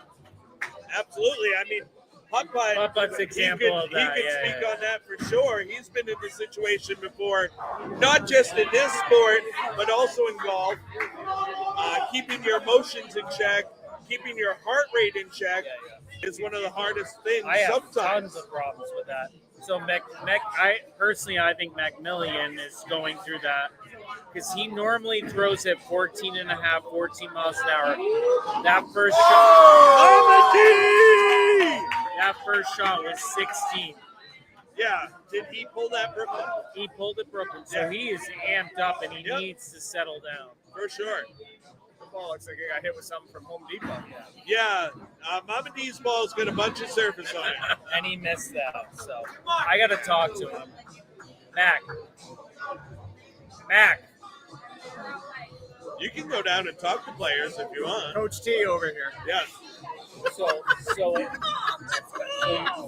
Speaker 1: absolutely. I mean,
Speaker 2: Putt-Putt's example of that,
Speaker 1: He could
Speaker 2: yeah,
Speaker 1: speak
Speaker 2: yeah.
Speaker 1: on that for sure. He's been in this situation before, not just in this sport, but also in golf. Keeping your emotions in check, keeping your heart rate in check is one of the hardest things
Speaker 2: I have
Speaker 1: sometimes.
Speaker 2: tons of problems with that. So I think Macmillan is going through that because he normally throws at 14 and a half, 14 miles an hour. That first shot was 16.
Speaker 1: Yeah, did he pull that Brooklyn?
Speaker 2: He pulled at Brooklyn, so
Speaker 1: Yeah.
Speaker 2: he is amped up and he
Speaker 1: Yep.
Speaker 2: needs to settle down.
Speaker 1: For sure.
Speaker 5: The ball looks like it got hit with something from Home Depot.
Speaker 1: Yeah, Mama D's ball's got a bunch of surface on it.
Speaker 2: And he missed that. So I got to talk to him. Mac.
Speaker 1: You can go down and talk to players if you want.
Speaker 5: Coach T over here.
Speaker 1: Yeah.
Speaker 2: So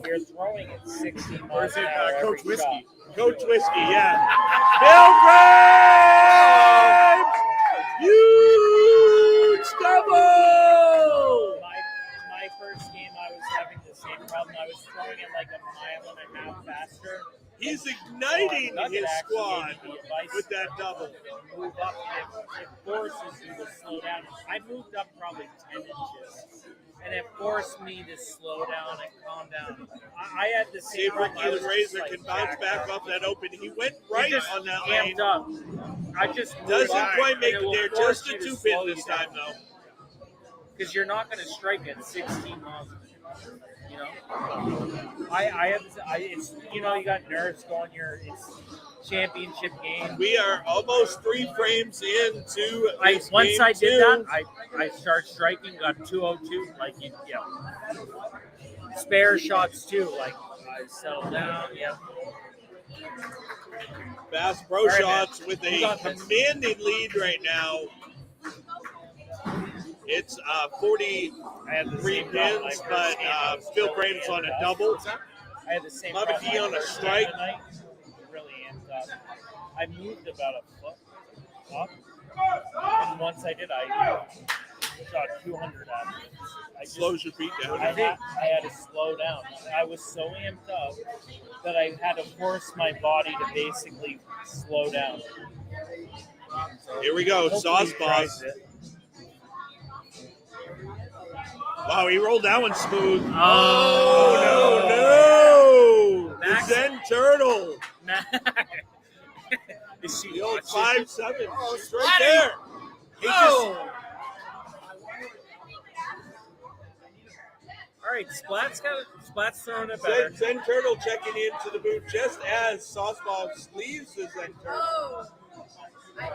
Speaker 2: you're throwing at 60
Speaker 5: Or
Speaker 2: miles
Speaker 5: is
Speaker 2: an
Speaker 5: it
Speaker 2: hour every
Speaker 5: Coach Whiskey?
Speaker 2: shot.
Speaker 1: Coach Whiskey, yeah. Bill Grimes! Huge double!
Speaker 2: My first game, I was having the same problem. I was throwing it like a mile and a half faster.
Speaker 1: He's igniting
Speaker 2: Nugget
Speaker 1: his
Speaker 2: actually
Speaker 1: squad
Speaker 2: gave me advice
Speaker 1: with that double.
Speaker 2: Move up. It forces you to slow down. I moved up probably 10 inches. and it forced me to slow down and calm down. I had the
Speaker 1: See
Speaker 2: same
Speaker 1: if
Speaker 2: problem. I
Speaker 1: Ricky
Speaker 2: was
Speaker 1: the
Speaker 2: just,
Speaker 1: Razor
Speaker 2: like,
Speaker 1: can bounce
Speaker 2: jacked
Speaker 1: back
Speaker 2: up.
Speaker 1: off that open. He went
Speaker 2: It
Speaker 1: right
Speaker 2: just
Speaker 1: on that lane.
Speaker 2: amped up. I just
Speaker 1: Doesn't quite make
Speaker 2: and
Speaker 1: it
Speaker 2: will
Speaker 1: there.
Speaker 2: force
Speaker 1: Just a
Speaker 2: you to
Speaker 1: 2-pin
Speaker 2: slow
Speaker 1: this
Speaker 2: you
Speaker 1: time,
Speaker 2: down.
Speaker 1: though.
Speaker 2: Because you're not going to strike at 16 miles an hour. You know, it's you got nerves going. It's championship game.
Speaker 1: We are almost 3 frames into this
Speaker 2: Once
Speaker 1: game
Speaker 2: I did
Speaker 1: 2.
Speaker 2: that, I started striking, got 202. Spare shots too. Like I settled down. Yeah.
Speaker 1: Bass Pro
Speaker 2: All right,
Speaker 1: Shots
Speaker 2: man.
Speaker 1: with
Speaker 2: You
Speaker 1: a
Speaker 2: got this.
Speaker 1: commanding lead right now. It's 43
Speaker 2: I had the same problem
Speaker 1: pins,
Speaker 2: my
Speaker 1: but
Speaker 2: first game. I was
Speaker 1: Phil
Speaker 2: really
Speaker 1: Crane's on
Speaker 2: amped
Speaker 1: a
Speaker 2: up.
Speaker 1: double.
Speaker 2: I had the same
Speaker 1: Mama
Speaker 2: problem
Speaker 1: D
Speaker 2: my
Speaker 1: on a
Speaker 2: first game
Speaker 1: strike.
Speaker 2: tonight. Really amped up. I moved about a foot up, and once I did, I shot 200 after. I just,
Speaker 1: Slows your feet down.
Speaker 2: I had to slow down. I was so amped up that I had to force my body to basically slow down.
Speaker 1: Here we go,
Speaker 2: Hopefully
Speaker 1: Sauce
Speaker 2: he tries
Speaker 1: Boss.
Speaker 2: it.
Speaker 1: Wow, he rolled that one smooth.
Speaker 2: Oh,
Speaker 1: no!
Speaker 2: Max-
Speaker 1: The Zen Turtle.
Speaker 2: Is she
Speaker 1: The old
Speaker 2: watching?
Speaker 1: 5-7.
Speaker 5: Oh,
Speaker 1: She's right there.
Speaker 2: He just- All right, Splat's throwing it better.
Speaker 1: Zen Turtle checking into the booth just as Sauce Boss leaves the Zen Turtle.
Speaker 4: Oh, that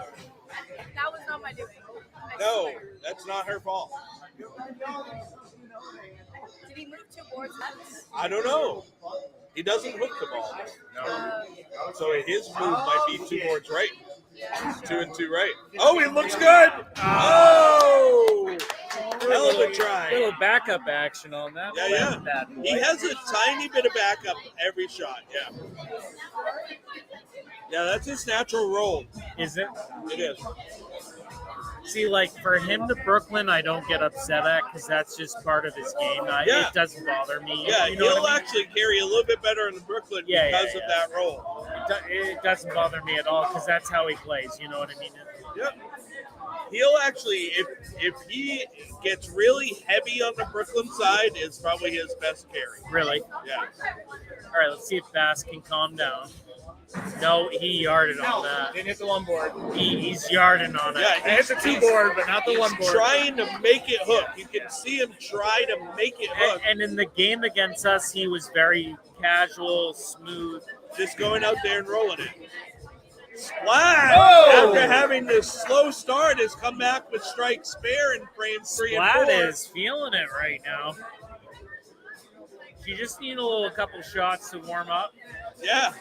Speaker 4: was not my doing. I
Speaker 1: No,
Speaker 4: swear.
Speaker 1: that's not her fault.
Speaker 4: Did he move 2 boards left?
Speaker 1: I don't know. He doesn't hook the ball. So his move might be 2 boards right. 2 and 2 right. Oh, he looks good. Oh! Hell of a try.
Speaker 2: Little backup action on that.
Speaker 1: Yeah.
Speaker 2: Bad boy.
Speaker 1: He has a tiny bit of backup every shot. Yeah. Yeah, that's his natural role.
Speaker 2: Is it?
Speaker 1: It is.
Speaker 2: See, like for him to Brooklyn, I don't get upset at because that's just part of his game.
Speaker 1: Yeah.
Speaker 2: It doesn't bother me.
Speaker 1: Yeah,
Speaker 2: you know
Speaker 1: he'll
Speaker 2: what I mean?
Speaker 1: actually carry a little bit better in Brooklyn because of that role.
Speaker 2: It doesn't bother me at all because that's how he plays. You know what I mean?
Speaker 1: Yep. He'll actually, if he gets really heavy on the Brooklyn side, it's probably his best carry.
Speaker 2: Really?
Speaker 1: Yeah.
Speaker 2: All right, let's see if Bass can calm down. No, he yarded on that.
Speaker 5: Didn't hit the 1 board.
Speaker 2: He's yarding on it.
Speaker 1: Yeah,
Speaker 5: I hit the 2 board, but not the
Speaker 1: He's
Speaker 5: 1 board.
Speaker 1: trying to make it hook. You can see him try to make it hook.
Speaker 2: And in the game against us, he was very casual, smooth.
Speaker 1: Just going out there and rolling it. Splat!
Speaker 5: Oh!
Speaker 1: After having this slow start, has come back with strike spare in frames 3 and 4.
Speaker 2: Splat is feeling it right now. You just need a couple shots to warm up.
Speaker 1: Yeah.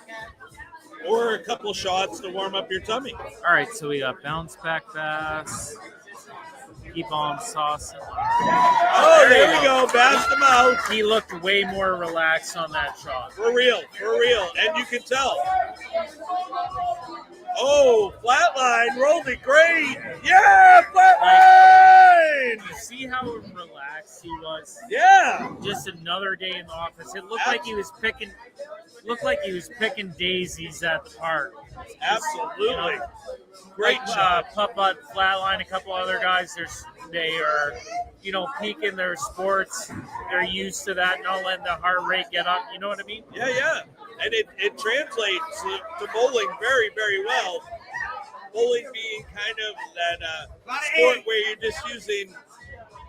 Speaker 1: Or a couple shots to warm up your tummy.
Speaker 2: All right, so we got bounce back Bass. Keep on saucing.
Speaker 1: Oh, there we go. Bass him out.
Speaker 2: He looked way more relaxed on that shot.
Speaker 1: For real. And you can tell. Oh, flatline. Rolled it great. Yeah, flatline.
Speaker 2: You see how relaxed he was?
Speaker 1: Yeah.
Speaker 2: Just another day in the office. It looked like he was picking daisies at the park.
Speaker 1: Absolutely. Great
Speaker 2: Like,
Speaker 1: shot.
Speaker 2: Putt, Flatline, a couple other guys. They are, peaking their sports. They're used to that, not letting the heart rate get up. You know what I mean?
Speaker 1: Yeah. And it translates to bowling very, very well. Bowling being kind of that sport where you're just using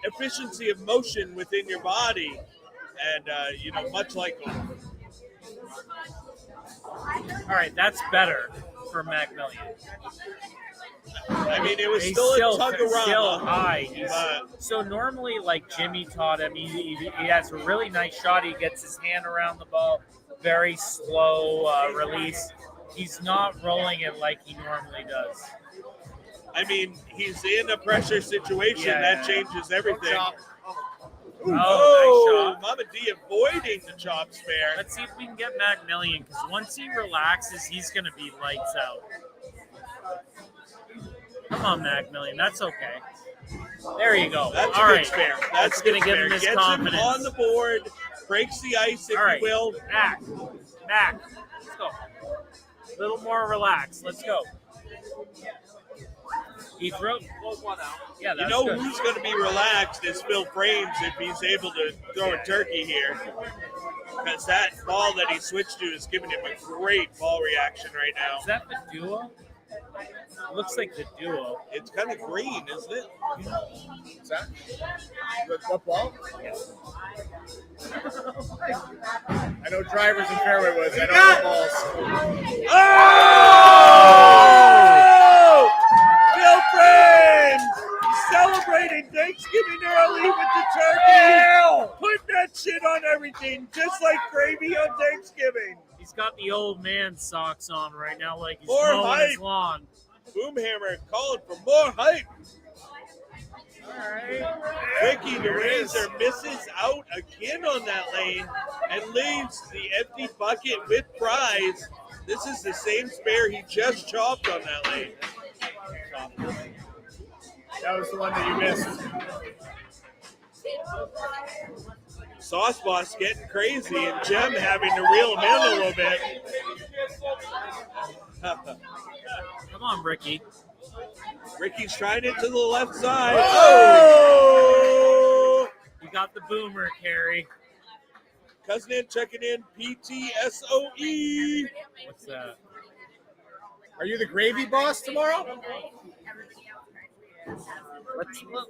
Speaker 1: efficiency of motion within your body. And, much like golf.
Speaker 2: All right, that's better for Macmillan.
Speaker 1: I mean, it was
Speaker 2: He's
Speaker 1: still a tug-a-rama.
Speaker 2: still high.
Speaker 1: But
Speaker 2: So normally, like Jimmy taught him, he has a really nice shot. He gets his hand around the ball, very slow release. He's not rolling it like he normally does.
Speaker 1: I mean, he's in a pressure situation. That changes everything.
Speaker 2: Oh, nice shot.
Speaker 1: Mama D avoiding the chop spare.
Speaker 2: Let's see if we can get Macmillan, because once he relaxes, he's going to be lights out. Come on, Macmillan. That's okay. There you go.
Speaker 1: That's
Speaker 2: All
Speaker 1: a good
Speaker 2: right.
Speaker 1: spare.
Speaker 2: That's going to give him his
Speaker 1: Gets
Speaker 2: confidence.
Speaker 1: him on the board, breaks the ice, if
Speaker 2: All right.
Speaker 1: you will.
Speaker 2: Mac. Let's go. A little more relaxed. Let's go. He threw. Yeah,
Speaker 1: You
Speaker 2: that's
Speaker 1: know
Speaker 2: good.
Speaker 1: who's going to be relaxed is Phil Frames if he's able to throw a turkey here. Because that ball that he switched to is giving him a great ball reaction right now.
Speaker 2: Is that the duo? Looks like the duo.
Speaker 1: It's kind of green, isn't it?
Speaker 5: What's that? What ball? I know drivers and fairway woods. I know the balls.
Speaker 1: Oh! Phil Frames celebrating Thanksgiving early with the turkey. Putting that shit on everything, just like gravy on Thanksgiving.
Speaker 2: He's got the old man socks on right now, like he's
Speaker 1: More
Speaker 2: mowing his
Speaker 1: hype.
Speaker 2: lawn.
Speaker 1: Boomhammer calling for more hype.
Speaker 2: All right.
Speaker 1: Ricky the Razor misses out again on that lane and leaves the empty bucket with prize. This is the same spare he just chopped on that lane.
Speaker 5: That was the one that you missed.
Speaker 1: Sauce Boss getting crazy and Jem having to reel him in a little bit.
Speaker 2: Come on, Ricky.
Speaker 1: Ricky's trying it to the left side. Oh!
Speaker 2: You got the boomer carry.
Speaker 1: Cousin checking in PTSOE.
Speaker 2: What's that?
Speaker 5: Are you the gravy boss tomorrow?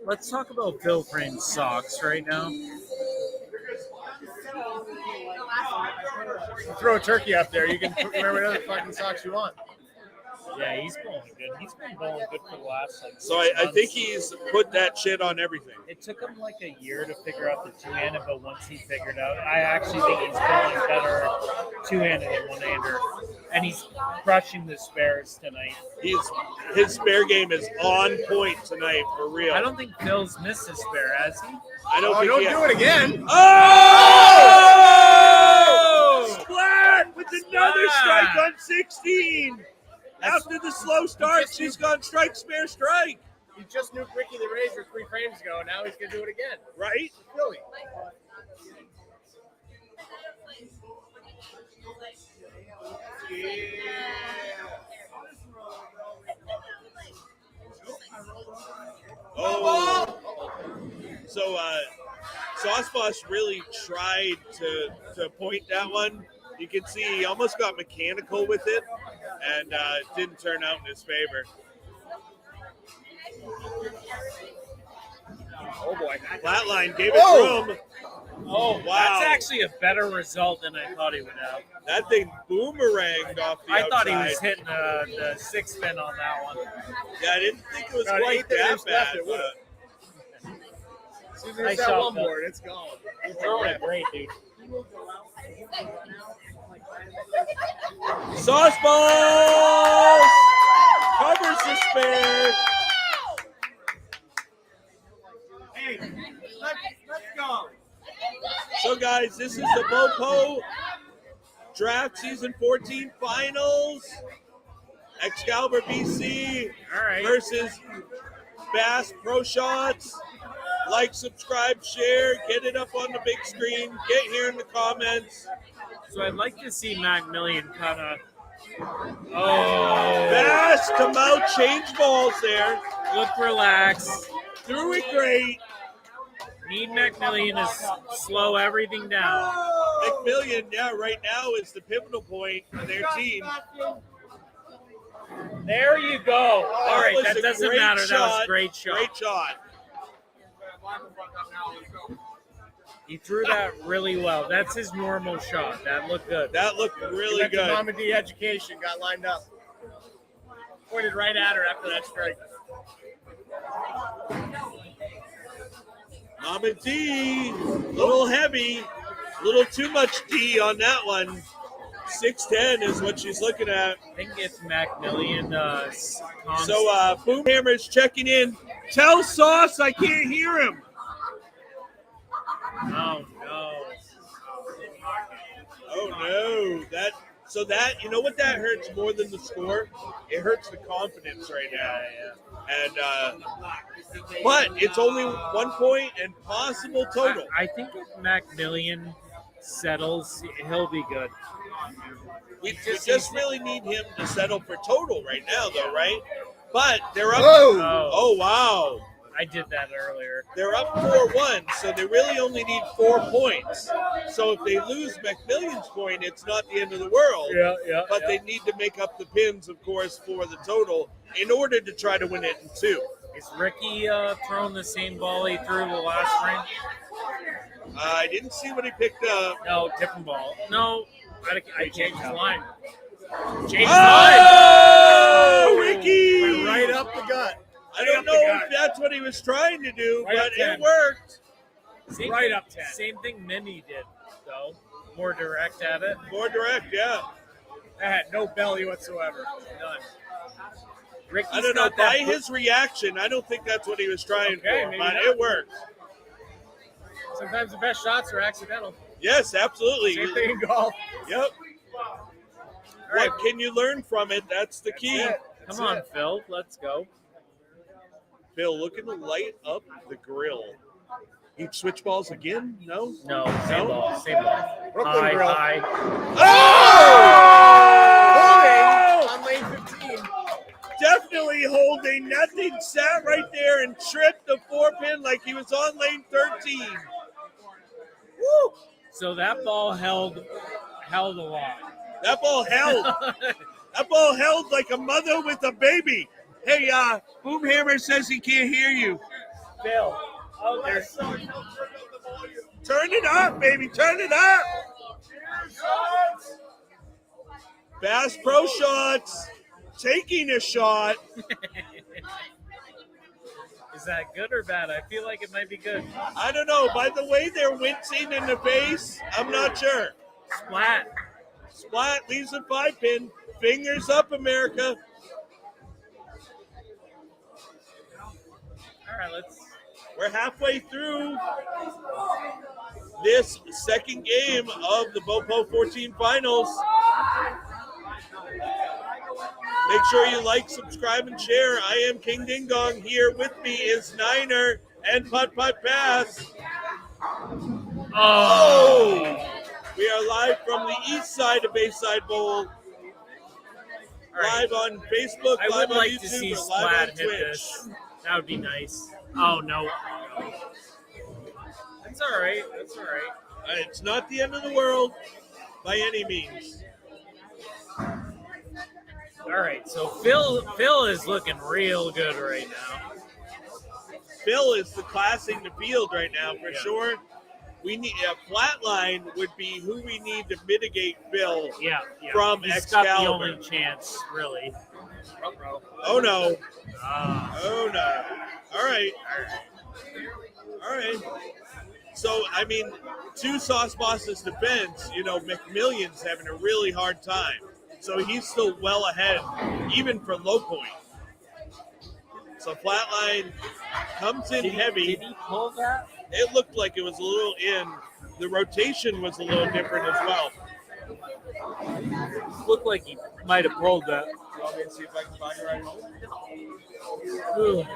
Speaker 2: Let's talk about Phil Frame's socks right now.
Speaker 5: You throw a turkey up there, you can wear whatever fucking socks you want.
Speaker 2: Yeah, he's bowling good. He's been bowling good for the last
Speaker 1: So I think he's put that shit on everything.
Speaker 2: It took him like a year to figure out the two-handed, but once he figured out, I actually think he's bowling better two-handed than one-hander, and he's crushing the spares tonight.
Speaker 1: His spare game is on point tonight for real.
Speaker 2: I don't think Phil's missed his spare, has he?
Speaker 1: I don't think
Speaker 5: don't
Speaker 1: he
Speaker 5: do
Speaker 1: has.
Speaker 5: it again.
Speaker 1: Oh! Splat with another strike on 16. After the slow start, she's gone strike, spare, strike.
Speaker 5: He just nuked Ricky the Razor 3 frames ago, and now he's going to do it again.
Speaker 1: Right?
Speaker 5: Philly.
Speaker 1: Oh. So Sauce Boss really tried to point that one. You can see he almost got mechanical with it, and it didn't turn out in his favor.
Speaker 5: Oh, boy.
Speaker 1: Flatline gave it room.
Speaker 2: Oh,
Speaker 1: wow.
Speaker 2: That's actually a better result than I thought he would have.
Speaker 1: That thing boomeranged off the
Speaker 2: I
Speaker 1: outside.
Speaker 2: thought he was hitting the 6-pin on that one.
Speaker 1: Yeah, I didn't think it was
Speaker 5: About
Speaker 1: quite
Speaker 5: 8
Speaker 1: that
Speaker 5: inches
Speaker 1: bad.
Speaker 5: left, it would've.
Speaker 1: But
Speaker 5: As soon as
Speaker 2: Nice
Speaker 5: there's that
Speaker 2: shot,
Speaker 5: one
Speaker 2: Phil.
Speaker 5: board, it's gone.
Speaker 2: You're throwing great, dude.
Speaker 1: Sauce Balls covers the spare.
Speaker 5: Hey, let's go.
Speaker 1: So, guys, this is the BoPo Draft Season 14 Finals. Excalibur BC
Speaker 2: All right.
Speaker 1: versus Bass Pro Shots. Like, subscribe, share, get it up on the big screen. Get here in the comments.
Speaker 2: So I'd like to see Macmillan kind of. Oh,
Speaker 1: Bass come out, change balls there.
Speaker 2: look relaxed.
Speaker 1: Threw it great.
Speaker 2: Need Macmillan to slow everything down.
Speaker 1: McMillian, yeah, right now is the pivotal point for their team.
Speaker 2: There you go. All right,
Speaker 1: was
Speaker 2: that
Speaker 1: a
Speaker 2: doesn't
Speaker 1: great
Speaker 2: matter. That was
Speaker 1: shot.
Speaker 2: a great shot.
Speaker 1: Great shot.
Speaker 2: He threw that really well. That's his normal shot. That looked good.
Speaker 1: That looked really
Speaker 5: Went to
Speaker 1: good.
Speaker 5: Mama D Education, got lined up. Pointed right at her after that strike.
Speaker 1: Mama D, little heavy, little too much D on that one. 6'10" is what she's looking at.
Speaker 2: I think it's Macmillan.
Speaker 1: So Boomhammer's checking in. Tell Sauce I can't hear him.
Speaker 2: Oh no.
Speaker 1: Oh no, that you know what that hurts more than the score? It hurts the confidence right now. And but it's only 1 point and possible total.
Speaker 2: I think if Macmillan settles, he'll be good.
Speaker 1: We just really need him to settle for total right now, though, right? But they're up.
Speaker 5: Whoa.
Speaker 1: Oh, wow.
Speaker 2: I did that earlier.
Speaker 1: They're up 4-1, so they really only need 4 points. So if they lose McMillion's point, it's not the end of the world.
Speaker 2: Yeah.
Speaker 1: But they need to make up the pins, of course, for the total in order to try to win it in 2.
Speaker 2: Is Ricky throwing the same ball he threw the last frame?
Speaker 1: I didn't see what he picked up.
Speaker 2: No, different ball. No, I changed the line. Changed
Speaker 1: Oh, Ricky!
Speaker 5: Went right up the gut.
Speaker 1: I don't know if that's what he was trying to do,
Speaker 2: Right
Speaker 1: but
Speaker 2: up
Speaker 1: it
Speaker 2: 10.
Speaker 1: worked.
Speaker 2: Same
Speaker 5: Right
Speaker 2: thing,
Speaker 5: up 10.
Speaker 2: Same thing Minnie did, though. More direct at it.
Speaker 1: More direct, yeah.
Speaker 5: That had no belly whatsoever.
Speaker 2: None. Ricky's
Speaker 1: I don't know.
Speaker 2: got that
Speaker 1: By his reaction, I don't think that's what he was trying
Speaker 5: Okay,
Speaker 1: for,
Speaker 5: maybe
Speaker 1: but
Speaker 5: not.
Speaker 1: it worked.
Speaker 5: Sometimes the best shots are accidental.
Speaker 1: Yes, absolutely.
Speaker 5: Same thing in golf.
Speaker 1: Yep.
Speaker 5: All right.
Speaker 1: What can you learn from it? That's the key.
Speaker 5: That's it.
Speaker 2: Come on, Phil. Let's go.
Speaker 1: Bill, looking to light up the grill. You switch balls again? No?
Speaker 2: No, same ball. Same ball.
Speaker 5: Brooklyn
Speaker 2: High,
Speaker 5: Grill.
Speaker 2: high.
Speaker 1: Oh!
Speaker 5: Holding on lane 15.
Speaker 1: Definitely holding. That thing sat right there and tripped the 4-pin like he was on lane 13. Woo!
Speaker 2: So that ball held a lot.
Speaker 1: That ball held. That ball held like a mother with a baby. Hey, Boomhammer says he can't hear you.
Speaker 2: Phil. Oh, there's
Speaker 1: Turn it up, baby. Turn it up. Bass Pro Shots. Taking a shot.
Speaker 2: Is that good or bad? I feel like it might be good.
Speaker 1: I don't know. By the way they're wincing in the face, I'm not sure.
Speaker 2: Splat.
Speaker 1: Splat leaves a 5-pin. Fingers up, America.
Speaker 2: All right, let's.
Speaker 1: We're halfway through this second game of the BoPo 14 finals. Make sure you like, subscribe, and share. I am King Ding Dong. Here with me is Niner and Putt Putt Pass. Oh! We are live from the east side of Bayside Bowl.
Speaker 2: Right.
Speaker 1: Live on Facebook,
Speaker 2: I
Speaker 1: live
Speaker 2: would
Speaker 1: on
Speaker 2: like
Speaker 1: YouTube,
Speaker 2: to see
Speaker 1: or live on
Speaker 2: Splat hit
Speaker 1: Twitch.
Speaker 2: this. That would be nice. Oh, no. That's all right. That's all right.
Speaker 1: It's not the end of the world by any means.
Speaker 2: All right, so Phil is looking real good right now.
Speaker 1: Phil is the classing the field right now for
Speaker 2: Yeah.
Speaker 1: sure. We need a flat line would be who we need to mitigate Phil
Speaker 2: Yeah.
Speaker 1: from
Speaker 2: He's got the
Speaker 1: Excalibur.
Speaker 2: only chance, really.
Speaker 1: Oh no.
Speaker 2: Ah.
Speaker 1: Oh no. All right. All right. So I mean, to Sauce Boss's defense, McMillion's having a really hard time. So he's still well ahead, even for low point. So Flatline comes in heavy.
Speaker 2: Did he pull that?
Speaker 1: It looked like it was a little in. The rotation was a little different as well.
Speaker 2: Looked like he might have pulled that.
Speaker 5: You want me to see if I can find it right home?
Speaker 2: Ugh.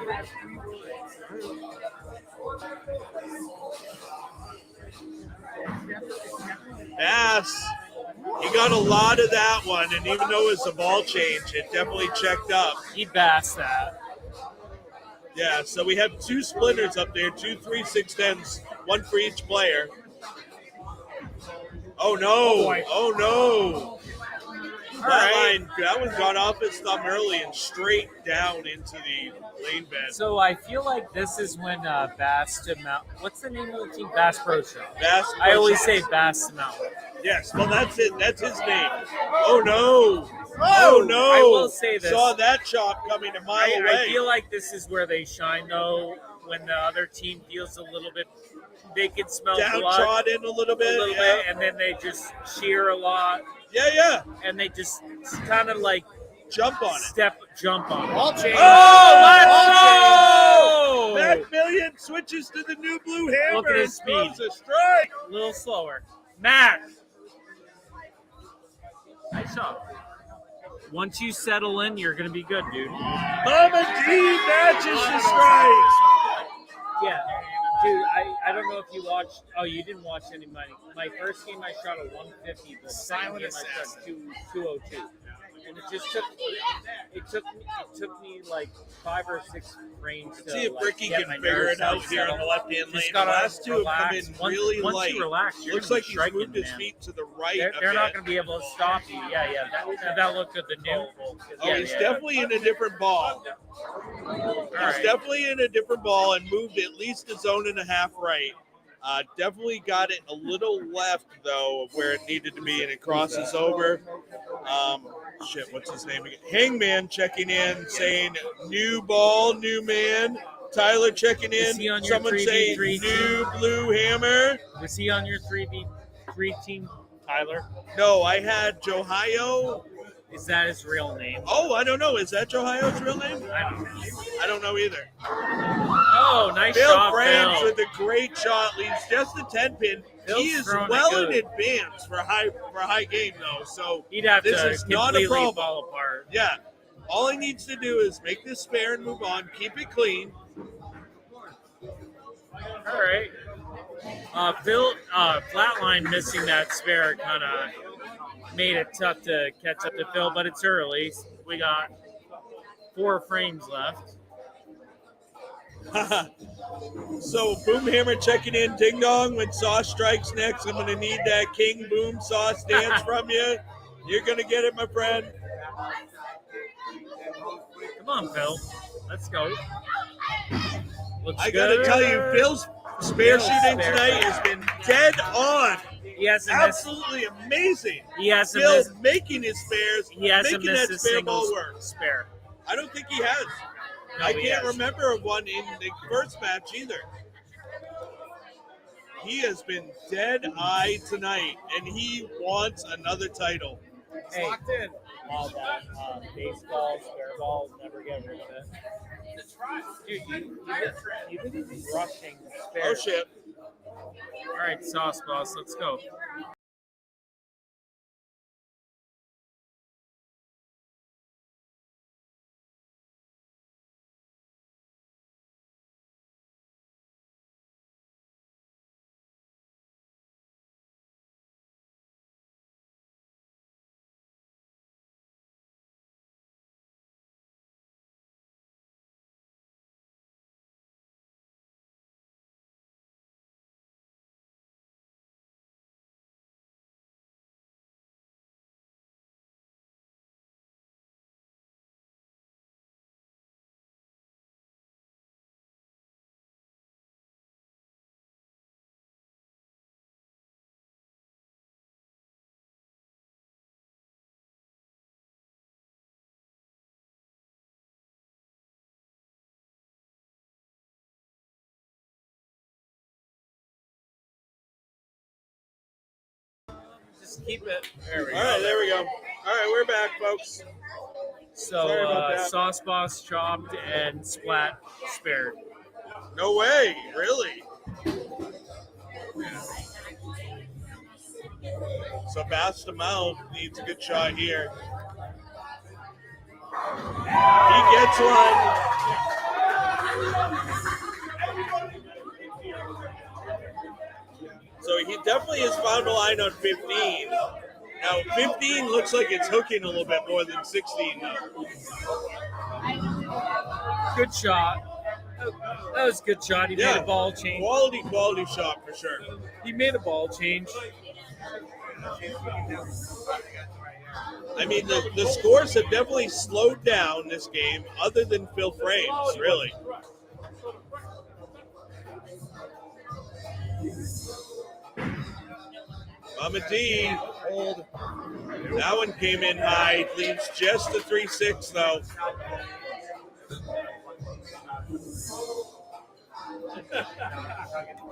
Speaker 1: Bass, he got a lot of that one, and even though it was a ball change, it definitely checked up.
Speaker 2: He bassed that.
Speaker 1: Yeah, so we have 2 splinters up there, 2 3/6-10s, 1 for each player. Oh no! Oh no! Flatline, that one got off his thumb early and straight down into the lane bed.
Speaker 2: So I feel like this is when Bass to Mount. What's the name of the team? Bass Pro Show.
Speaker 1: Bass
Speaker 2: I always
Speaker 1: Pro
Speaker 2: say
Speaker 1: Shots.
Speaker 2: Bass to Mount.
Speaker 1: Yes, well that's it. That's his name. Oh no! Oh no!
Speaker 2: I will say this.
Speaker 1: Saw that shot coming a mile away.
Speaker 2: I feel like this is where they shine, though, when the other team feels a little bit. They can smell blood
Speaker 1: downtrodden a little bit.
Speaker 2: and then they just cheer a lot,
Speaker 1: Yeah.
Speaker 2: and they just kind of like
Speaker 1: Jump on it.
Speaker 2: jump on it.
Speaker 5: Ball change.
Speaker 1: Oh, let's go! McMillion switches to the new blue hammer
Speaker 2: Look at
Speaker 1: and
Speaker 2: his
Speaker 1: throws
Speaker 2: speed.
Speaker 1: a strike.
Speaker 2: A little slower. Mac! Nice shot. Once you settle in, you're going to be good, dude.
Speaker 1: Mama D matches the strikes.
Speaker 2: Yeah. Dude, I don't know if you watched. Oh, you didn't watch any money. My first game, I shot a 150. The second game, I shot 202. and it took me like 5 or 6 frames to
Speaker 1: See if
Speaker 2: like,
Speaker 1: Ricky
Speaker 2: get
Speaker 1: can
Speaker 2: my
Speaker 1: figure
Speaker 2: nerves
Speaker 1: it out here on the
Speaker 2: settled.
Speaker 1: left-hand lane.
Speaker 2: Just
Speaker 1: The
Speaker 2: gotta
Speaker 1: last two have come
Speaker 2: relax.
Speaker 1: in
Speaker 2: Once-
Speaker 1: really
Speaker 2: once
Speaker 1: light.
Speaker 2: you relax, you're
Speaker 1: Looks
Speaker 2: gonna
Speaker 1: like
Speaker 2: be
Speaker 1: he's
Speaker 2: striking
Speaker 1: moved
Speaker 2: them,
Speaker 1: his
Speaker 2: man.
Speaker 1: feet to the right
Speaker 2: They're
Speaker 1: a
Speaker 2: not
Speaker 1: bit.
Speaker 2: going to be able to stop you. Yeah. That looked at the new.
Speaker 1: Oh, he's definitely in a different ball. He's definitely in a different ball and moved at least a zone and a half right. Definitely got it a little left, though, of where it needed to be, and it crosses over. What's his name again? Hangman checking in, saying, new ball, new man. Tyler checking
Speaker 2: Is he
Speaker 1: in.
Speaker 2: on your
Speaker 1: Someone saying,
Speaker 2: 3v3
Speaker 1: new blue hammer.
Speaker 2: Was he on your 3v3 team, Tyler?
Speaker 1: No, I had Johio.
Speaker 2: Is that his real name?
Speaker 1: Oh, I don't know. Is that Johio's real name?
Speaker 2: I don't know.
Speaker 1: I don't know either.
Speaker 2: Oh, nice
Speaker 1: Phil
Speaker 2: shot,
Speaker 1: Frames
Speaker 2: Phil.
Speaker 1: with a great shot, leads just a 10 pin.
Speaker 2: Phil's
Speaker 1: He is
Speaker 2: throwing it
Speaker 1: well in
Speaker 2: good.
Speaker 1: advance for high game though. So
Speaker 2: He'd have
Speaker 1: this
Speaker 2: to
Speaker 1: is not a
Speaker 2: completely
Speaker 1: problem.
Speaker 2: fall apart.
Speaker 1: Yeah. All he needs to do is make this spare and move on, keep it clean.
Speaker 2: All right. Phil, Flatline missing that spare kind of made it tough to catch up to Phil, but it's early. We got 4 frames left.
Speaker 1: So Boomhammer checking in, ding dong. When Sauce strikes next, I'm gonna need that King Boom Sauce dance from you. You're gonna get it, my friend.
Speaker 2: Come on, Phil. Let's go. Looks
Speaker 1: I gotta
Speaker 2: good.
Speaker 1: tell you, Phil's spare
Speaker 2: Phil's
Speaker 1: shooting
Speaker 2: spare.
Speaker 1: tonight has been dead on.
Speaker 2: He hasn't missed.
Speaker 1: Absolutely amazing.
Speaker 2: He hasn't
Speaker 1: Phil
Speaker 2: missed.
Speaker 1: making his spares,
Speaker 2: He hasn't
Speaker 1: making
Speaker 2: missed
Speaker 1: that
Speaker 2: a
Speaker 1: spare
Speaker 2: single
Speaker 1: ball work.
Speaker 2: spare.
Speaker 1: I don't think he has.
Speaker 2: No,
Speaker 1: I
Speaker 2: he
Speaker 1: can't
Speaker 2: has.
Speaker 1: remember one in the first match either. He has been dead-eyed tonight, and he wants another title.
Speaker 2: Hey, locked in. All that baseball, spare balls, never get rid of it. Dude, you've been rushing spares.
Speaker 1: Oh, shit.
Speaker 2: All right, Sauce Boss, let's go. Just keep it. There we go.
Speaker 1: All right, there we go. All right, we're back, folks. Sorry about
Speaker 2: So,
Speaker 1: that.
Speaker 2: Sauce Boss chopped and Splat spared.
Speaker 1: No way, really? So Bastamount needs a good shot here. He gets one. So he definitely has found a line on 15. Now 15 looks like it's hooking a little bit more than 16 now.
Speaker 2: Good shot. That was a good shot. He made a ball change.
Speaker 1: Quality shot for sure.
Speaker 2: He made a ball change.
Speaker 1: I mean, the scores have definitely slowed down this game, other than Phil Frames, really. Mama D, hold. That one came in high. Leaves just the 3-6, though.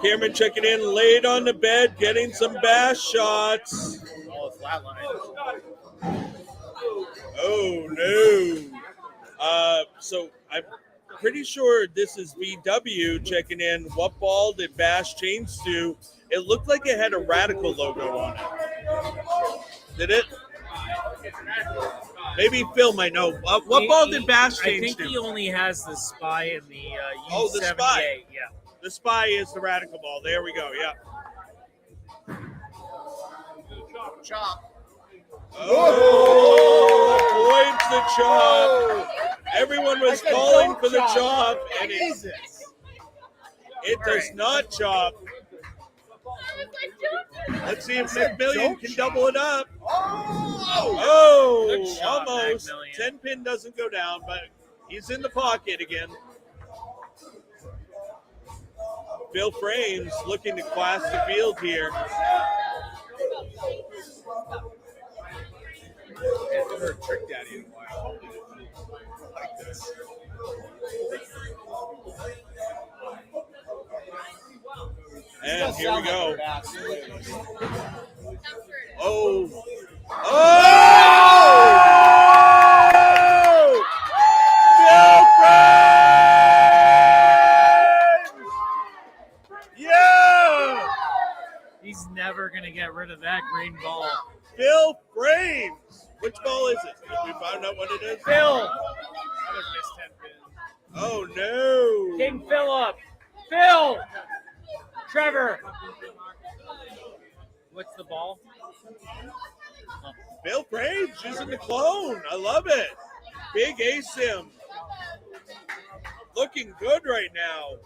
Speaker 1: Cameron checking in, laid on the bed, getting some bass shots.
Speaker 2: Oh, flatline.
Speaker 1: Oh, no. So I'm pretty sure this is VW checking in. What ball did Bash change to? It looked like it had a Radical logo on it. Did it? Maybe Phil might know. What ball did Bash change
Speaker 2: I think
Speaker 1: to?
Speaker 2: he only has the Spy in the U78.
Speaker 1: Oh, the Spy.
Speaker 2: Yeah.
Speaker 1: The Spy is the Radical ball. There we go. Yeah.
Speaker 5: Chop.
Speaker 1: Oh, the chop. Everyone was calling for the chop, and it does not chop. Let's see if McMillian can double it up. Oh,
Speaker 2: shot,
Speaker 1: almost.
Speaker 2: McMillian.
Speaker 1: 10 pin doesn't go down, but he's in the pocket again. Bill Frames looking to class the field here.
Speaker 5: I've never heard Trick Daddy in a while. Like this.
Speaker 1: And here we go. Oh. Oh! Bill Frames! Yeah!
Speaker 2: He's never going to get rid of that green ball.
Speaker 1: Bill Frames! Which ball is it? Did we find out what it is?
Speaker 2: Phil!
Speaker 1: Oh, no.
Speaker 2: King Philip! Phil! Trevor! What's the ball?
Speaker 1: Bill Frames using the clone. I love it. Big ASIM. Looking good right now.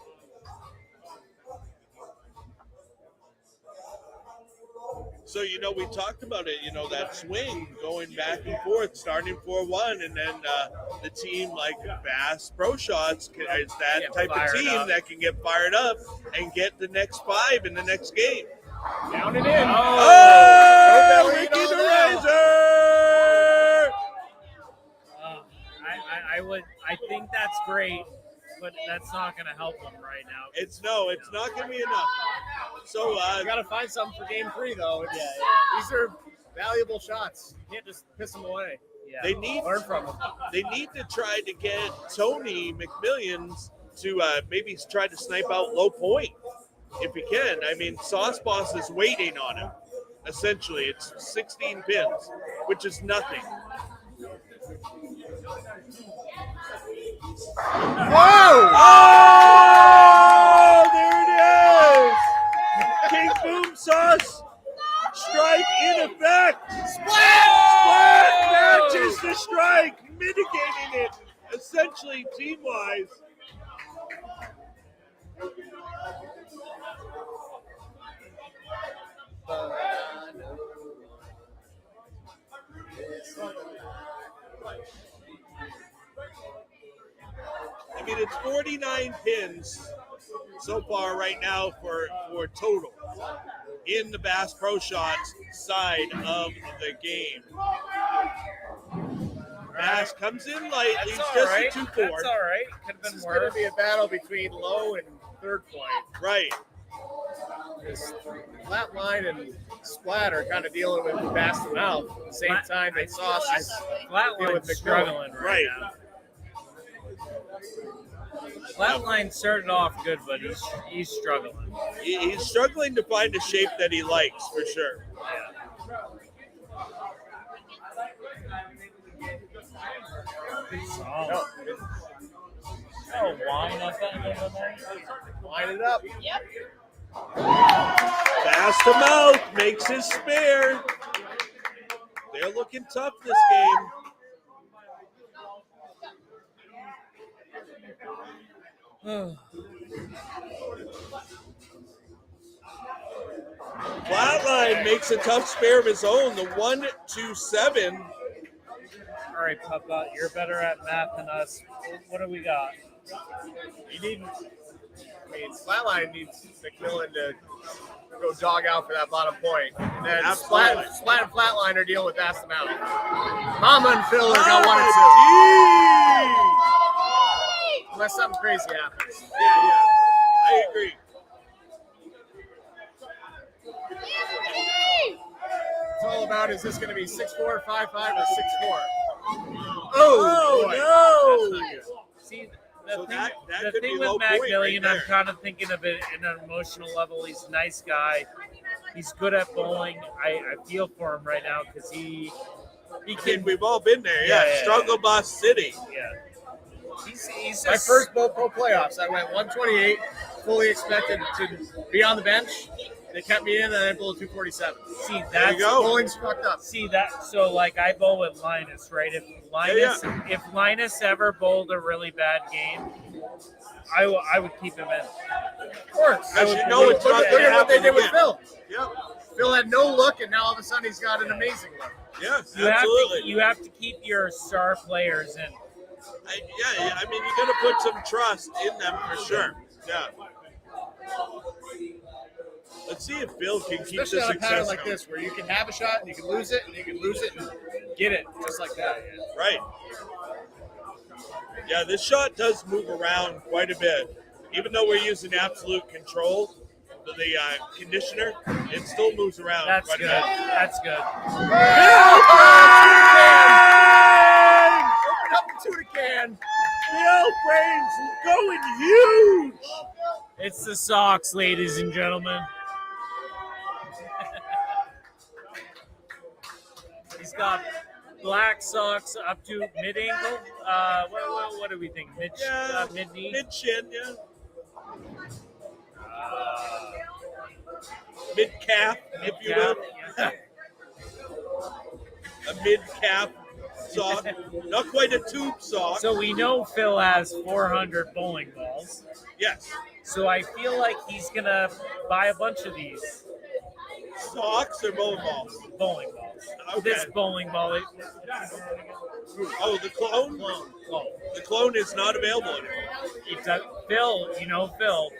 Speaker 1: So, we talked about it, that swing going back and forth, starting 4-1, and then the team like Bass Pro Shots is that type of team that can get fired up and get the next 5 in the next game.
Speaker 5: Down and in.
Speaker 1: Oh, Ricky the Razor!
Speaker 2: I think that's great, but that's not going to help him right now.
Speaker 1: It's not going to be enough. So
Speaker 5: you got to find something for game 3, though. These are valuable shots. You can't just piss them away.
Speaker 2: Yeah.
Speaker 1: They need
Speaker 5: learn from them.
Speaker 1: They need to try to get Tony McMillions to maybe try to snipe out low point if he can. I mean, Sauce Boss is waiting on him. Essentially, it's 16 pins, which is nothing.
Speaker 5: Whoa!
Speaker 1: Oh, there it is! King Boom Sauce strike in effect. Splat matches the strike, mitigating it essentially team-wise. I mean, it's 49 pins so far right now for total in the Bass Pro Shots side of the game. Bass comes in lightly, it's just a 2-4.
Speaker 2: That's all right. Could have been
Speaker 5: It's going to
Speaker 2: worse.
Speaker 5: be a battle between low and third point.
Speaker 1: Right.
Speaker 5: Because Flatline and Splat are kind of dealing with Bass to Mouth at the same time that Sauce is dealing with
Speaker 2: Flatline's struggling right now. Flatline started off good, but he's struggling.
Speaker 1: He's struggling to find a shape that he likes, for sure.
Speaker 2: Oh, wine up that middle night?
Speaker 5: line it up.
Speaker 4: Yep.
Speaker 1: Bass to Mouth makes his spare. They're looking tough this game. Flatline makes a tough spare of his own. The 1-2-7.
Speaker 2: All right, Papa, you're better at math than us. What do we got?
Speaker 5: Flatline needs McMillan to go dog out for that bottom point. And then Splat and Flatline are dealing with Bass to Mouth. Mama and Phil have got 1 and 2. Unless something crazy happens.
Speaker 1: Yeah. I agree.
Speaker 5: It's all about, is this going to be 6-4, 5-5, or 6-4?
Speaker 1: Oh, no.
Speaker 2: See,
Speaker 1: So that
Speaker 2: the
Speaker 1: could
Speaker 2: thing
Speaker 1: be
Speaker 2: with
Speaker 1: low point
Speaker 2: Macmillian,
Speaker 1: right
Speaker 2: I'm kind of thinking of it in an emotional level. He's a nice guy. He's good at bowling. I feel for him right now because he can.
Speaker 1: We've all been there. Yeah. Struggle Bus City.
Speaker 2: Yeah. He's
Speaker 5: My first BoPo playoffs, I went 128, fully expected to be on the bench, They kept me in, and I bowled 247.
Speaker 2: See,
Speaker 1: There
Speaker 2: that's
Speaker 1: you go.
Speaker 5: Bowling's fucked up.
Speaker 2: See that? So like I bowl with Linus, right? If Linus ever bowled a really bad game, I would keep him in.
Speaker 5: Of course.
Speaker 1: Because you know it's not
Speaker 5: Look
Speaker 1: going to
Speaker 5: at what they
Speaker 1: happen
Speaker 5: did with
Speaker 1: again.
Speaker 5: Phil.
Speaker 1: Yep.
Speaker 5: Phil had no look, and now all of a sudden he's got an amazing look.
Speaker 1: Yes,
Speaker 2: You
Speaker 1: absolutely.
Speaker 2: you have to keep your star players in.
Speaker 1: I mean, you got to put some trust in them for sure. Yeah. Let's see if Phil can keep
Speaker 5: Especially
Speaker 1: the
Speaker 5: on a pattern
Speaker 1: success
Speaker 5: like
Speaker 1: going.
Speaker 5: this, where you can have a shot, and you can lose it, and you can lose it, and get it, just like that.
Speaker 1: Right. Yeah, this shot does move around quite a bit. Even though we're using absolute control, the conditioner, it still moves around
Speaker 2: That's
Speaker 1: quite
Speaker 2: good.
Speaker 1: a bit.
Speaker 2: That's good.
Speaker 5: Open up the tuna can.
Speaker 1: Phil Frames going huge.
Speaker 2: It's the socks, ladies and gentlemen. He's got black socks up to mid ankle. What do we think? Mid knee.
Speaker 1: Mid chin, yeah. Mid calf, if you will.
Speaker 2: Yeah.
Speaker 1: A mid calf sock. Not quite a tube sock.
Speaker 2: So we know Phil has 400 bowling balls.
Speaker 1: Yes.
Speaker 2: So I feel like he's gonna buy a bunch of these
Speaker 1: Socks or bowling balls?
Speaker 2: bowling balls.
Speaker 1: Okay.
Speaker 2: This bowling ball,
Speaker 1: Oh, the clone? The clone is not available anymore.
Speaker 2: Phil,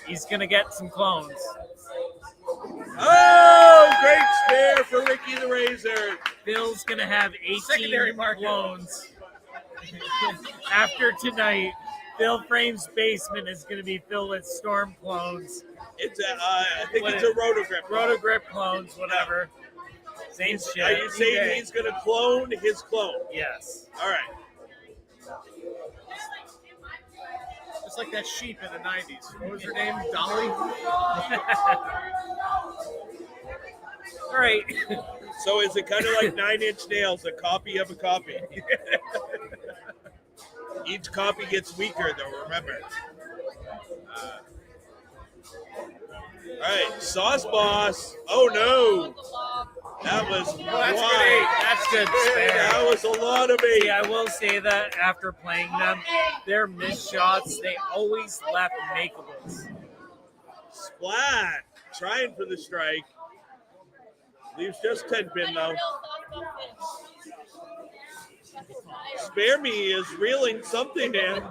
Speaker 2: he's gonna get some clones.
Speaker 1: Oh, great spare for Ricky the Razor.
Speaker 2: Phil's gonna have 18
Speaker 5: Secondary market.
Speaker 2: clones. After tonight, Phil Frame's basement is gonna be filled with storm clones,
Speaker 1: It's I think it's a rotogrip.
Speaker 2: rotogrip clones, whatever. Same shit.
Speaker 1: Are you saying he's going to clone his clone?
Speaker 2: Yes.
Speaker 1: All right.
Speaker 5: Just like that sheep in the 90s. What was her name? Dolly?
Speaker 2: All right.
Speaker 1: So is it kind of like 9 Inch Nails, a copy of a copy? Each copy gets weaker, though, remember. All right, Sauce Boss. Oh, no. That was
Speaker 5: That's
Speaker 1: wide.
Speaker 5: good.
Speaker 2: That's good spare.
Speaker 1: That was a lot of eight.
Speaker 2: See, I will say that after playing them, their missed shots, they always left makeables.
Speaker 1: Splat. Trying for the strike. Leaves just 10 pin, though. Spare Me is reeling something in.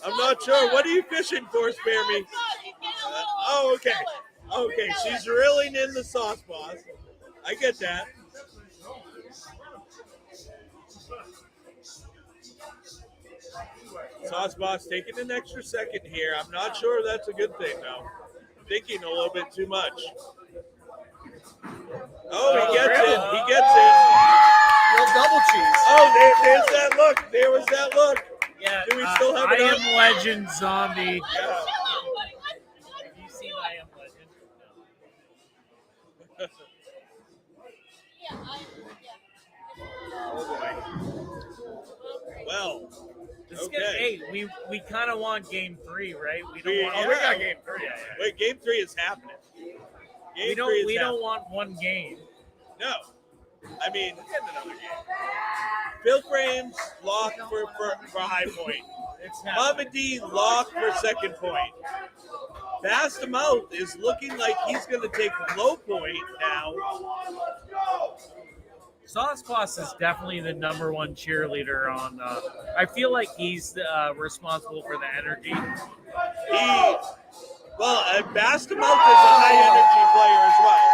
Speaker 1: I'm not sure. What are you fishing for, Spare Me? Oh, okay. Okay, she's reeling in the Sauce Boss. I get that. Sauce Boss taking an extra second here. I'm not sure that's a good thing, though. Thinking a little bit too much. Oh, he gets it. He gets it.
Speaker 5: Real double cheese.
Speaker 1: Oh, there's that look. There was that look.
Speaker 2: Yeah.
Speaker 1: Do we still have
Speaker 2: I
Speaker 1: it up?
Speaker 2: Am Legend Zombie.
Speaker 1: Yeah.
Speaker 2: Have you seen I Am Legend?
Speaker 1: Well,
Speaker 2: This is
Speaker 1: okay.
Speaker 2: good. Hey, we kind of want game 3, right? We don't
Speaker 1: We-
Speaker 2: want.
Speaker 5: Oh, we got game 3.
Speaker 2: Yeah.
Speaker 1: wait, game 3 is happening. Game
Speaker 2: We
Speaker 1: 3 is
Speaker 2: don't
Speaker 1: happening.
Speaker 2: want one game.
Speaker 1: No. I mean, Phil Frames lock for high point.
Speaker 2: It's not.
Speaker 1: Mama D lock for second point. Bast Mouth is looking like he's going to take low point now.
Speaker 2: Sauce Boss is definitely the number one cheerleader on. I feel like he's responsible for the energy.
Speaker 1: Bast Mouth is a high energy player as well.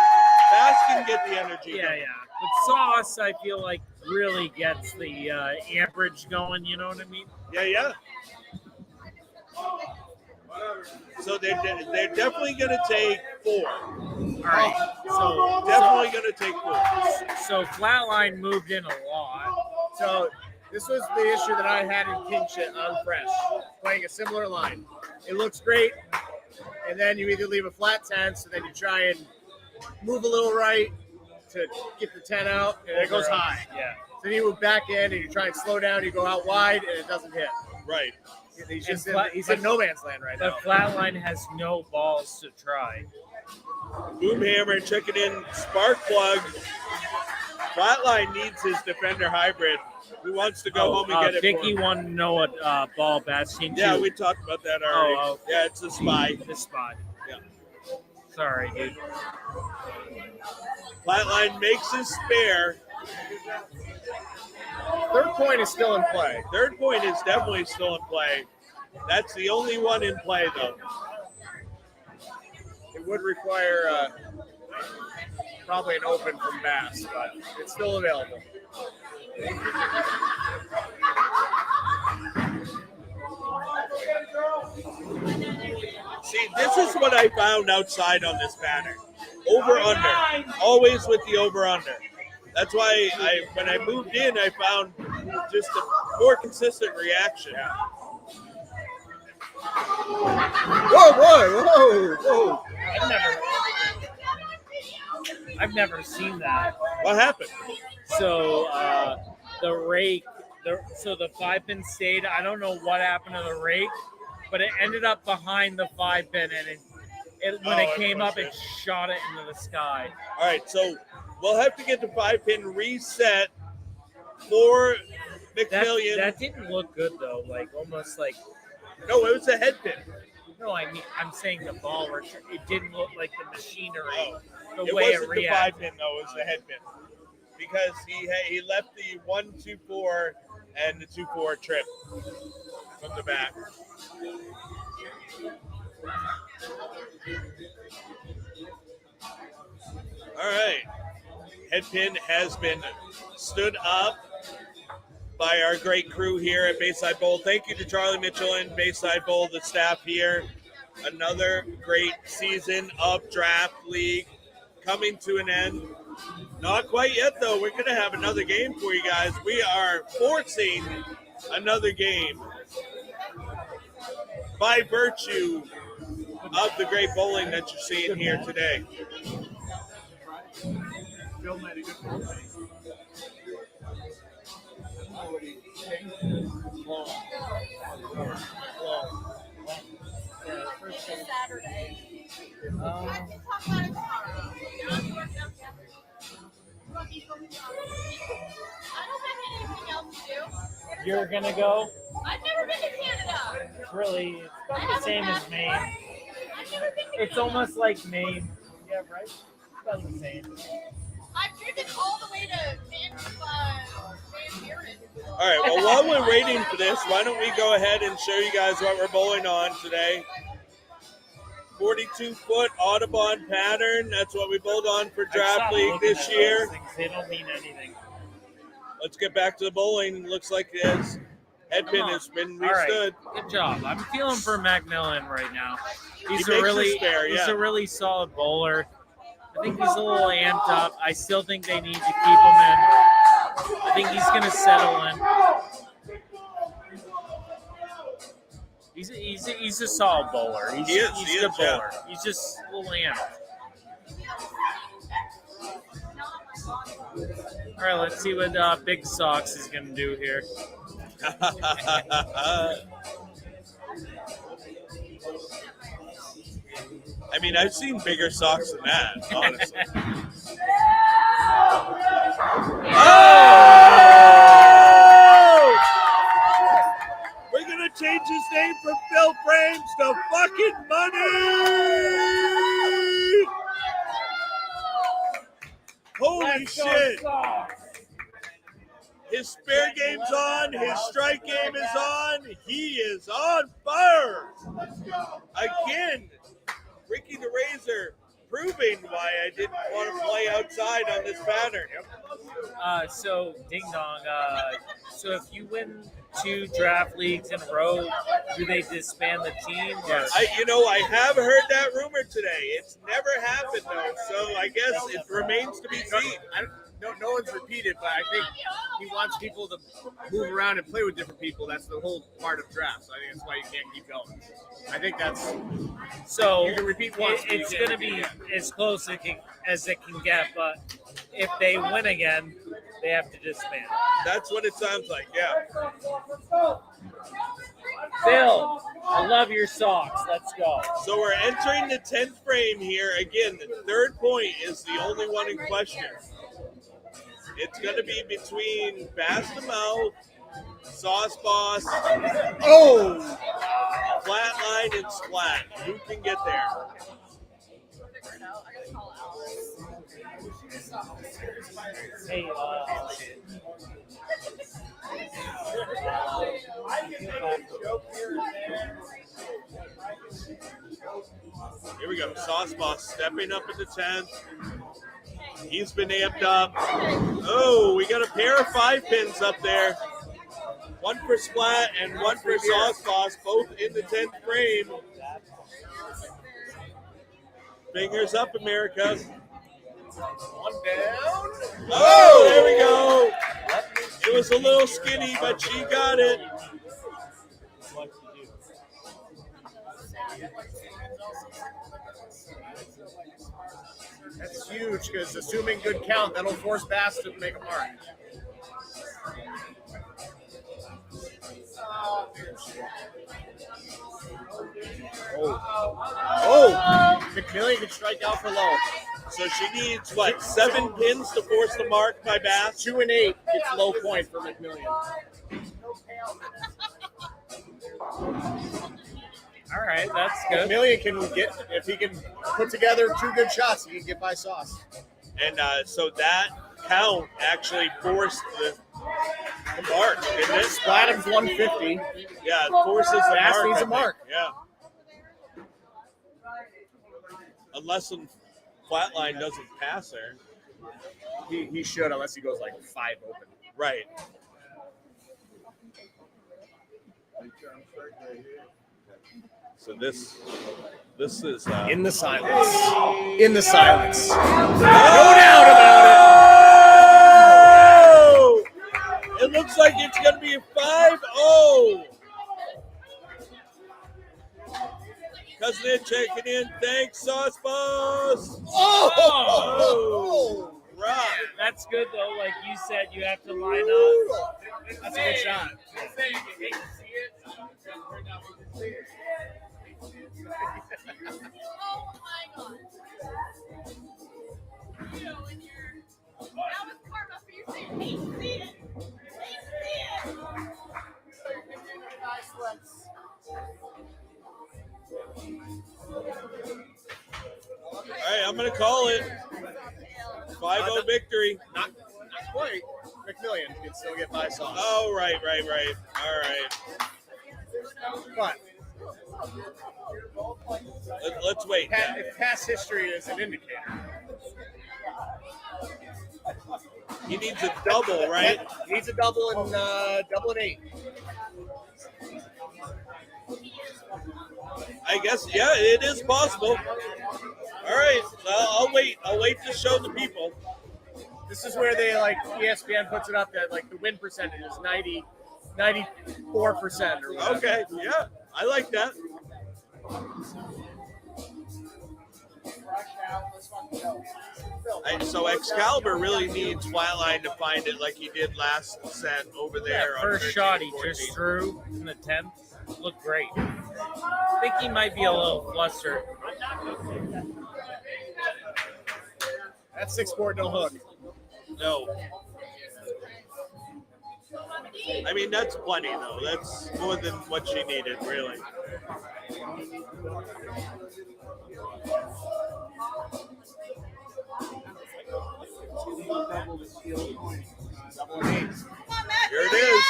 Speaker 1: Bast can get the energy.
Speaker 2: Yeah. But Sauce, I feel like, really gets the amperage going. You know what I mean?
Speaker 1: Yeah. So they're definitely going to take 4.
Speaker 2: All right. So
Speaker 1: Definitely going to take 4.
Speaker 2: So Flatline moved in a lot.
Speaker 5: So this was the issue that I had in Kingship on Fresh, playing a similar line. It looks great, and then you either leave a flat 10, so then you try and move a little right to get the 10 out, and it goes high.
Speaker 2: Yeah.
Speaker 5: Then you move back in, and you try and slow down, you go out wide, and it doesn't hit.
Speaker 1: Right.
Speaker 5: He's in no man's land right now.
Speaker 2: But Flatline has no balls to try.
Speaker 1: Boomhammer checking in Sparkplug. Flatline needs his defender hybrid. Who wants to go home and get it
Speaker 2: Vicky
Speaker 1: for him?
Speaker 2: wanted to know what ball bats team
Speaker 1: Yeah,
Speaker 2: too.
Speaker 1: we talked about that already.
Speaker 2: Oh,
Speaker 1: yeah, it's a spy.
Speaker 2: The spot.
Speaker 1: Yeah.
Speaker 2: Sorry, dude.
Speaker 1: Flatline makes his spare.
Speaker 5: Third point is still in play.
Speaker 1: Third point is definitely still in play. That's the only one in play, though.
Speaker 5: It would require probably an open from Bass, but it's still available.
Speaker 1: See, this is what I found outside on this pattern. Over-under. Always with the over-under. That's why when I moved in, I found just a more consistent reaction.
Speaker 5: Whoa, whoa, whoa, whoa.
Speaker 2: I've never seen that.
Speaker 1: What happened?
Speaker 2: So the rake, so the 5-pin stayed. I don't know what happened to the rake, but it ended up behind the 5-pin, and when it came up, it shot it into the sky.
Speaker 1: All right, so we'll have to get the 5-pin reset for McMillian.
Speaker 2: That didn't look good though. Like almost like.
Speaker 1: No, it was a head pin.
Speaker 2: No, I mean I'm saying the ball. It didn't look like the machinery. The
Speaker 1: It
Speaker 2: way
Speaker 1: wasn't
Speaker 2: it
Speaker 1: the
Speaker 2: reacted.
Speaker 1: 5-pin though; it was the head pin because he left the 1-2-4 and the 2-4 trip from the back. All right, head pin has been stood up by our great crew here at Bayside Bowl. Thank you to Charlie Mitchell and Bayside Bowl, the staff here. Another great season of Draft League coming to an end. Not quite yet, though. We're going to have another game for you guys. We are forcing another game by virtue of the great bowling that you're seeing here today.
Speaker 4: Saturday. I can talk about it tomorrow. I don't have anything else to do.
Speaker 2: You're gonna go?
Speaker 4: I've never been to Canada.
Speaker 2: It's really about the same as Maine.
Speaker 4: I've never been to
Speaker 2: It's almost like Maine. Yeah, right. It's about the same.
Speaker 4: I've driven all the way to Van Buren.
Speaker 1: All right, well, while we're waiting for this, why don't we go ahead and show you guys what we're bowling on today. 42-foot Audubon pattern. That's what we bowled on for Draft League this year.
Speaker 2: They don't mean anything.
Speaker 1: Let's get back to the bowling. Looks like his head pin has been
Speaker 2: All right.
Speaker 1: restood.
Speaker 2: Good job. I'm feeling for Macmillan right now. He's
Speaker 1: He
Speaker 2: a
Speaker 1: makes
Speaker 2: really
Speaker 1: his spare,
Speaker 2: he's
Speaker 1: yeah.
Speaker 2: a really solid bowler. I think he's a little amped up. I still think they need to keep him in. I think he's going to settle in. He's a solid bowler. He's
Speaker 1: He is,
Speaker 2: a good
Speaker 1: yeah.
Speaker 2: bowler. He's just a little amped. All right, let's see what Big Sox is going to do here.
Speaker 1: I mean, I've seen bigger socks than that, honestly. Oh! We're going to change his name from Phil Frames to fucking Money! Holy shit! His spare game's on. His strike game is on. He is on fire. Again, Ricky the Razor proving why I didn't want to play outside on this pattern.
Speaker 2: So, Ding Dong, so if you win 2 draft leagues in a row, do they disband the team? Or?
Speaker 1: I have heard that rumor today. It's never happened, though, so I guess it remains to be seen.
Speaker 5: No one's repeated, but I think he wants people to move around and play with different people. That's the whole part of drafts. I think that's why you can't keep going. I think that's
Speaker 2: So
Speaker 5: you can repeat once.
Speaker 2: it's going to be as close as it can get, but if they win again, they have to disband.
Speaker 1: That's what it sounds like, yeah.
Speaker 2: Phil, I love your socks. Let's go.
Speaker 1: So we're entering the 10th frame here. Again, the third point is the only one in question. It's going to be between Bass to Mouth, Sauce Boss, Flatline, and Splat. Who can get there?
Speaker 2: Hey,
Speaker 1: Here we go. Sauce Boss stepping up in the 10th. He's been amped up. Oh, we got a pair of 5 pins up there. One for Splat and one for Sauce Boss, both in the 10th frame. Fingers up, America.
Speaker 5: One down.
Speaker 1: Oh, there we go. It was a little skinny, but she got it.
Speaker 5: That's huge because assuming good count, that'll force Bass to make a mark. Oh, McMillian can strike out for low.
Speaker 1: So she needs, what, 7 pins to force the mark by Bass?
Speaker 5: 2 and 8 gets low point for McMillian.
Speaker 2: all right, that's good.
Speaker 5: McMillian can get, if he can put together 2 good shots, he can get by Sauce.
Speaker 1: And so that count actually forced the mark, didn't it?
Speaker 5: Splatham's 150.
Speaker 1: Yeah, it forces the
Speaker 5: Bass
Speaker 1: mark.
Speaker 5: needs
Speaker 1: I
Speaker 5: a
Speaker 1: think.
Speaker 5: mark.
Speaker 1: Yeah. Unless Flatline doesn't pass her.
Speaker 5: He should, unless he goes like 5 open.
Speaker 1: Right. So this is
Speaker 5: In the silence. In the silence. No doubt about
Speaker 1: Oh! It looks like it's going to be a 5-0. Cousin checking in. Thanks, Sauce Boss.
Speaker 5: Oh!
Speaker 1: Rock.
Speaker 2: That's good though. Like you said, you have to line up.
Speaker 5: That's a good shot.
Speaker 4: Oh my god. You and your that was karma for you saying hate to see it. Hate to see it.
Speaker 1: All right, I'm going to call it 5-0 victory.
Speaker 5: Not quite. McMillian can still get by Sauce.
Speaker 1: Oh, right. All right.
Speaker 5: But
Speaker 1: Let's wait.
Speaker 5: if past history is an indicator.
Speaker 1: He needs a double, right?
Speaker 5: He needs a double and 8.
Speaker 1: I guess, yeah, it is possible. All right, I'll wait. I'll wait to show the people.
Speaker 5: This is where they ESPN puts it up that the win percentage is 94% or whatever.
Speaker 1: Okay, yeah, I like that. So Excalibur really needs Flatline to find it like he did last set over there.
Speaker 2: Yeah, first shot he just threw in the 10th looked great. I think he might be a little flustered.
Speaker 5: That's 6-4, no hook.
Speaker 1: No. I mean, that's plenty, though. That's more than what she needed, really. Here it is.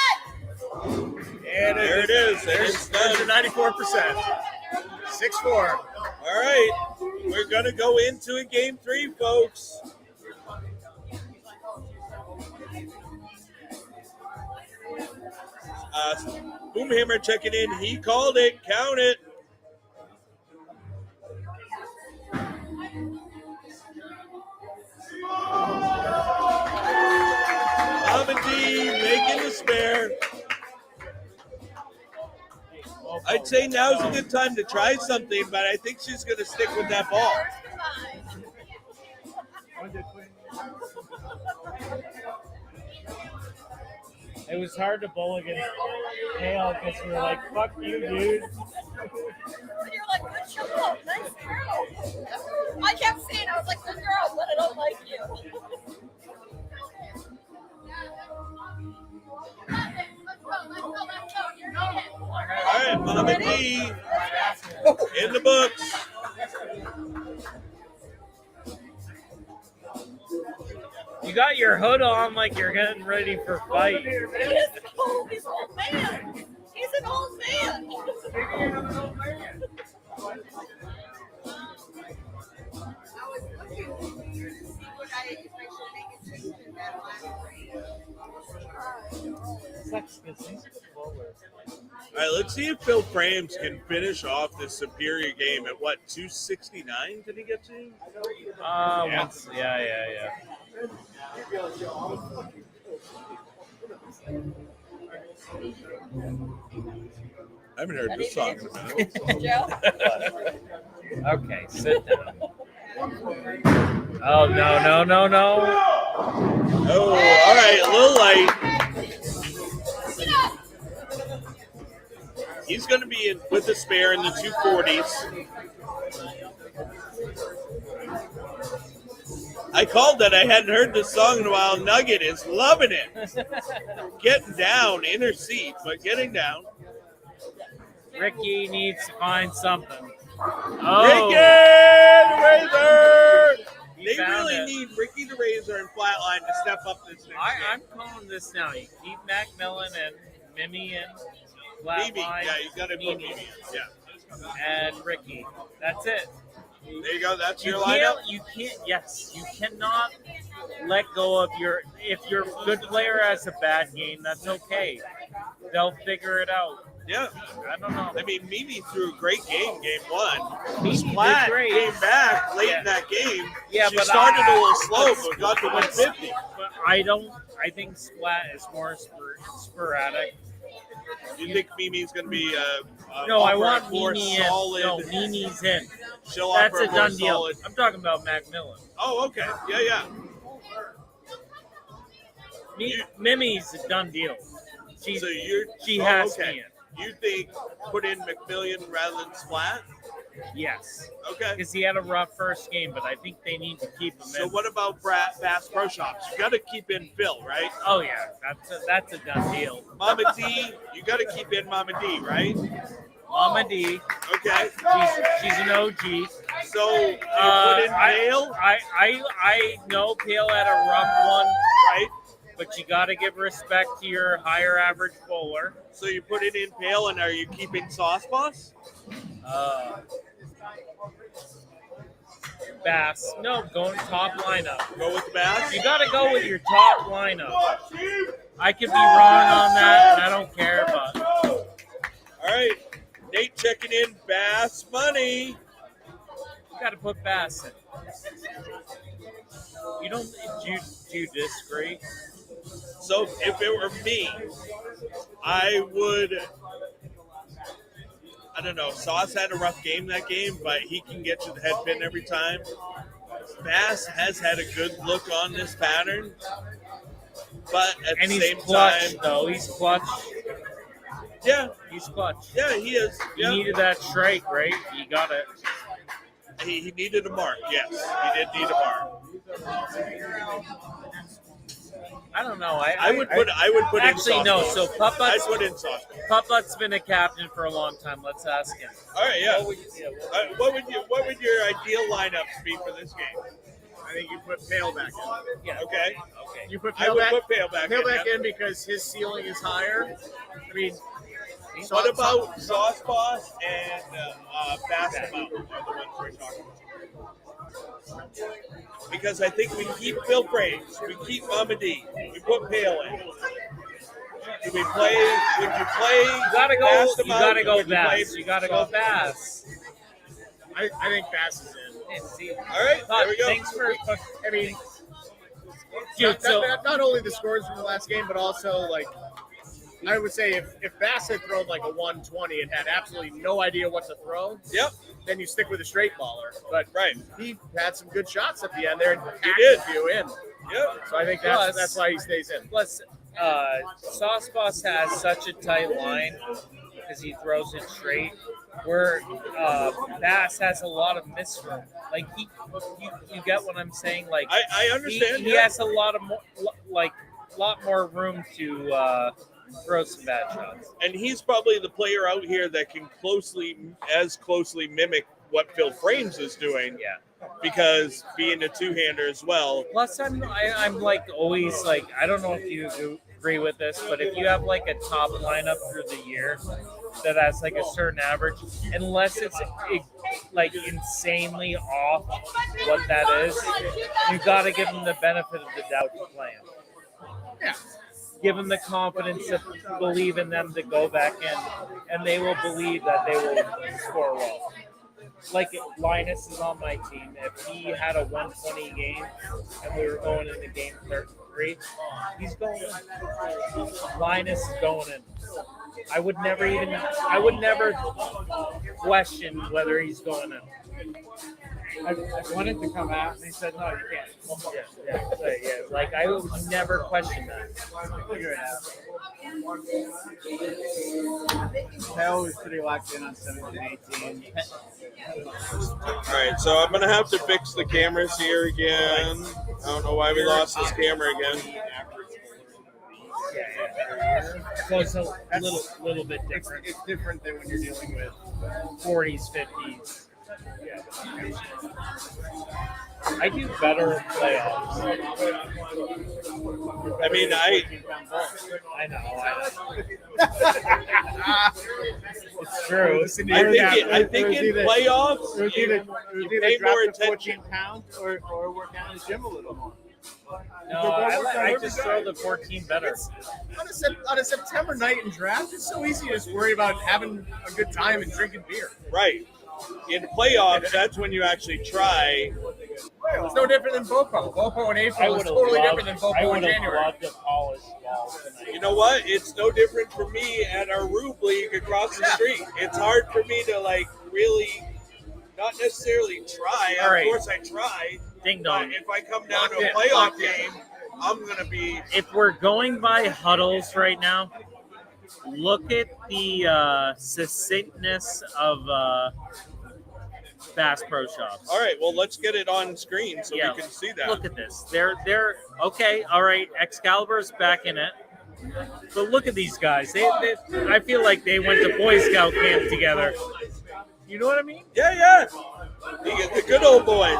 Speaker 5: And
Speaker 1: There it is.
Speaker 5: There's your 94%. 6-4.
Speaker 1: All right. We're going to go into a game 3, folks. Boomhammer checking in. He called it. Count it. Amity making the spare. I'd say now's a good time to try something, but I think she's going to stick with that ball.
Speaker 2: It was hard to bowl against Hale because we were like, fuck you, dude.
Speaker 4: And you're like, good job, nice throw. I kept saying, I was like, good girl, but I don't like you.
Speaker 1: All right, Mama D in the books.
Speaker 2: You got your hood on like you're getting ready for fight.
Speaker 4: He's an old man. He's an old man.
Speaker 1: All right, let's see if Phil Frames can finish off this Superior game at what, 269 did he get to?
Speaker 2: Yeah.
Speaker 1: I haven't heard this song in a minute.
Speaker 4: Joe?
Speaker 2: Okay, sit down. Oh, no.
Speaker 1: Oh, all right, a little light. He's going to be in with the spare in the 240s. I called that. I hadn't heard this song in a while. Nugget is loving it. Getting down, inner seat, but getting down.
Speaker 2: Ricky needs to find something.
Speaker 1: Ricky the Razor! They
Speaker 2: found
Speaker 1: really
Speaker 2: it.
Speaker 1: need Ricky the Razor and Flatline to step up this next
Speaker 2: I'm
Speaker 1: game.
Speaker 2: calling this now. You keep Macmillan and Mimi and
Speaker 1: Mimi,
Speaker 2: Flatline.
Speaker 1: yeah, you got to put
Speaker 2: Mimi,
Speaker 1: Mimi in. Yeah.
Speaker 2: and Ricky. That's it.
Speaker 1: There you go. That's
Speaker 2: You
Speaker 1: your lineup.
Speaker 2: you cannot let go of if your good player has a bad game, that's okay. They'll figure it out.
Speaker 1: Yeah.
Speaker 2: I don't know.
Speaker 1: I mean, Mimi threw a great game 1.
Speaker 2: Mimi did
Speaker 1: Splat
Speaker 2: great.
Speaker 1: came back late
Speaker 2: Yeah.
Speaker 1: in that game.
Speaker 2: Yeah,
Speaker 1: she
Speaker 2: but
Speaker 1: started a little slow, but got to 150.
Speaker 2: But I think Splat is more sporadic.
Speaker 1: You think Mimi's going to be
Speaker 2: No, I
Speaker 1: upper
Speaker 2: want
Speaker 1: four
Speaker 2: Mimi in.
Speaker 1: solid?
Speaker 2: No, Mimi's in.
Speaker 1: She'll
Speaker 2: That's
Speaker 1: offer
Speaker 2: a done
Speaker 1: more
Speaker 2: deal.
Speaker 1: solid.
Speaker 2: I'm talking about Macmillan.
Speaker 1: Oh, okay. Yeah.
Speaker 2: Mimi's a done deal.
Speaker 1: So you're
Speaker 2: She has
Speaker 1: okay.
Speaker 2: me in.
Speaker 1: You think put in McMillian rather than Splat?
Speaker 2: Yes.
Speaker 1: Okay.
Speaker 2: Because he had a rough first game, but I think they need to keep him
Speaker 1: So
Speaker 2: in.
Speaker 1: what about Bass Pro Shops? You got to keep in Phil, right?
Speaker 2: Oh, yeah. That's a done deal.
Speaker 1: Mama D, you got to keep in Mama D, right?
Speaker 2: Mama D.
Speaker 1: Okay.
Speaker 2: She's an OG.
Speaker 1: So you put in Pale,
Speaker 2: I know Pale had a rough one,
Speaker 1: right?
Speaker 2: but you got to give respect to your higher average bowler.
Speaker 1: So you put it in Pale, and are you keeping Sauce Boss?
Speaker 2: Bass. No, going top lineup.
Speaker 1: Go with the Bass?
Speaker 2: You got to go with your top lineup. I could be wrong on that, and I don't care, but
Speaker 1: All right. Nate checking in Bass money.
Speaker 2: you got to put Bass in. You don't. Do you disagree?
Speaker 1: So if it were me, I would. I don't know. Sauce had a rough game that game, but he can get to the head pin every time. Bass has had a good look on this pattern, but at
Speaker 2: And
Speaker 1: the
Speaker 2: he's
Speaker 1: same
Speaker 2: clutch,
Speaker 1: time,
Speaker 2: though. He's clutch.
Speaker 1: yeah,
Speaker 2: He's clutch.
Speaker 1: yeah, he is.
Speaker 2: You
Speaker 1: Yeah,
Speaker 2: needed that strike, right? You got it.
Speaker 1: he needed a mark. Yes, he did need a mark.
Speaker 2: I don't know.
Speaker 1: I would put
Speaker 2: Actually,
Speaker 1: in
Speaker 2: no.
Speaker 1: Sauce
Speaker 2: So
Speaker 1: Boss. I'd
Speaker 2: Puppet's
Speaker 1: put in Sauce Boss.
Speaker 2: been a captain for a long time. Let's ask him.
Speaker 1: All right, yeah. What would your ideal lineups be for this game?
Speaker 5: I think you put Pale back in.
Speaker 2: Yeah.
Speaker 1: Okay.
Speaker 2: Okay.
Speaker 5: You put
Speaker 1: I
Speaker 5: Pale
Speaker 1: would
Speaker 5: back,
Speaker 1: put Pale back
Speaker 5: Pale
Speaker 1: in.
Speaker 5: back
Speaker 1: yeah.
Speaker 5: in because his ceiling is higher. I mean,
Speaker 1: What about Sauce Boss and Bass Them Out are the ones we're talking about? Because I think we keep Phil Frames, we keep Mama D, we put Pale in. Do we play? Would you play?
Speaker 2: You gotta go.
Speaker 1: Bass Them
Speaker 2: You
Speaker 1: Out,
Speaker 2: gotta
Speaker 1: or
Speaker 2: go
Speaker 1: would you play
Speaker 2: Bass. You gotta go
Speaker 1: Sauce Boss?
Speaker 2: Bass.
Speaker 5: I think Bass is in.
Speaker 1: All right, there we go.
Speaker 2: Thanks for.
Speaker 5: I mean,
Speaker 2: Dude,
Speaker 5: not only the scores from the last game, but also like I would say if Bass had thrown like a 120 and had absolutely no idea what to throw,
Speaker 1: Yep,
Speaker 5: then you stick with a straight baller. But
Speaker 1: right.
Speaker 5: he had some good shots at the end there and
Speaker 1: He did.
Speaker 5: packed a few in.
Speaker 1: Yep.
Speaker 5: So I think
Speaker 2: Plus-
Speaker 5: that's why he stays in.
Speaker 2: Plus, Sauce Boss has such a tight line because he throws it straight. Where Bass has a lot of miss room. Like you get what I'm saying? Like
Speaker 1: I understand.
Speaker 2: He has a lot of lot more room to throw some bad shots.
Speaker 1: And he's probably the player out here that can closely mimic what Phil Frames is doing.
Speaker 2: Yeah.
Speaker 1: Because being a two-hander as well.
Speaker 2: Plus, I'm like always like, I don't know if you agree with this, but if you have like a top lineup through the year that has like a certain average, unless it's like insanely off what that is, you got to give them the benefit of the doubt to play him.
Speaker 5: Yeah.
Speaker 2: Give them the confidence to believe in them to go back in, and they will believe that they will score well. Like Linus is on my team. If he had a 120 game and we were going into game 3, he's going in. Linus is going in. I would never question whether he's going in.
Speaker 6: I wanted to come out, and they said, no, you can't.
Speaker 2: Yeah. Like, I would never question that.
Speaker 6: Figure it out. Hell was pretty locked in on 17-18.
Speaker 1: All right, so I'm going to have to fix the cameras here again. I don't know why we lost this camera again.
Speaker 2: So it's a little bit different.
Speaker 6: It's different than when you're dealing with
Speaker 2: 40s, 50s. I do better in playoffs.
Speaker 1: I mean,
Speaker 2: I know. It's true.
Speaker 1: I think in playoffs, you pay more
Speaker 6: drop the
Speaker 1: attention.
Speaker 6: 14 pounds or work out in the gym a little more.
Speaker 2: No, I just throw the 14 better.
Speaker 5: On a September night in draft, it's so easy to just worry about having a good time and drinking beer.
Speaker 1: Right. In playoffs, that's when you actually try.
Speaker 5: It's no different than BoPo. BoPo in April is totally different than BoPo in January.
Speaker 2: I would have loved to polish balls tonight.
Speaker 1: You know what? It's no different for me at our Rube League across the street. It's hard for me to really, not necessarily try.
Speaker 2: All right.
Speaker 1: Of course I try.
Speaker 2: Ding dong.
Speaker 1: But if I come down to a playoff game, I'm going to be...
Speaker 2: If we're going by huddles right now, look at the succinctness of Bass Pro Shops.
Speaker 1: All right, well, let's get it on screen so we can see that.
Speaker 2: Look at this. They're okay. All right, Excalibur's back in it. But look at these guys. I feel like they went to Boy Scout camp together. You know what I mean?
Speaker 1: Yeah. The good old boys.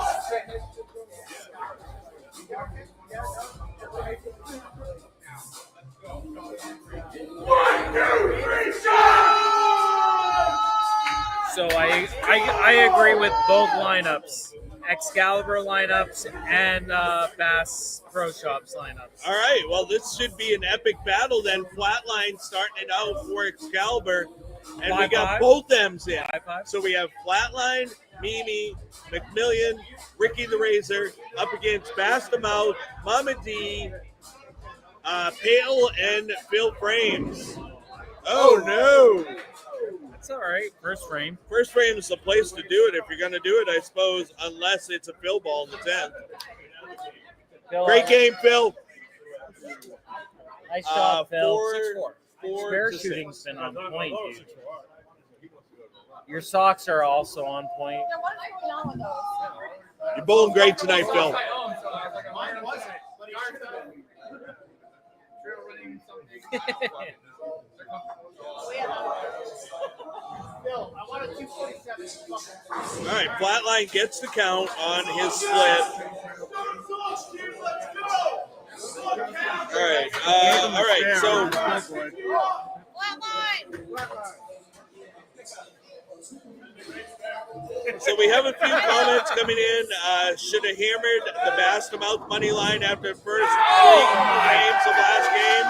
Speaker 2: So I agree with both lineups, Excalibur lineups and Bass Pro Shops lineups.
Speaker 1: All right, well, this should be an epic battle then. Flatline starting it out for Excalibur. And we got both M's in.
Speaker 2: 5-5.
Speaker 1: So we have Flatline, Mimi, McMillian, Ricky the Razor up against Bastamouth, Mama D, Pale, and Phil Frames. Oh, no.
Speaker 2: That's all right. First frame.
Speaker 1: First frame is the place to do it if you're going to do it, I suppose, unless it's a Phil ball in the 10th.
Speaker 2: Phil,
Speaker 1: Great game, Phil.
Speaker 2: Nice job, Phil.
Speaker 1: 4
Speaker 2: Spare
Speaker 1: to
Speaker 2: shooting's
Speaker 1: 6.
Speaker 2: been on point, dude. Your socks are also on point.
Speaker 4: Yeah, what is going on with those?
Speaker 1: You're bowling great tonight, Phil.
Speaker 5: Mine wasn't.
Speaker 1: All right, Flatline gets the count on his split. All right, so we have a few comments coming in. Should have hammered the Bastamouth money line after the first 3 games of last game.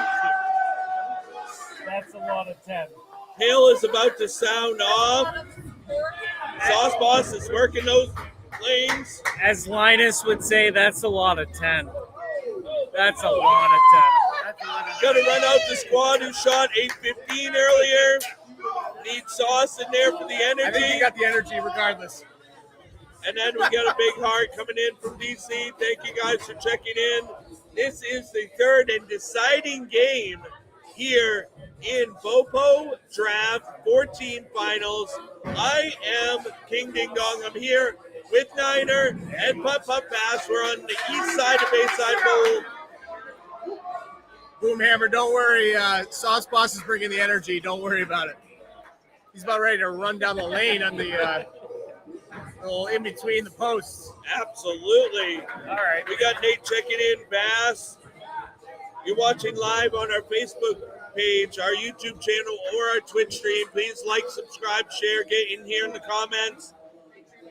Speaker 2: That's a lot of 10.
Speaker 1: Hale is about to sound off. Sauce Boss is working those lanes.
Speaker 2: As Linus would say, that's a lot of 10. That's a lot of 10.
Speaker 1: Got to run out the squad who shot 8:15 earlier. Need Sauce in there for the energy.
Speaker 5: I think you got the energy regardless.
Speaker 1: And then we got a big heart coming in from DC. Thank you guys for checking in. This is the third and deciding game here in BoPo Draft 14 Finals. I am King Ding Dong. I'm here with Niner and Putt Putt Pass. We're on the east side of Bayside Bowl.
Speaker 5: Boomhammer, don't worry. Sauce Boss is bringing the energy. Don't worry about it. He's about ready to run down the lane on the little in between the posts.
Speaker 1: Absolutely.
Speaker 2: All right.
Speaker 1: We got Nate checking in, Bass. You're watching live on our Facebook page, our YouTube channel, or our Twitch stream. Please like, subscribe, share, get in here in the comments.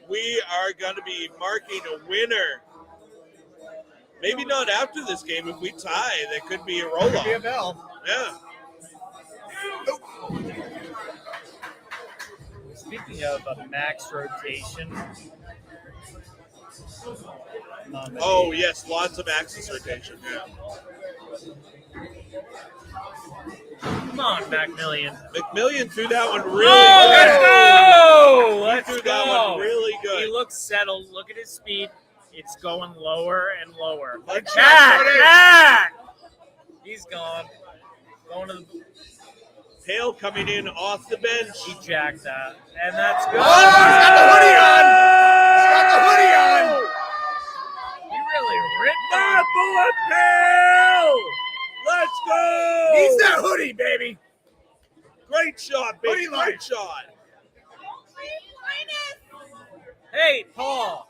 Speaker 1: We are going to be marking a winner. Maybe not after this game. If we tie, there could be a roll-off.
Speaker 5: Could be a bell.
Speaker 1: Yeah.
Speaker 2: Speaking of a max rotation.
Speaker 1: Oh, yes, lots of axis rotation. Yeah.
Speaker 2: Come on, Macmillian.
Speaker 1: McMillian threw that one really
Speaker 2: Oh,
Speaker 1: good.
Speaker 2: let's go!
Speaker 1: He threw that one really good.
Speaker 2: He looks settled. Look at his speed. It's going lower and lower.
Speaker 1: Let's
Speaker 2: Jack! He's gone. Going to the.
Speaker 1: Hale coming in off the bench.
Speaker 2: He jacked that. And that's good.
Speaker 5: Oh, he's got the hoodie on! He's got the hoodie on!
Speaker 2: He really ripped
Speaker 1: My
Speaker 2: that.
Speaker 1: boy Hale! Let's go!
Speaker 5: He's that hoodie, baby!
Speaker 1: Great shot, baby.
Speaker 5: Hoodie line.
Speaker 1: Great shot.
Speaker 2: Hey, Paul.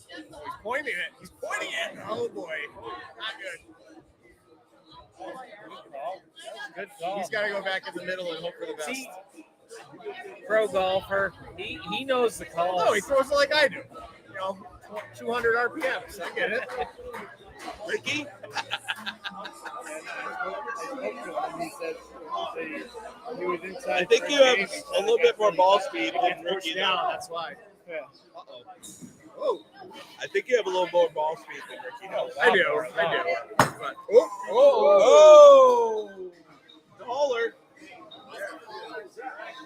Speaker 5: He's pointing it. He's pointing it. Oh, boy. Not good.
Speaker 2: Good call.
Speaker 5: He's got to go back in the middle and hope for the best.
Speaker 2: See, pro golfer, he knows the calls.
Speaker 5: No, he throws it like I do. 200 RPMs. I get it.
Speaker 1: Ricky? I think you have a little bit more ball speed than Ricky
Speaker 5: down.
Speaker 1: now.
Speaker 5: That's why.
Speaker 6: Yeah.
Speaker 5: Uh-oh. Oh,
Speaker 1: I think you have a little more ball speed than Ricky does.
Speaker 5: I do. But,
Speaker 1: Oh! Dollar.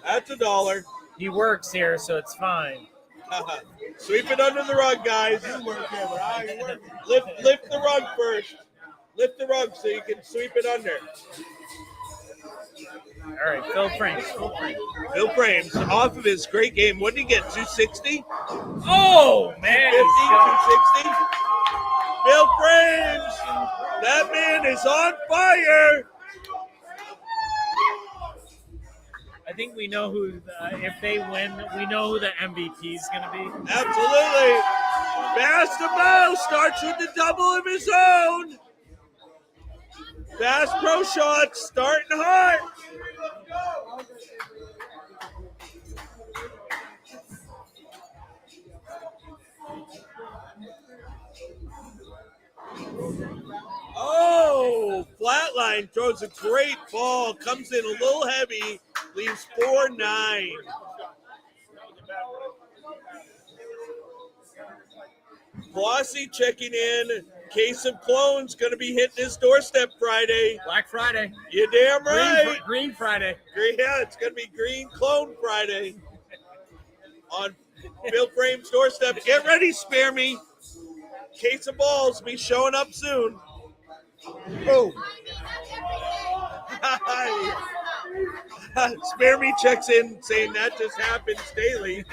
Speaker 1: That's $1.
Speaker 2: He works here, so it's fine.
Speaker 1: Sweep it under the rug, guys. Lift the rug first. Lift the rug so you can sweep it under.
Speaker 2: All right, Phil Franks.
Speaker 1: Bill Frames, off of his great game. What did he get? 260?
Speaker 2: Oh, man.
Speaker 1: 50, 260? Bill Frames! That man is on fire!
Speaker 2: I think we know who, if they win, we know who the MVP is going to be.
Speaker 1: Absolutely. Bass to Mo starts with the double of his own. Bass Pro Shots starting hot. Oh, Flatline throws a great ball, comes in a little heavy, leaves 4-9. Flossie checking in. Case of Clones going to be hitting his doorstep Friday.
Speaker 5: Black Friday.
Speaker 1: You damn right.
Speaker 5: Green Friday.
Speaker 1: Yeah, it's going to be Green Clone Friday on Bill Frame's doorstep. Get ready, Spare Me. Case of Balls be showing up soon. Oh. Spare Me checks in saying that just happens daily.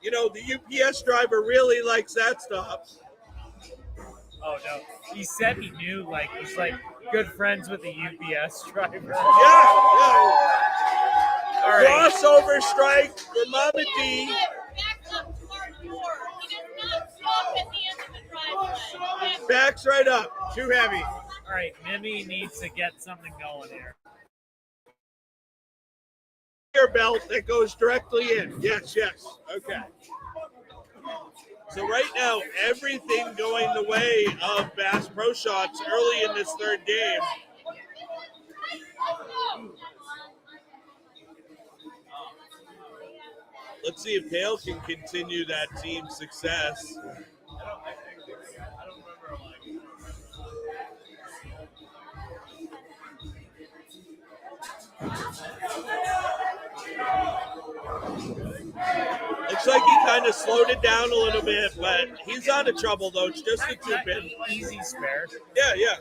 Speaker 1: You know, the UPS driver really likes that stop.
Speaker 2: Oh, no. He said he knew, like, he's, like, good friends with the UPS driver.
Speaker 1: Yeah.
Speaker 2: All right.
Speaker 1: Crossover strike for Mama D.
Speaker 4: Back up to our door. He does not stop at the end of the driveway.
Speaker 1: Backs right up.
Speaker 5: Too heavy.
Speaker 2: All right, Mimi needs to get something going here.
Speaker 1: Belt that goes directly in. Yes. Okay. So right now, everything going the way of Bass Pro Shots early in this third game. Let's see if Hale can continue that team's success. Looks like he kind of slowed it down a little bit, but he's out of trouble though. It's just a 2-pin.
Speaker 2: Easy spare.
Speaker 1: Yeah.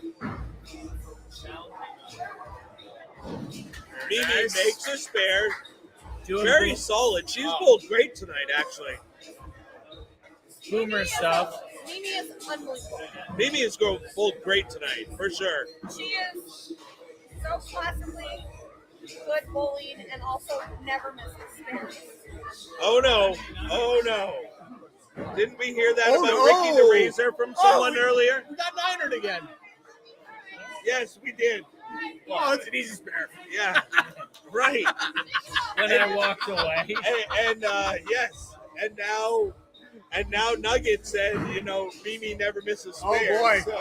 Speaker 1: Mimi makes a spare. Very solid. She's bowled great tonight, actually.
Speaker 2: Boomer stuff.
Speaker 4: Mimi is unbelievable.
Speaker 1: Mimi is bowled great tonight, for sure.
Speaker 4: She is so classically good bowling and also never misses spares.
Speaker 1: Oh no. Didn't we hear that about Ricky the Razor from someone earlier?
Speaker 5: We got ninered again.
Speaker 1: Yes, we did.
Speaker 5: Oh, it's an easy spare.
Speaker 1: Yeah, right.
Speaker 2: When I walked away.
Speaker 1: And yes, and now Nugget said, Mimi never misses spares.
Speaker 5: Oh boy.
Speaker 1: So,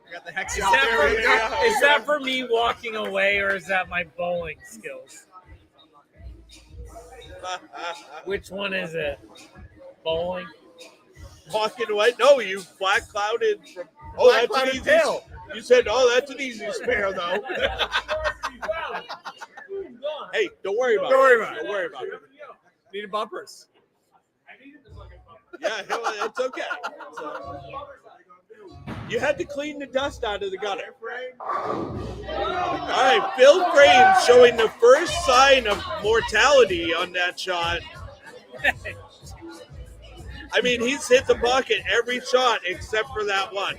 Speaker 5: I got the hex
Speaker 2: Is
Speaker 5: out there.
Speaker 2: that for me walking away, or is that my bowling skills? Which one is it? Bowling?
Speaker 1: Walking away? No, you black clouded from. Oh,
Speaker 5: Black
Speaker 1: that's an
Speaker 5: clouded
Speaker 1: easy.
Speaker 5: tail.
Speaker 1: You said, that's an easy spare, though. Hey, don't worry about it. Don't worry about it.
Speaker 5: Needed bumpers.
Speaker 1: Yeah, it's okay. You had to clean the dust out of the gutter. All right, Phil Frames showing the first sign of mortality on that shot. I mean, he's hit the bucket every shot except for that one.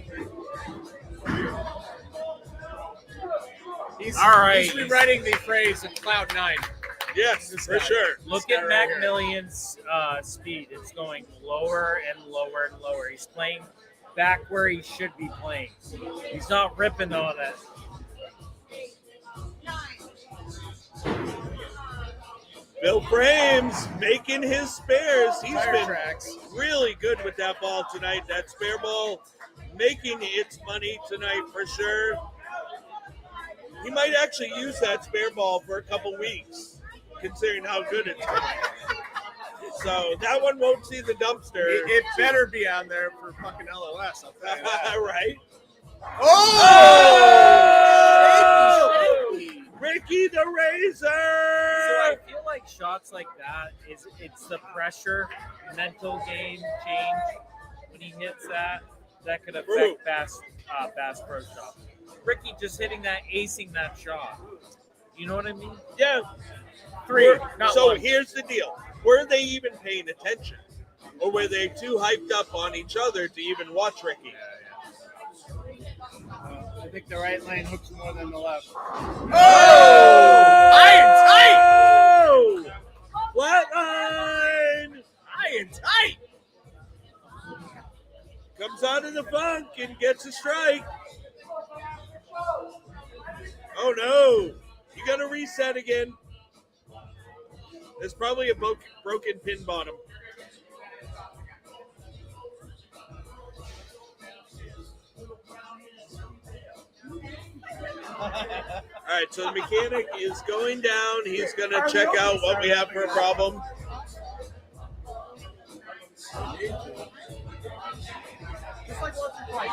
Speaker 2: All right.
Speaker 5: He's rewriting the phrase in Cloud 9.
Speaker 1: Yes, for sure.
Speaker 2: Look at Macmillion's speed. It's going lower and lower and lower. He's playing back where he should be playing. He's not ripping on it.
Speaker 1: Phil Frames making his spares. He's been
Speaker 5: tracks.
Speaker 1: really good with that ball tonight. That spare ball making its money tonight for sure. He might actually use that spare ball for a couple weeks, considering how good it's been. So that one won't see the dumpster.
Speaker 5: It better be on there for fucking LOS. I'll tell you that.
Speaker 1: Right?
Speaker 5: Oh!
Speaker 1: Ricky the Razor!
Speaker 2: So I feel like shots like that it's the pressure, mental game change when he hits that could affect Bass Pro shot. Ricky just hitting that, acing that shot. You know what I mean?
Speaker 1: Yeah.
Speaker 5: So
Speaker 1: here's the deal. Were they even paying attention? Or were they too hyped up on each other to even watch Ricky?
Speaker 6: I think the right lane hooks more than the left.
Speaker 5: Oh! Iron tight!
Speaker 1: Oh! Flat line!
Speaker 5: Iron tight!
Speaker 1: Comes out of the funk and gets a strike. Oh no! You got to reset again. There's probably a broken pin bottom. All right, so the mechanic is going down. He's going to check out what we have for a problem.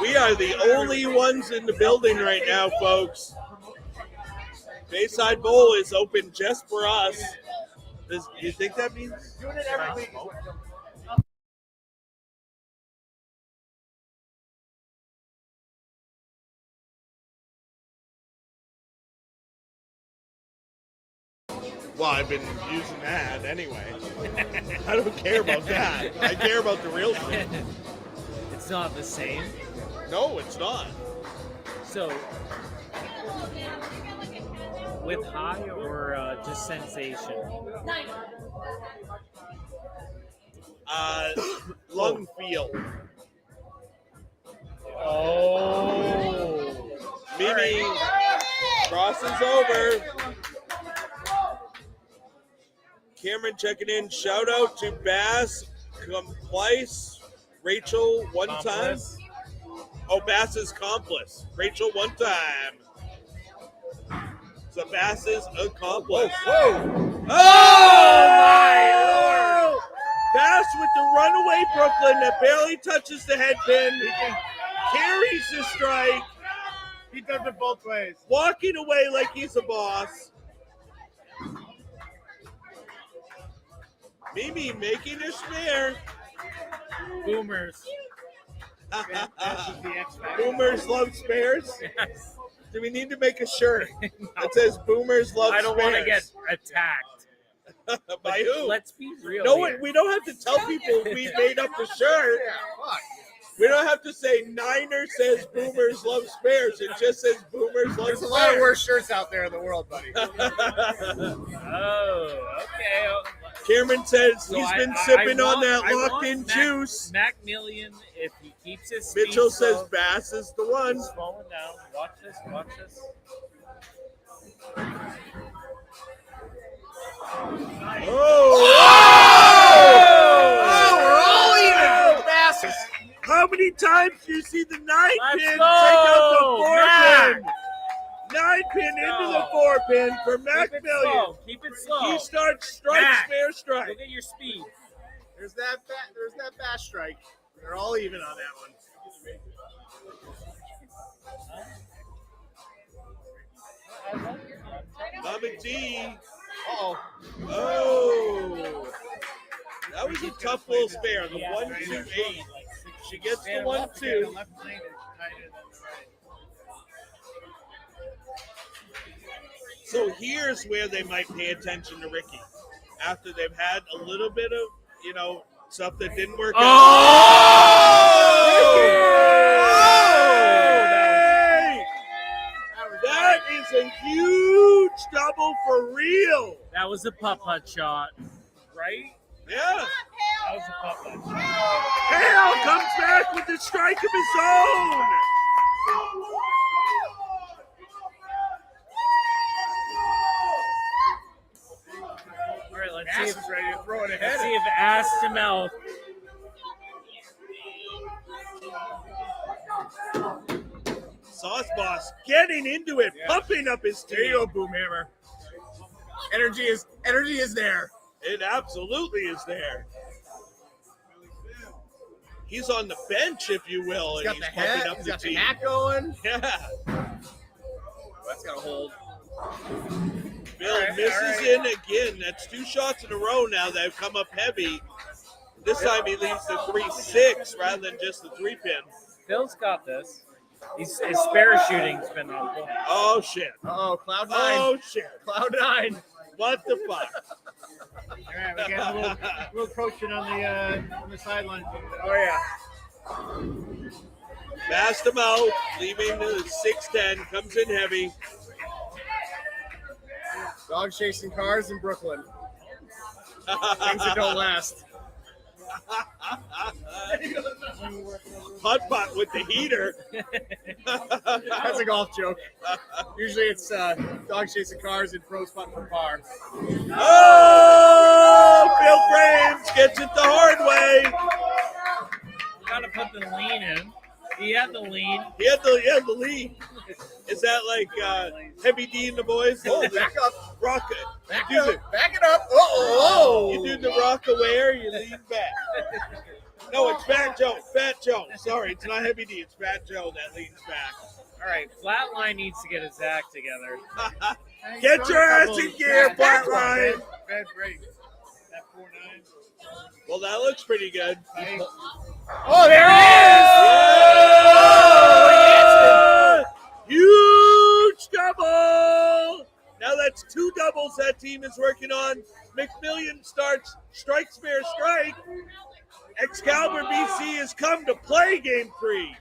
Speaker 1: We are the only ones in the building right now, folks. Bayside Bowl is open just for us. Do you think that means?
Speaker 5: Doing it every week.
Speaker 1: Well, I've been using that anyway. I don't care about that. I care about the real shit.
Speaker 2: It's not the same.
Speaker 1: No, it's not.
Speaker 2: So, with high or just sensation?
Speaker 1: Lung feel.
Speaker 2: Oh.
Speaker 1: Mimi crosses over. Cameron checking in. Shout out to Bass, Complice, Rachel one time. Oh, Bass's accomplice. Rachel one time. So Bass's accomplice.
Speaker 5: Whoa!
Speaker 1: Oh my Lord! Bass with the runaway Brooklyn that barely touches the head pin. Carries the strike.
Speaker 5: He does it both ways.
Speaker 1: Walking away like he's a boss. Mimi making a spare.
Speaker 2: Boomers.
Speaker 6: This is the XIV.
Speaker 1: Boomers love spares.
Speaker 2: Yes.
Speaker 1: Do we need to make a shirt that says Boomers love
Speaker 2: I don't want to get
Speaker 1: spares?
Speaker 2: attacked.
Speaker 1: By who?
Speaker 2: Let's be real.
Speaker 1: No,
Speaker 2: here.
Speaker 1: we don't have to tell people we made up the shirt.
Speaker 5: Yeah, fuck.
Speaker 1: We don't have to say Niner says Boomers love spares. It just says Boomers love
Speaker 5: There's a lot of
Speaker 1: spares.
Speaker 5: worse shirts out there in the world, buddy.
Speaker 2: Oh, okay.
Speaker 1: Cameron says
Speaker 2: So
Speaker 1: he's been
Speaker 2: I
Speaker 1: sipping on
Speaker 2: want-
Speaker 1: that
Speaker 2: I want
Speaker 1: locked-in
Speaker 2: Mac-
Speaker 1: juice.
Speaker 2: Macmillan, if he keeps his speed
Speaker 1: Mitchell says
Speaker 2: slow,
Speaker 1: Bass is the one.
Speaker 2: he's slowing down. Watch this. Watch this.
Speaker 5: Oh, we're all even, bastards.
Speaker 1: How many times do you see the 9
Speaker 2: Let's
Speaker 1: pin
Speaker 2: go,
Speaker 1: take out the 4
Speaker 2: Mac.
Speaker 1: pin? 9 pin into the
Speaker 2: go.
Speaker 1: 4 pin for
Speaker 2: Keep it
Speaker 1: Macmillan.
Speaker 2: slow. Keep it slow.
Speaker 1: He starts strike,
Speaker 2: Mac.
Speaker 1: spare, strike.
Speaker 2: Look at your speed.
Speaker 5: There's that bass strike. They're all even on that one.
Speaker 1: Mama T.
Speaker 5: Uh-oh.
Speaker 1: Oh. That was a tough little spare. The 1-2-8. She gets the 1-2. So here's where they might pay attention to Ricky. After they've had a little bit of, stuff that didn't work out. Hey! That is a huge double for real.
Speaker 2: That was a putt-putt shot, right?
Speaker 1: Yeah.
Speaker 2: That was a putt-putt shot.
Speaker 1: Hale comes back with the strike of his own.
Speaker 2: All right, let's
Speaker 5: Bass
Speaker 2: see if
Speaker 5: is ready to throw it
Speaker 2: let's
Speaker 5: ahead.
Speaker 2: see if ass to mouth.
Speaker 1: Sauce Boss getting into it,
Speaker 5: Yeah.
Speaker 1: pumping up his
Speaker 5: There you go,
Speaker 1: team.
Speaker 5: Boomhammer. Energy is there.
Speaker 1: It absolutely is there. He's on the bench, if you will,
Speaker 5: He's
Speaker 1: and
Speaker 5: got the
Speaker 1: he's pumping
Speaker 5: hat.
Speaker 1: up
Speaker 5: He's
Speaker 1: the
Speaker 5: got the
Speaker 1: team.
Speaker 5: hat going.
Speaker 1: Yeah.
Speaker 5: That's got to hold.
Speaker 1: Bill
Speaker 5: All right,
Speaker 1: misses
Speaker 5: all right.
Speaker 1: in again. That's 2 shots in a row now that have come up heavy. This time he leaves the 3-6 rather than just the 3 pin.
Speaker 2: Phil's got this. His spare shooting's been on point.
Speaker 1: Oh, shit.
Speaker 5: Uh-oh, Cloud 9.
Speaker 1: Oh, shit.
Speaker 5: Cloud 9.
Speaker 1: What the fuck?
Speaker 6: All right, we got a little coaching on the sideline.
Speaker 5: Oh, yeah.
Speaker 1: Fast him out, leaving the 6-10. Comes in heavy.
Speaker 5: Dogs chasing cars in Brooklyn. Things that don't last.
Speaker 1: Putt-putt with the heater.
Speaker 5: That's a golf joke. Usually it's dogs chasing cars and pros putting for par.
Speaker 1: Oh, Bill Frames gets it the hard way.
Speaker 2: Gotta put the lean in. He had the lean.
Speaker 1: He had the lead. Is that like Heavy D and the boys?
Speaker 5: Oh, back up.
Speaker 1: Rock it.
Speaker 5: Back
Speaker 1: You
Speaker 5: it
Speaker 1: do the,
Speaker 5: up. Back it up. Uh-oh.
Speaker 1: you do the rock aware, you lean back. No, it's Fat Joe. Fat Joe. Sorry, it's not Heavy D. It's Fat Joe that leans back.
Speaker 2: All right, Flatline needs to get his act together.
Speaker 1: Get your ass in gear, Flatline.
Speaker 5: Bad break.
Speaker 6: That 4-9.
Speaker 1: Well, that looks pretty good.
Speaker 5: Oh, there it
Speaker 1: Oh, huge double! Now that's 2 doubles that team is working on. McMillian starts strike, spare, strike. Excalibur BC has come to play game 3.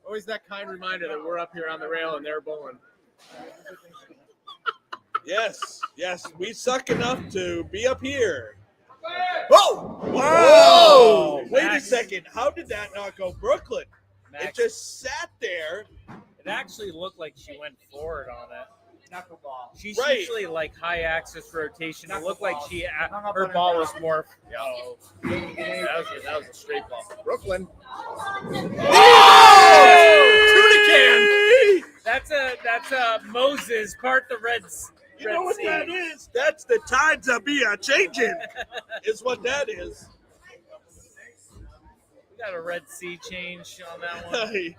Speaker 5: Always that kind reminder that we're up here on the rail and they're bowling.
Speaker 1: Yes, we suck enough to be up here.
Speaker 5: Whoa!
Speaker 1: Wow!
Speaker 2: Whoa!
Speaker 1: Wait
Speaker 2: Max.
Speaker 1: a second. How did that not go Brooklyn? It
Speaker 2: Max,
Speaker 1: just sat there.
Speaker 2: it actually looked like she went forward on it.
Speaker 6: Knuckleball.
Speaker 2: She's
Speaker 1: Right.
Speaker 2: usually like high axis rotation. It looked like she
Speaker 6: Hung up
Speaker 2: her
Speaker 6: on her
Speaker 2: ball
Speaker 6: back.
Speaker 2: was more. Oh, that was a straight ball.
Speaker 5: Brooklyn.
Speaker 1: Hey!
Speaker 2: That's a Moses part the Reds.
Speaker 1: You know what that is? That's the tides are be a changing. Is what that is.
Speaker 2: We Got a Red Sea change on that one.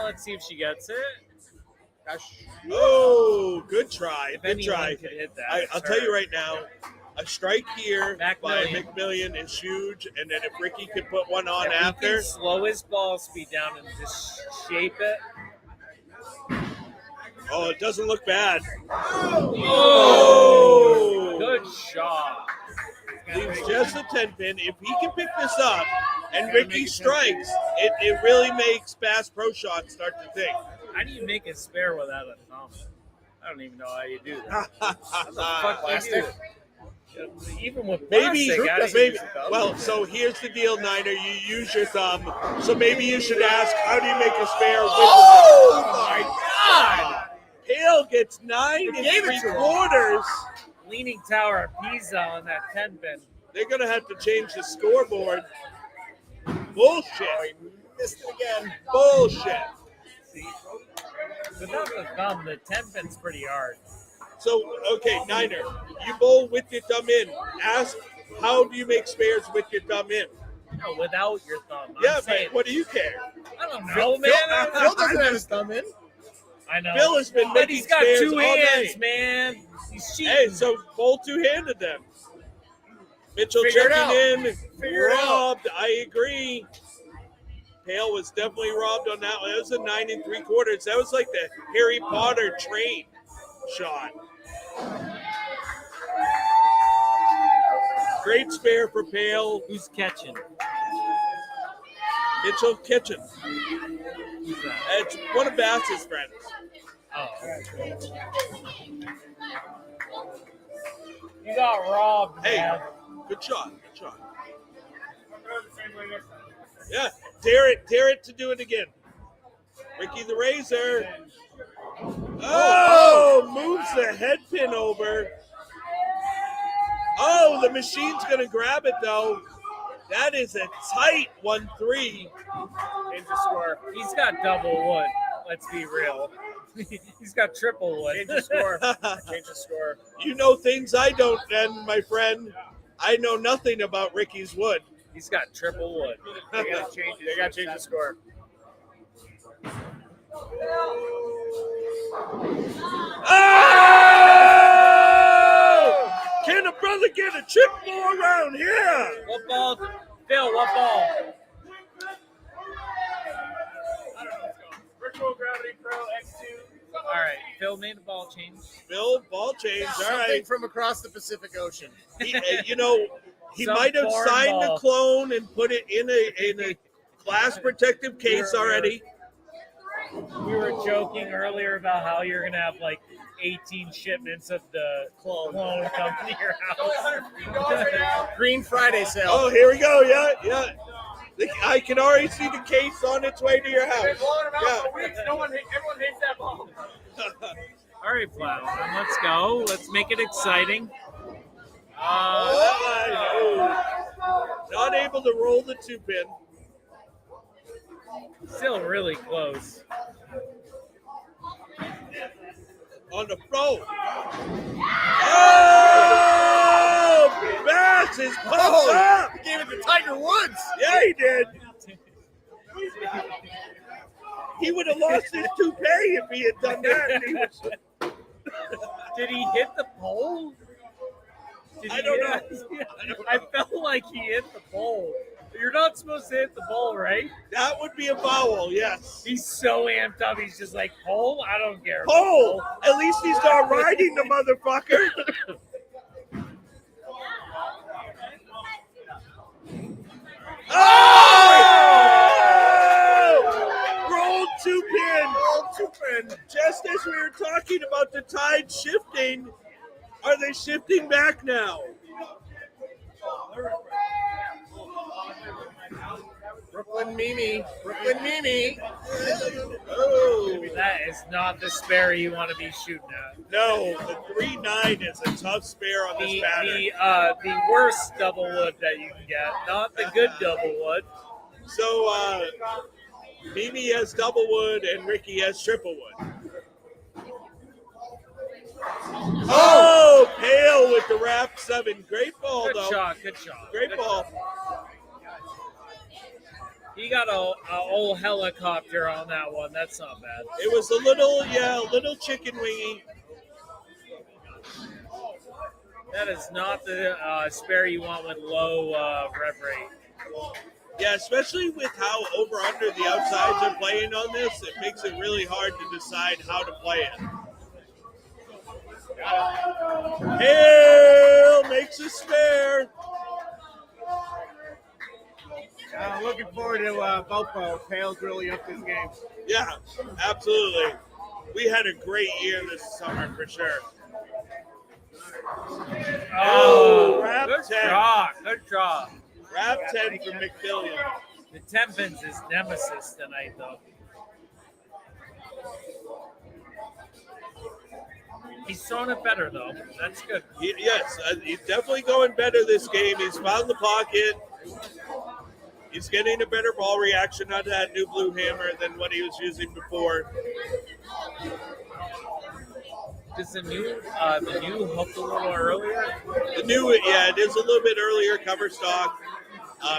Speaker 2: Let's see if she gets it.
Speaker 1: Oh, good try.
Speaker 2: If
Speaker 1: Good
Speaker 2: anyone
Speaker 1: try.
Speaker 2: could hit that,
Speaker 1: I'll
Speaker 2: it's
Speaker 1: tell you
Speaker 2: her.
Speaker 1: right now, a strike here by
Speaker 2: Macmillan.
Speaker 1: McMillian is huge. And then if Ricky could put one on
Speaker 2: If he
Speaker 1: after.
Speaker 2: can slow his ball speed down and just shape it.
Speaker 1: Oh, it doesn't look bad.
Speaker 2: Oh, good shot.
Speaker 1: Leaves just a 10 pin. If he can pick this up and Ricky strikes, it really makes Bass Pro Shot start to think.
Speaker 2: How do you make a spare without a thumb? I don't even know how you do that. How the fuck do you do it? Even with
Speaker 1: Maybe,
Speaker 2: plastic, how do you
Speaker 1: maybe.
Speaker 2: use a thumb?
Speaker 1: Well, so here's the deal, Niner. You use your thumb. So maybe you should ask, how do you make a spare with
Speaker 2: Oh my God!
Speaker 1: Pale gets 9 3/4.
Speaker 2: Leaning Tower of Pisa on that 10 pin.
Speaker 1: They're going to have to change the scoreboard. Bullshit.
Speaker 5: Missed it again.
Speaker 1: Bullshit.
Speaker 2: See? Without the thumb, the 10 pin's pretty hard.
Speaker 1: So, okay, Niner, you bowl with your thumb in. Ask, how do you make spares with your thumb in?
Speaker 2: No, without your thumb.
Speaker 1: Yeah,
Speaker 2: I'm saying,
Speaker 1: but what do you care?
Speaker 2: I don't know, man.
Speaker 5: Phil doesn't have his thumb in.
Speaker 2: I know.
Speaker 1: Phil has been
Speaker 2: But
Speaker 1: making
Speaker 2: he's got
Speaker 1: spares
Speaker 2: 2
Speaker 1: all
Speaker 2: hands,
Speaker 1: day.
Speaker 2: man. He's cheating.
Speaker 1: Hey, so bowl two-handed then. Mitchell
Speaker 5: Figure it
Speaker 1: checking in.
Speaker 5: Figure it out.
Speaker 1: Robbed. I agree. Pale was definitely robbed on that one. That was a 9 3/4. That was like the Harry Potter train shot. Great spare for Pale.
Speaker 2: Who's catching?
Speaker 1: Mitchell Kitchen.
Speaker 2: Who's that?
Speaker 1: It's one of Bass's friends.
Speaker 2: Oh. You got robbed,
Speaker 1: Hey,
Speaker 2: man.
Speaker 1: good shot. Good shot. Yeah, dare it to do it again. Ricky the Razor. Oh, moves the head pin over. Oh, the machine's going to grab it, though. That is a tight 1-3.
Speaker 2: Change the score. He's got double wood. Let's be real. He's got triple wood.
Speaker 5: Change the score. Change the score.
Speaker 1: You know things I don't, then, my friend. I know nothing about Ricky's wood.
Speaker 2: He's got triple wood.
Speaker 5: They gotta change it. They gotta change the score.
Speaker 1: Oh! Can a brother get a chip ball around here?
Speaker 2: What ball? Phil, what ball?
Speaker 6: Virtual Gravity Pro X2.
Speaker 2: All right, Phil made a ball change.
Speaker 1: Bill, ball change. All
Speaker 5: Something
Speaker 1: right.
Speaker 5: from across the Pacific Ocean.
Speaker 1: He, you know, he
Speaker 2: Some
Speaker 1: might have
Speaker 2: foreign
Speaker 1: signed
Speaker 2: ball.
Speaker 1: the clone and put it in a glass protective case already.
Speaker 2: We were joking earlier about how you're gonna have like 18 shipments of the clone come to your house.
Speaker 5: Green Friday sale.
Speaker 1: Oh, here we go. Yeah, yeah. I can already see the case on its way to your house. Yeah.
Speaker 6: Everyone hates that ball.
Speaker 2: All right, Flatline, let's go. Let's make it exciting.
Speaker 1: Not able to roll the 2-pin.
Speaker 2: Still really close.
Speaker 1: On the phone. Oh! Bass is pumped up!
Speaker 5: He gave it to Tiger Woods.
Speaker 1: Yeah, he did. He would have lost his toupee if he had done that.
Speaker 2: Did he hit the pole? Did
Speaker 1: I
Speaker 2: he
Speaker 1: don't
Speaker 2: hit- I felt like he hit the pole. You're not supposed to hit the pole, right?
Speaker 1: That would be a foul, yes.
Speaker 2: He's so amped up. He's just like, pole? I don't care.
Speaker 1: Pole! At least he's not riding the motherfucker. Oh! Rolled 2-pin. Rolled 2-pin. Just as we were talking about the tide shifting, are they shifting back now?
Speaker 5: Brooklyn Mimi. Brooklyn Mimi.
Speaker 1: Oh.
Speaker 2: That is not the spare you want to be shooting at.
Speaker 1: No, the 3-9 is a tough spare on this pattern.
Speaker 2: The worst double wood that you can get, not the good double wood.
Speaker 1: So, Mimi has double wood and Ricky has triple wood. Oh, Pale with the wrap 7. Great ball,
Speaker 2: Good
Speaker 1: though.
Speaker 2: shot, good shot.
Speaker 1: Great
Speaker 2: Good
Speaker 1: ball.
Speaker 2: shot. He got a old helicopter on that one. That's not bad.
Speaker 1: It was a little chicken wingy.
Speaker 2: That is not the spare you want with low rev rate.
Speaker 1: Yeah, especially with how over under the outsides are playing on this, it makes it really hard to decide how to play it. Hale makes a spare.
Speaker 6: Looking forward to BoPo. Hale's really up this game.
Speaker 1: Yeah, absolutely. We had a great year this summer for sure. Oh, wrap
Speaker 2: good
Speaker 1: 10.
Speaker 2: draw. Good draw.
Speaker 1: Wrap 10 for McFillion.
Speaker 2: The 10 pin's his nemesis tonight, though. He's throwing it better, though. That's good.
Speaker 1: Yes, he's definitely going better this game. He's found the pocket. He's getting a better ball reaction on that new blue hammer than what he was using before.
Speaker 2: Does the new hook a little earlier?
Speaker 1: The new, yeah, it is a little bit earlier cover stock.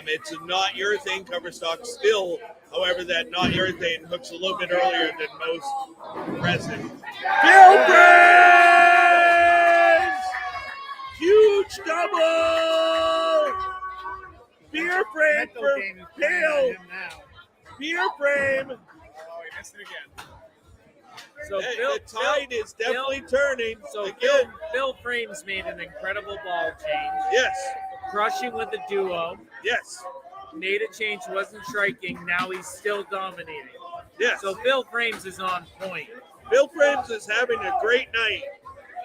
Speaker 1: It's a not urethane cover stock still. However, that not urethane hooks a little bit earlier than most resin. Gilbert! Huge double! Beer frame for Hale. Beer frame.
Speaker 5: Oh, he missed it again.
Speaker 2: So
Speaker 1: The tide is definitely turning.
Speaker 2: So
Speaker 1: Again,
Speaker 2: Phil Frames made an incredible ball change.
Speaker 1: yes,
Speaker 2: Crushing with the duo.
Speaker 1: yes,
Speaker 2: Made a change, wasn't striking. Now he's still dominating.
Speaker 1: yes.
Speaker 2: So Phil Frames is on point.
Speaker 1: Bill Frames is having a great night.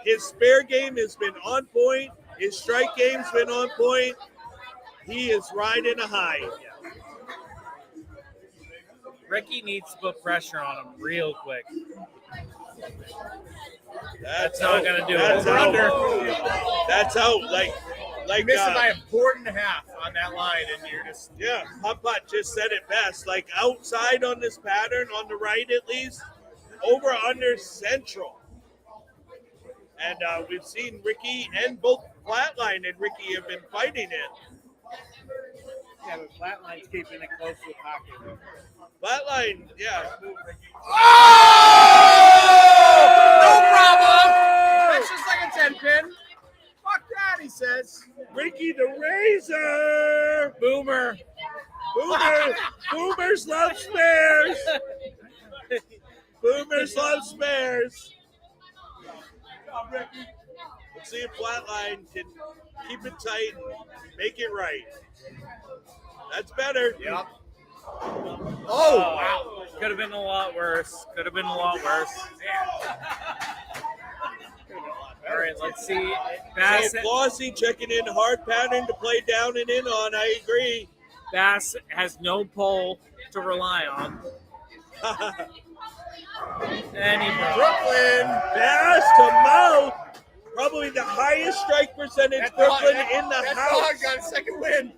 Speaker 1: His spare game has been on point. His strike game's been on point. He is riding a high.
Speaker 2: Ricky needs to put pressure on him real quick.
Speaker 1: That's
Speaker 2: not
Speaker 1: out.
Speaker 2: gonna do
Speaker 1: That's
Speaker 2: it.
Speaker 1: out.
Speaker 5: Under.
Speaker 1: That's out. Like
Speaker 5: Missing by a 4.5 on that line, and you're just
Speaker 1: yeah, Putt just said it best. Like outside on this pattern, on the right at least, over under central. And we've seen Ricky and both Flatline and Ricky have been fighting it.
Speaker 6: Yeah, but Flatline's keeping it close to the pocket.
Speaker 1: Flatline, yeah.
Speaker 5: no problem. That's just like a 10 pin. Fuck that, he says.
Speaker 1: Ricky the Razor.
Speaker 2: Boomer.
Speaker 1: Boomers love spares. Boomers love spares. Let's see if Flatline can keep it tight, make it right. That's better.
Speaker 5: Yep.
Speaker 2: Oh, wow. Could have been a lot worse. All right, let's see.
Speaker 1: So
Speaker 2: Bass
Speaker 1: Flossie checking in, hard pattern to play down and in on. I agree.
Speaker 2: has no pole to rely on. Anymore.
Speaker 5: Brooklyn.
Speaker 1: Bass to mouth. Probably the highest strike percentage
Speaker 5: That
Speaker 1: Brooklyn
Speaker 5: dog,
Speaker 1: in the
Speaker 5: that
Speaker 1: house.
Speaker 5: dog got a second win.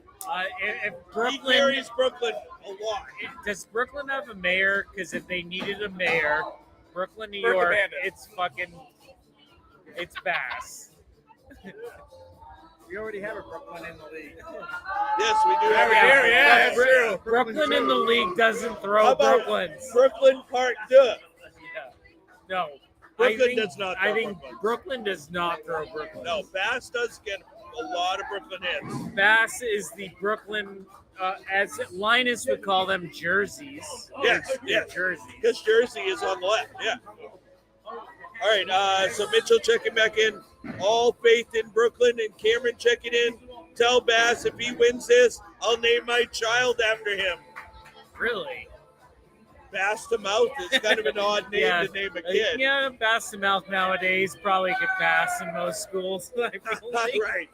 Speaker 2: If
Speaker 1: He
Speaker 2: Brooklyn
Speaker 1: carries Brooklyn a lot.
Speaker 2: does Brooklyn have a mayor? Because if they needed a mayor, Brooklyn, New
Speaker 5: Bert the
Speaker 2: York,
Speaker 5: Bandit.
Speaker 2: it's Bass.
Speaker 6: We already have a Brooklyn in the league.
Speaker 1: Yes, we do have
Speaker 5: Yeah,
Speaker 1: it.
Speaker 5: that's true.
Speaker 2: Brooklyn in the league doesn't
Speaker 1: How
Speaker 2: throw
Speaker 1: about
Speaker 2: Brooklyn's.
Speaker 1: Brooklyn Part 2?
Speaker 2: Yeah. No.
Speaker 1: Brooklyn does not throw
Speaker 2: I think
Speaker 1: Brooklyn.
Speaker 2: Brooklyn does not throw Brooklyn.
Speaker 1: No, Bass does get a lot of Brooklyn hits.
Speaker 2: Bass is the Brooklyn, as Linus would call them, jerseys.
Speaker 1: Yes, yes.
Speaker 2: Jersey.
Speaker 1: Because Jersey is on the left, yeah. All right, so Mitchell checking back in. All faith in Brooklyn, and Cameron checking in. Tell Bass if he wins this, I'll name my child after him.
Speaker 2: Really?
Speaker 1: Bass to mouth is kind of an odd name to name a kid.
Speaker 2: Yeah, Bass to mouth nowadays probably could pass in most schools. I feel like.
Speaker 1: Right.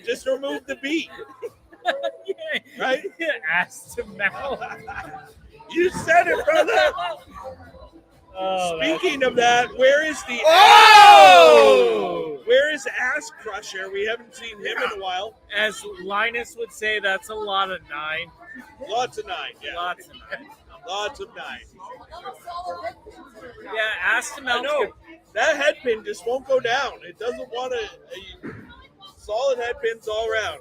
Speaker 1: Just remove the beat.
Speaker 2: Yeah.
Speaker 1: Right?
Speaker 2: Ass to mouth.
Speaker 1: You said it, brother.
Speaker 2: Oh,
Speaker 1: Speaking of that, where is the
Speaker 5: Oh!
Speaker 1: Where is Ass Crusher? We haven't seen him in a while.
Speaker 2: as Linus would say, that's a lot of 9.
Speaker 1: Lots of 9, yeah.
Speaker 2: Lots of 9.
Speaker 1: Lots of 9.
Speaker 2: Yeah, ass to
Speaker 1: I
Speaker 2: mouth.
Speaker 1: know. That head pin just won't go down. It doesn't want to. Solid head pins all around.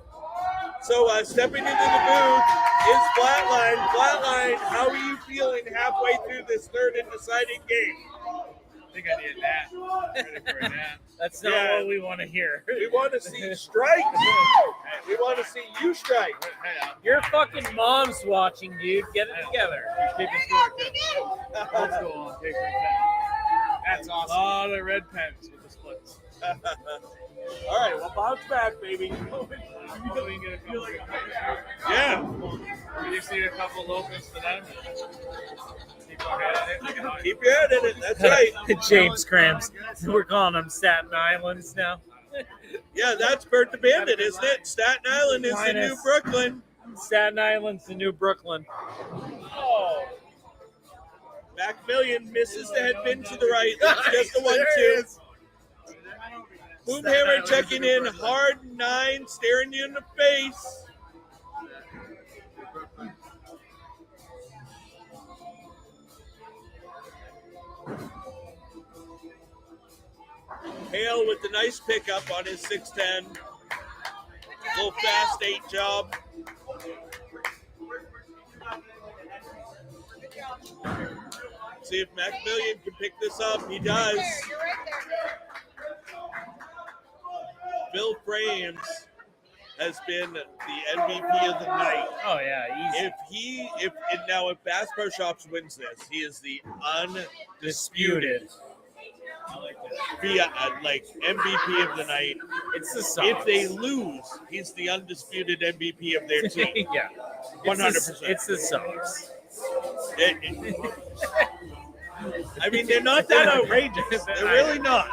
Speaker 1: So stepping into the booth is Flatline. Flatline, how are you feeling halfway through this third and deciding game?
Speaker 6: I think I need that. Ready for a nap.
Speaker 2: That's not
Speaker 1: Yeah.
Speaker 2: what we want to hear.
Speaker 1: We want to see strikes. We want to see you strike.
Speaker 6: Hey,
Speaker 2: Your fucking mom's watching, dude. Get it together.
Speaker 6: keep it short. Let's go on. Take your pen.
Speaker 5: That's
Speaker 6: A
Speaker 5: awesome.
Speaker 6: lot of red pens with the splits.
Speaker 1: All right, well, bounce back, baby.
Speaker 6: Hopefully we can get a couple.
Speaker 1: Yeah.
Speaker 6: We just need a couple locals for them. Keep our head in it.
Speaker 1: Keep your head in it. That's right.
Speaker 2: James Cramps. We're calling them Staten Islands now.
Speaker 1: Yeah, that's Bert the Bandit, isn't it? Staten Island is the new
Speaker 2: Minus.
Speaker 1: Brooklyn.
Speaker 2: Staten Island's the new Brooklyn.
Speaker 1: Oh. Macmillan misses the head pin to the right. That's just a 1-2. Boomhammer checking in. Hard 9, staring you in the face. Hale with the nice pickup on his 6'10". Little fast 8 job. See if Macmillan can pick this up. He does.
Speaker 4: You're right there.
Speaker 1: Bill Frames has been the MVP of the night.
Speaker 2: Oh yeah, easy.
Speaker 1: If Bass Pro Shops wins this, he is the
Speaker 2: Disputed.
Speaker 1: MVP of the night.
Speaker 2: It's the song.
Speaker 1: If they lose, he's the undisputed MVP of their team.
Speaker 2: Yeah.
Speaker 1: 100%.
Speaker 2: It's the songs.
Speaker 1: I mean, they're not that outrageous. They're really not.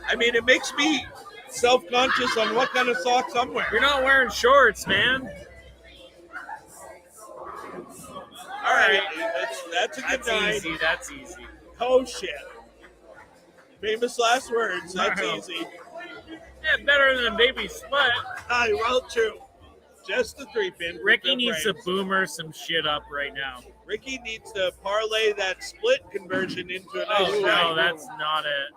Speaker 1: I mean, it makes me self-conscious on what kind of socks I'm wearing.
Speaker 2: You're not wearing shorts, man.
Speaker 1: All right, that's a good
Speaker 2: That's
Speaker 1: night.
Speaker 2: easy. That's easy.
Speaker 1: Oh, shit. Famous last words. That's
Speaker 2: Wow.
Speaker 1: easy.
Speaker 2: Yeah, better than baby split.
Speaker 1: Aye, well, true. Just the 3-pin.
Speaker 2: Ricky needs to boomer some shit up right now.
Speaker 1: Ricky needs to parlay that split conversion into a nice
Speaker 2: Oh no,
Speaker 1: strike.
Speaker 2: that's not it.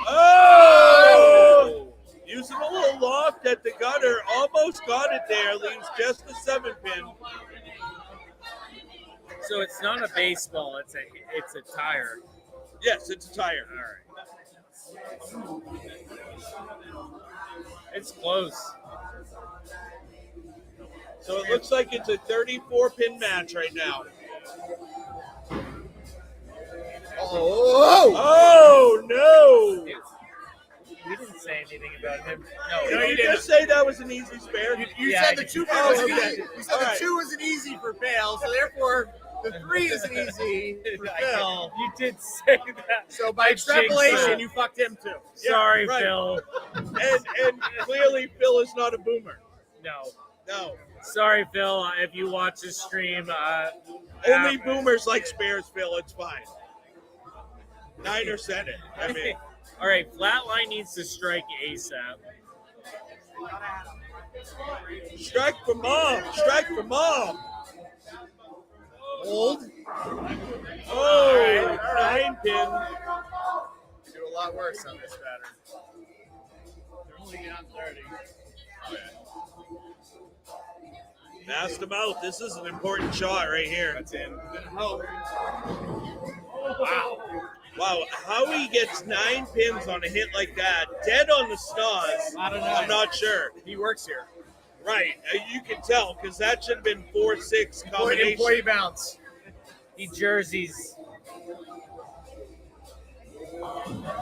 Speaker 1: Oh! Using a little loft at the gutter. Almost got it there. Leaves just the 7-pin.
Speaker 2: So it's not a baseball. It's a tire.
Speaker 1: Yes, it's a tire.
Speaker 2: All right. It's close.
Speaker 1: So it looks like it's a 34-pin match right now.
Speaker 5: Oh!
Speaker 1: Oh, no!
Speaker 2: We didn't say anything about him.
Speaker 1: Did you just say that was an easy spare?
Speaker 5: You
Speaker 2: Yeah,
Speaker 5: said the 2 pin was
Speaker 1: okay.
Speaker 5: easy. You said
Speaker 1: All right.
Speaker 5: the 2 wasn't easy for Bale, so therefore the 3 isn't easy for Phil.
Speaker 2: You did say that.
Speaker 5: So by
Speaker 2: Jinx
Speaker 5: extrapolation,
Speaker 2: it.
Speaker 5: you fucked him too.
Speaker 2: Sorry,
Speaker 1: right.
Speaker 2: Phil.
Speaker 1: And clearly Phil is not a boomer.
Speaker 2: No.
Speaker 1: No.
Speaker 2: Sorry, Phil. If you watch this stream,
Speaker 1: Only boomers like spares, Phil. It's fine. Niner said it. I mean,
Speaker 2: all right, Flatline needs to strike ASAP.
Speaker 1: strike for mom. Strike for mom.
Speaker 5: Hold.
Speaker 1: Oh, 9-pin.
Speaker 5: You do a lot worse on this pattern.
Speaker 6: They're only down 30.
Speaker 1: Passed him out. This is an important shot right here.
Speaker 5: That's in.
Speaker 1: Wow. Wow. How he gets 9 pins on a hit like that, dead on the snaz,
Speaker 5: I don't know.
Speaker 1: I'm not sure.
Speaker 5: He works here.
Speaker 1: Right. You can tell because that should have been 4-6 combination.
Speaker 5: Employee bounce.
Speaker 2: He jerseys.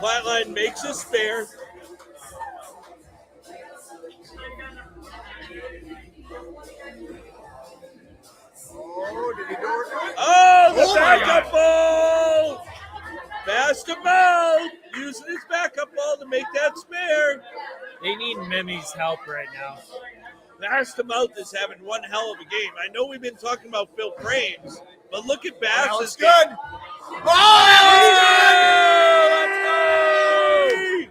Speaker 1: Flatline makes a spare.
Speaker 5: Oh, did he do it?
Speaker 1: Oh, the
Speaker 5: Oh my
Speaker 1: backup ball! Passed him out. Using his backup ball to make that spare.
Speaker 2: They need Mimi's help right now.
Speaker 1: Passed him out is having one hell of a game. I know we've been talking about Phil Frames, but look at Bass.
Speaker 5: Well, it's good. Oh!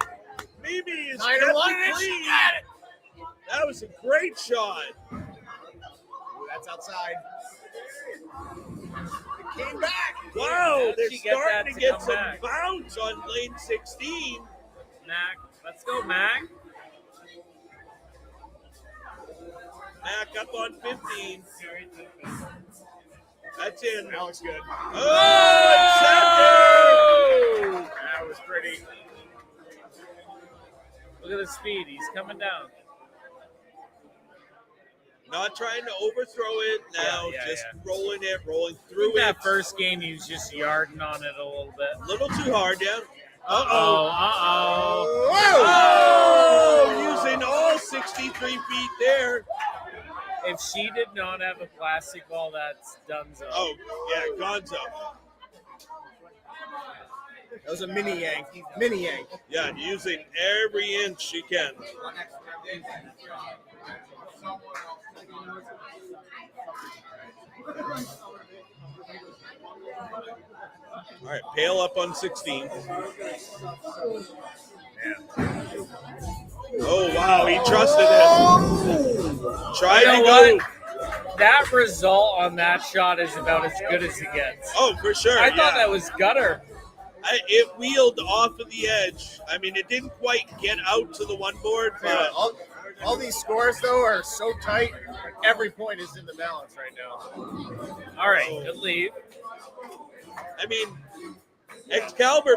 Speaker 1: Mimi is
Speaker 5: Niner
Speaker 1: kept
Speaker 5: won
Speaker 1: it
Speaker 5: it.
Speaker 1: clean.
Speaker 5: She got it.
Speaker 1: That was a great shot.
Speaker 5: Ooh, that's outside. It came back.
Speaker 1: Wow, they're
Speaker 2: How'd she get
Speaker 1: starting
Speaker 2: that
Speaker 1: to
Speaker 2: to
Speaker 1: get
Speaker 2: come
Speaker 1: some
Speaker 2: back?
Speaker 1: bounce on lane 16.
Speaker 2: Mac, let's go, Mac.
Speaker 1: Back up on 15. That's in.
Speaker 5: That looks good.
Speaker 1: Oh, accepted!
Speaker 5: That was pretty.
Speaker 2: Look at the speed. He's coming down.
Speaker 1: Not trying to overthrow it now,
Speaker 2: Yeah,
Speaker 1: just
Speaker 2: yeah.
Speaker 1: rolling
Speaker 2: In
Speaker 1: through it.
Speaker 2: that first game, he was just yarding on it a little bit.
Speaker 1: A little too hard, yeah.
Speaker 2: Uh-oh.
Speaker 1: Oh, using all 63 feet there.
Speaker 2: If she did not have a plastic ball, that's donezo.
Speaker 1: Oh, yeah, Gonzo.
Speaker 5: That was a mini yank. Mini yank.
Speaker 1: Yeah, using every inch she can. All right, Pail up on 16. Oh, wow, he trusted it. Tried to go.
Speaker 2: That result on that shot is about as good as it gets.
Speaker 1: Oh, for sure.
Speaker 2: I thought that was gutter.
Speaker 1: It wheeled off of the edge. I mean, it didn't quite get out to the one board,
Speaker 5: Yeah,
Speaker 1: but
Speaker 5: all these scores, though, are so tight. Every point is in the balance right now.
Speaker 2: All right, good lead.
Speaker 1: I mean, Excalibur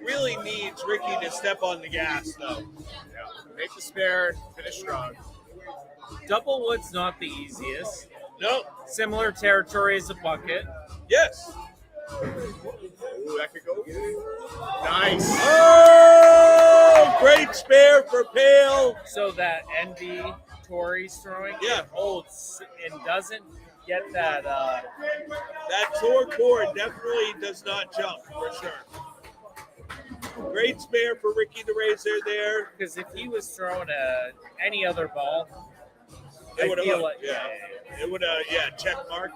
Speaker 1: really needs Ricky to step on the gas, though.
Speaker 5: Yeah. Make the spare, finish strong.
Speaker 2: Double wood's not the easiest.
Speaker 1: No.
Speaker 2: Similar territory as a bucket.
Speaker 1: Yes.
Speaker 5: Ooh, that could go. Nice.
Speaker 1: Oh, great spare for Pail.
Speaker 2: So that NB Tori's throwing,
Speaker 1: Yeah.
Speaker 2: it holds and doesn't get that.
Speaker 1: That Tor cord definitely does not jump, for sure. Great spare for Ricky the Racer there.
Speaker 2: Because if he was throwing any other ball,
Speaker 1: It
Speaker 2: I
Speaker 1: would have
Speaker 2: feel
Speaker 1: hooked.
Speaker 2: like
Speaker 1: Yeah. It would have, check mark.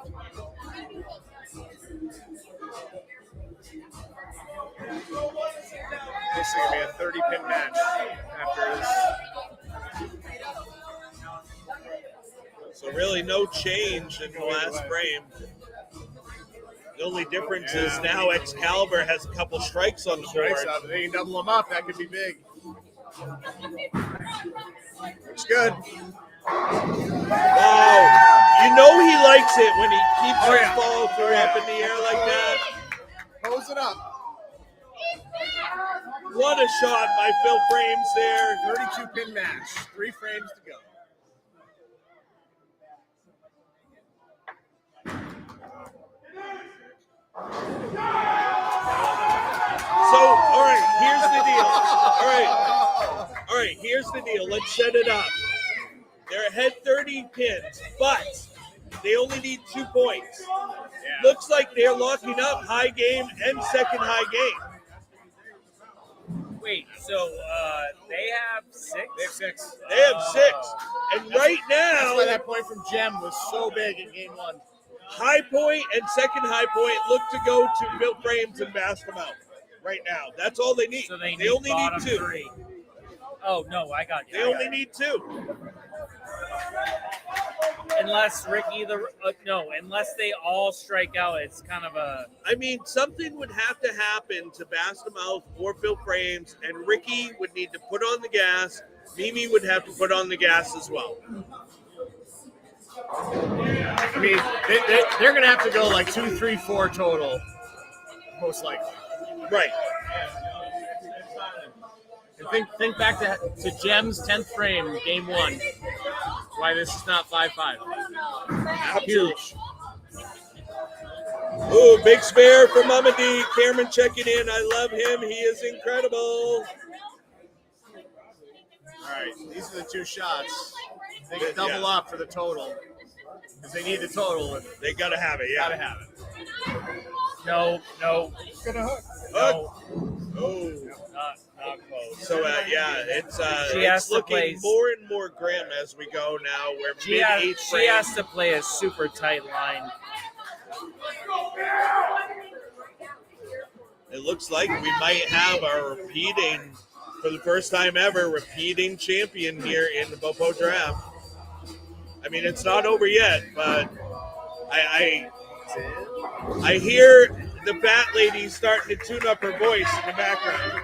Speaker 5: This is going to be a 30-pin match after this.
Speaker 1: So really no change in the last frame. The only difference is now Excalibur has a couple strikes on the board.
Speaker 5: Strikes up. If they can double them up, that could be big. Looks good.
Speaker 1: Wow. You know he likes it when he keeps his ball through up in the air like that.
Speaker 5: Pose it up.
Speaker 1: What a shot by Phil Frames there.
Speaker 5: 32-pin match. 3 frames to go.
Speaker 1: So, all right, here's the deal. Let's set it up. They're ahead 30 pins, but they only need 2 points.
Speaker 5: Yeah.
Speaker 1: Looks like they're locking up high game and second high game.
Speaker 2: wait. So they have 6.
Speaker 5: They have 6.
Speaker 1: They have 6. And right
Speaker 5: That's
Speaker 1: now,
Speaker 5: why that point from Gem was so big in game 1.
Speaker 1: high point and second high point look to go to Bill Frames and bask them out. Right now, that's all they need.
Speaker 2: So they
Speaker 1: only need
Speaker 2: bottom
Speaker 1: 2.
Speaker 2: 3. Oh no, I got you.
Speaker 1: They only need 2.
Speaker 2: Unless Ricky unless they all strike out, it's kind of a.
Speaker 1: I mean, something would have to happen to bask them out for Bill Frames, and Ricky would need to put on the gas. Mimi would have to put on the gas as well.
Speaker 5: I mean, they're going to have to go like 2, 3, 4 total, most likely.
Speaker 1: Right.
Speaker 5: And think back to Gem's 10th frame, game 1. Why this is not 5-5. Huge.
Speaker 1: Ooh, big spare for Mama D. Cameron checking in. I love him. He is incredible.
Speaker 5: All right, these are the 2 shots. They can double up for the total. Because they need the total.
Speaker 1: They got to have it, yeah.
Speaker 5: Gotta have it.
Speaker 2: No.
Speaker 5: Gonna hook.
Speaker 2: No.
Speaker 1: Oh.
Speaker 2: Not close.
Speaker 1: So, it's
Speaker 2: She has
Speaker 1: it's
Speaker 2: to
Speaker 1: looking
Speaker 2: play-
Speaker 1: more and more grim as we go now. We're
Speaker 2: She
Speaker 1: mid-8th frame.
Speaker 2: has to play a super tight line.
Speaker 1: It looks like we might have our repeating, for the first time ever, repeating champion here in the BoPo draft. I mean, it's not over yet, but I hear the fat lady starting to tune up her voice in the background.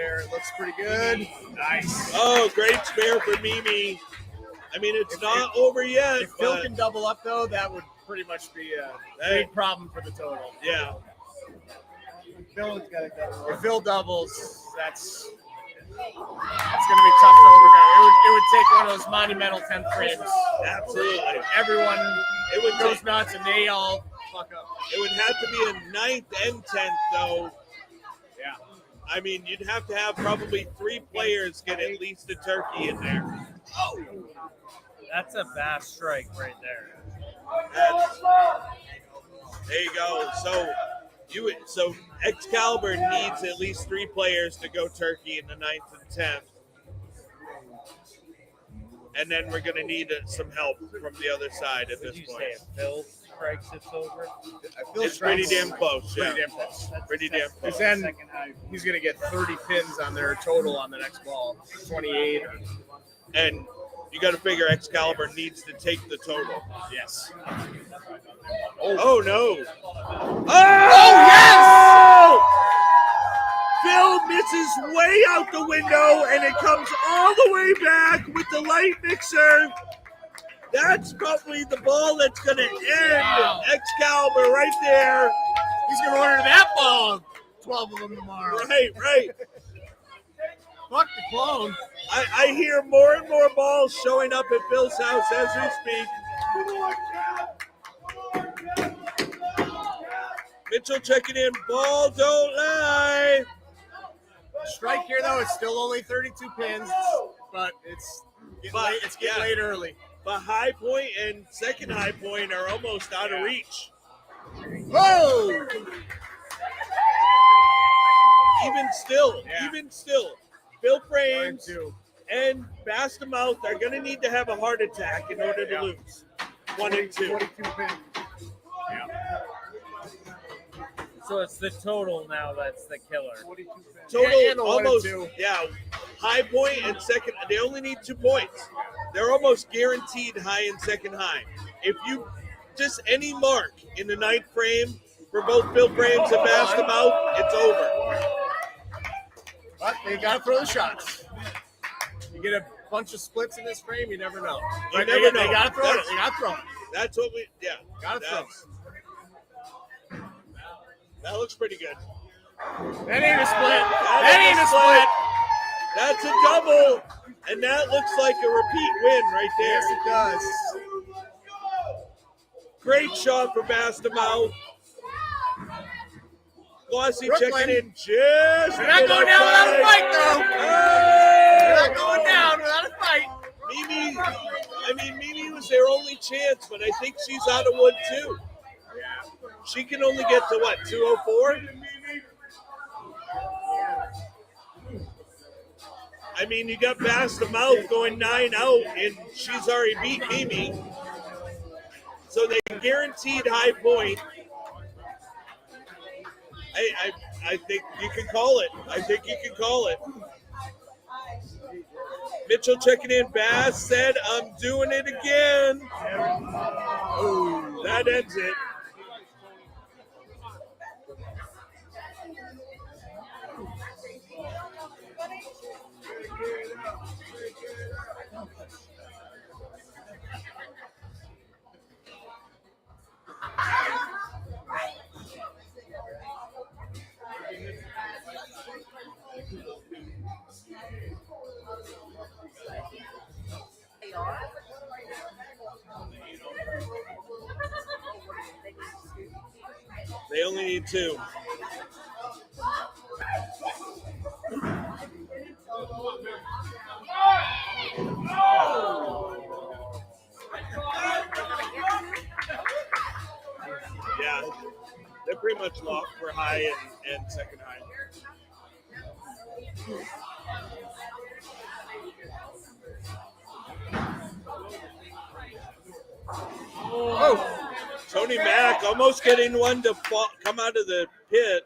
Speaker 5: there. It looks pretty good.
Speaker 2: Nice.
Speaker 1: Oh, great spare for Mimi. I mean, it's not over yet.
Speaker 5: If Phil
Speaker 1: but
Speaker 5: can double up, though, that would pretty much be a big problem for the total.
Speaker 1: yeah.
Speaker 5: If Phil doubles, that's going to be tough to overcome. It would take one of those monumental 10 frames.
Speaker 1: Absolutely.
Speaker 5: Everyone
Speaker 1: It would
Speaker 5: goes
Speaker 1: take-
Speaker 5: nuts, and they all fuck up.
Speaker 1: It would have to be a 9th and 10th, though.
Speaker 5: Yeah.
Speaker 1: I mean, you'd have to have probably 3 players get at least a turkey in there.
Speaker 2: That's a bass strike right there.
Speaker 1: There you go. So Excalibur needs at least 3 players to go turkey in the 9th and 10th. And then we're going to need some help from the other side at this
Speaker 2: Did you
Speaker 1: point.
Speaker 2: say if Phil strikes, it's over?
Speaker 1: It's pretty damn close.
Speaker 5: Pretty
Speaker 1: Yeah.
Speaker 5: damn close.
Speaker 1: Pretty damn close.
Speaker 5: Because then he's going to get 30 pins on their total on the next ball. 28.
Speaker 1: And you got to figure Excalibur needs to take the total.
Speaker 5: Yes.
Speaker 1: Oh no! Oh yes! Phil misses way out the window, and it comes all the way back with the light mixer. That's probably the ball that's going to end Excalibur right there.
Speaker 5: He's going to order that ball. 12 of them tomorrow.
Speaker 1: Right.
Speaker 5: Fuck the clone.
Speaker 1: I hear more and more balls showing up at Phil's house as we speak. Mitchell checking in. Ball don't lie.
Speaker 5: Strike here, though, it's still only 32 pins, but it's getting late early.
Speaker 1: But High Point and second High Point are almost out of reach.
Speaker 5: Whoa!
Speaker 1: Even still, Phil Frames and Bastamouth are going to need to have a heart attack in order to lose. 1 and 2.
Speaker 5: 42 pins.
Speaker 2: So it's the total now that's the killer.
Speaker 1: Total
Speaker 5: and a 1 and
Speaker 1: almost,
Speaker 5: 2.
Speaker 1: yeah. High Point and second, they only need 2 points. They're almost guaranteed high and second high. If you just any mark in the 9th frame for both Phil Frames and Bastamouth, it's over.
Speaker 5: But they got to throw the shots. You get a bunch of splits in this frame, you never know.
Speaker 1: You
Speaker 5: But
Speaker 1: never know.
Speaker 5: They got to throw it.
Speaker 1: That's-
Speaker 5: They got to throw it.
Speaker 1: That's what we, yeah.
Speaker 5: Got to throw it.
Speaker 1: That looks pretty good.
Speaker 5: That ain't a split.
Speaker 1: That
Speaker 5: That ain't a split.
Speaker 1: That's a double, and that looks like a repeat win right there.
Speaker 5: Yes, it does.
Speaker 1: Great shot for Bastamouth. Glossy
Speaker 5: Brooklyn.
Speaker 1: checking in just.
Speaker 5: They're not going down without a fight, though. They're not going down without a fight.
Speaker 1: Mimi was their only chance, but I think she's out of wood too. She can only get to what, 204? I mean, you got Bastamouth going 9 out, and she's already beat Mimi. So they guaranteed High Point. I think you can call it. Mitchell checking in. Bass said, I'm doing it again. Oh, that ends it. They only need 2. Yeah, they're pretty much locked for high and second high. Oh, Tony Mack almost getting one to come out of the pit.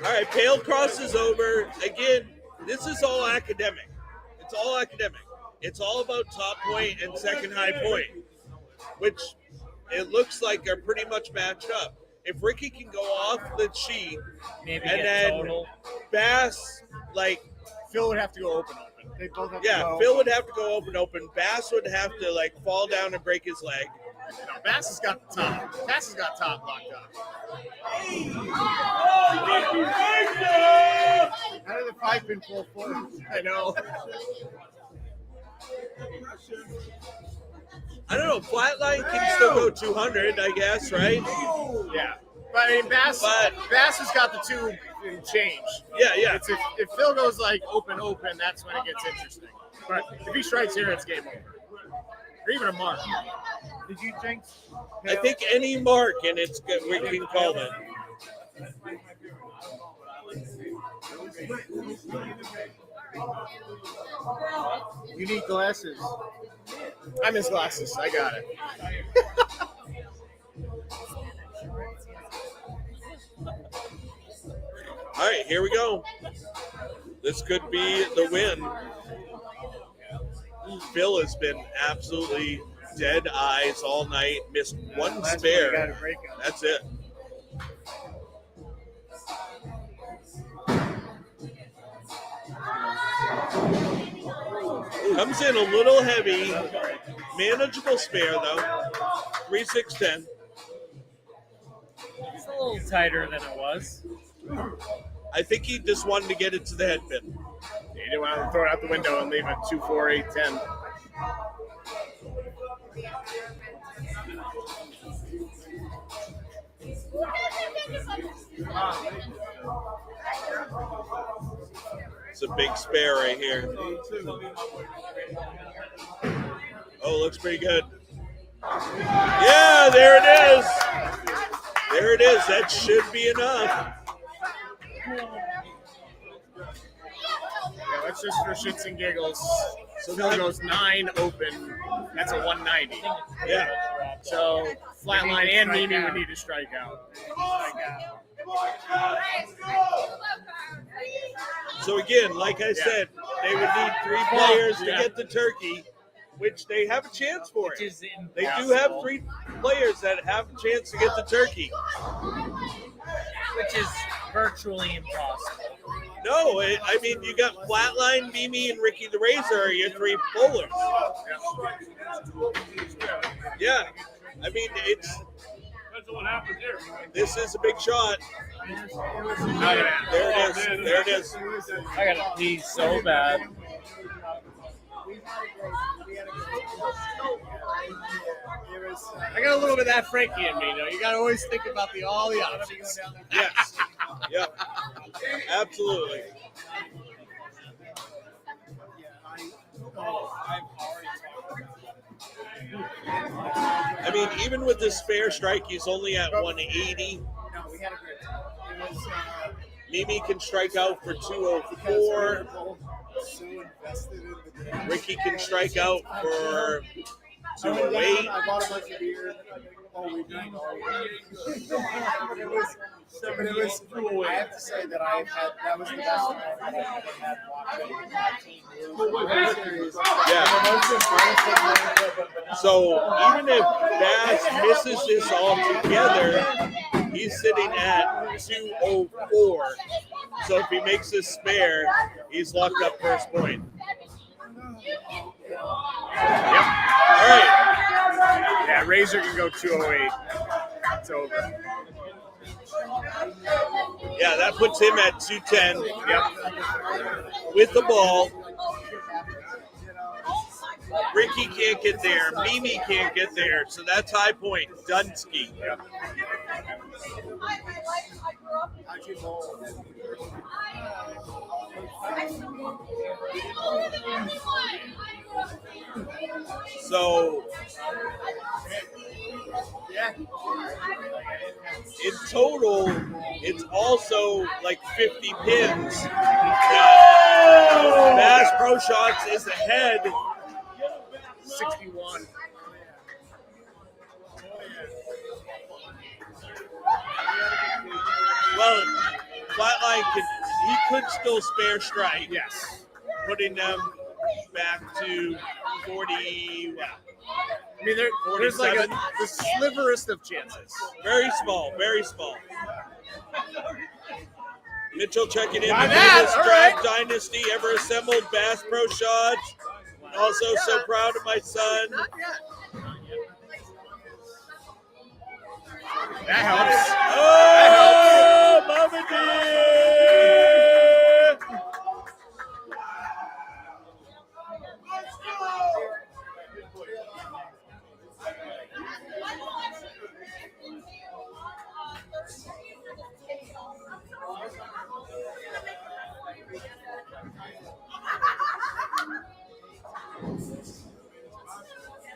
Speaker 1: All right, Pale crosses over. Again, this is all academic. It's all academic. it's all about top point and second high point, which it looks like are pretty much matched up. If Ricky can go off the sheet,
Speaker 2: Maybe
Speaker 1: and
Speaker 2: get
Speaker 1: then
Speaker 2: total.
Speaker 1: Bass, like,
Speaker 5: Phil would have to go open. They both have to
Speaker 1: yeah,
Speaker 5: go.
Speaker 1: Phil would have to go open. Bass would have to like fall down and break his leg.
Speaker 5: No, Bass has got the top. Bass has got top locked up. How did the 5-pin pull forward? I know.
Speaker 1: I don't know. Flatline can still go 200, I guess, right?
Speaker 5: Yeah. But I mean, Bass has got the 2 in change.
Speaker 1: Yeah.
Speaker 5: It's if Phil goes like open, that's when it gets interesting. But if he strikes here, it's game over. Or even a mark.
Speaker 6: Did you jinx?
Speaker 1: I think any mark, and it's good. We can call it.
Speaker 5: You need glasses. I miss glasses. I got it.
Speaker 1: All right, here we go. This could be the win. Phil has been absolutely dead eyes all night. Missed one spare. That's it. Comes in a little heavy. Manageable spare, though. 3-6-10.
Speaker 2: It's a little tighter than it was.
Speaker 1: I think he just wanted to get it to the head pin.
Speaker 5: You didn't want to throw it out the window and leave it 2, 4, 8, 10.
Speaker 1: It's a big spare right here. Oh, looks pretty good. Yeah, there it is. There it is. That should be enough.
Speaker 5: Yeah, that's just for shits and giggles. So Phil goes 9 open. That's a 190.
Speaker 1: Yeah.
Speaker 5: So Flatline and Mimi would need to strike out.
Speaker 1: So again, like I said, they would need 3 players to get the turkey, which they have a chance for
Speaker 2: Which
Speaker 1: it.
Speaker 2: is
Speaker 1: They do
Speaker 2: impossible.
Speaker 1: have 3 players that have a chance to get the turkey.
Speaker 2: Which is virtually impossible.
Speaker 1: No, I mean, you got Flatline, Mimi, and Ricky the Razor are your 3 bowlers. Yeah. I mean,
Speaker 6: That's what happened here.
Speaker 1: this is a big shot. There it is. There it is.
Speaker 2: I gotta pee so bad.
Speaker 5: I got a little bit of that Frankie in me, though. You got to always think about all the options.
Speaker 1: Yes. Yep. Absolutely. I mean, even with this spare strike, he's only at 180.
Speaker 5: No, we had a great. It was
Speaker 1: Mimi can strike out for 204.
Speaker 5: so invested in the
Speaker 1: Ricky can strike out for 208.
Speaker 5: I bought a bunch of beer. Oh, we drank all year. But it was. I have to say that that was the best time I've ever had watching that team.
Speaker 1: Yeah. So even if Bass misses this altogether, he's sitting at 204. So if he makes this spare, he's locked up first point. Yep. All right.
Speaker 5: Yeah, Razor can go 208. It's over.
Speaker 1: Yeah, that puts him at 210.
Speaker 5: Yep.
Speaker 1: With the ball. Ricky can't get there. Mimi can't get there. So that's high point. Dunsky.
Speaker 5: Yep.
Speaker 1: So
Speaker 5: Yeah.
Speaker 1: in total, it's also like 50 pins. Bass Pro Shots is ahead.
Speaker 5: 61.
Speaker 1: Well, Flatline could still spare strike.
Speaker 5: Yes.
Speaker 1: Putting them back to 40. Wow.
Speaker 5: I mean, there's like
Speaker 1: 47.
Speaker 5: the sliverest of chances.
Speaker 1: Very small, very small. Mitchell checking in.
Speaker 5: Got
Speaker 1: The
Speaker 5: that,
Speaker 1: biggest
Speaker 5: all
Speaker 1: draft
Speaker 5: right.
Speaker 1: dynasty ever assembled. Bass Pro Shots. Also so proud of my son.
Speaker 3: Not yet.
Speaker 5: That helps.
Speaker 1: Oh, Mama D!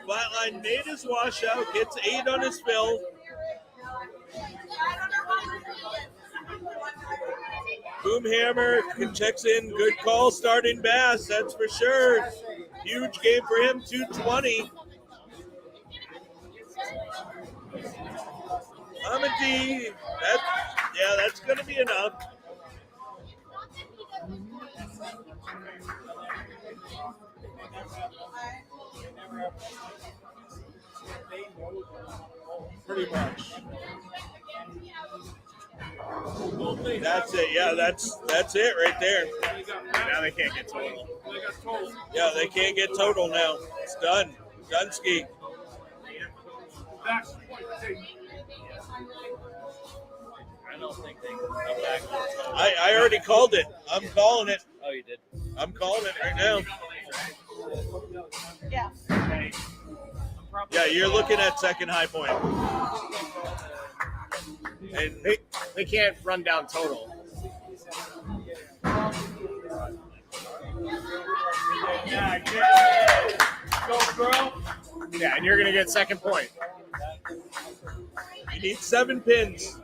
Speaker 1: Flatline made his washout, gets 8 on his fill. Boomhammer checks in. Good call starting Bass, that's for sure. Huge game for him, 220. Amity, that's going to be enough. Pretty much. That's it. Yeah, that's it right there.
Speaker 5: Now they can't get total.
Speaker 1: Yeah, they can't get total now. It's done. Dunsky.
Speaker 6: I don't think they can come back.
Speaker 1: I already called it. I'm calling it.
Speaker 6: Oh, you did?
Speaker 1: I'm calling it right now.
Speaker 3: Yeah.
Speaker 1: Yeah, you're looking at second high point. And
Speaker 5: They can't run down total. Yeah, and you're going to get second point.
Speaker 1: you need 7 pins.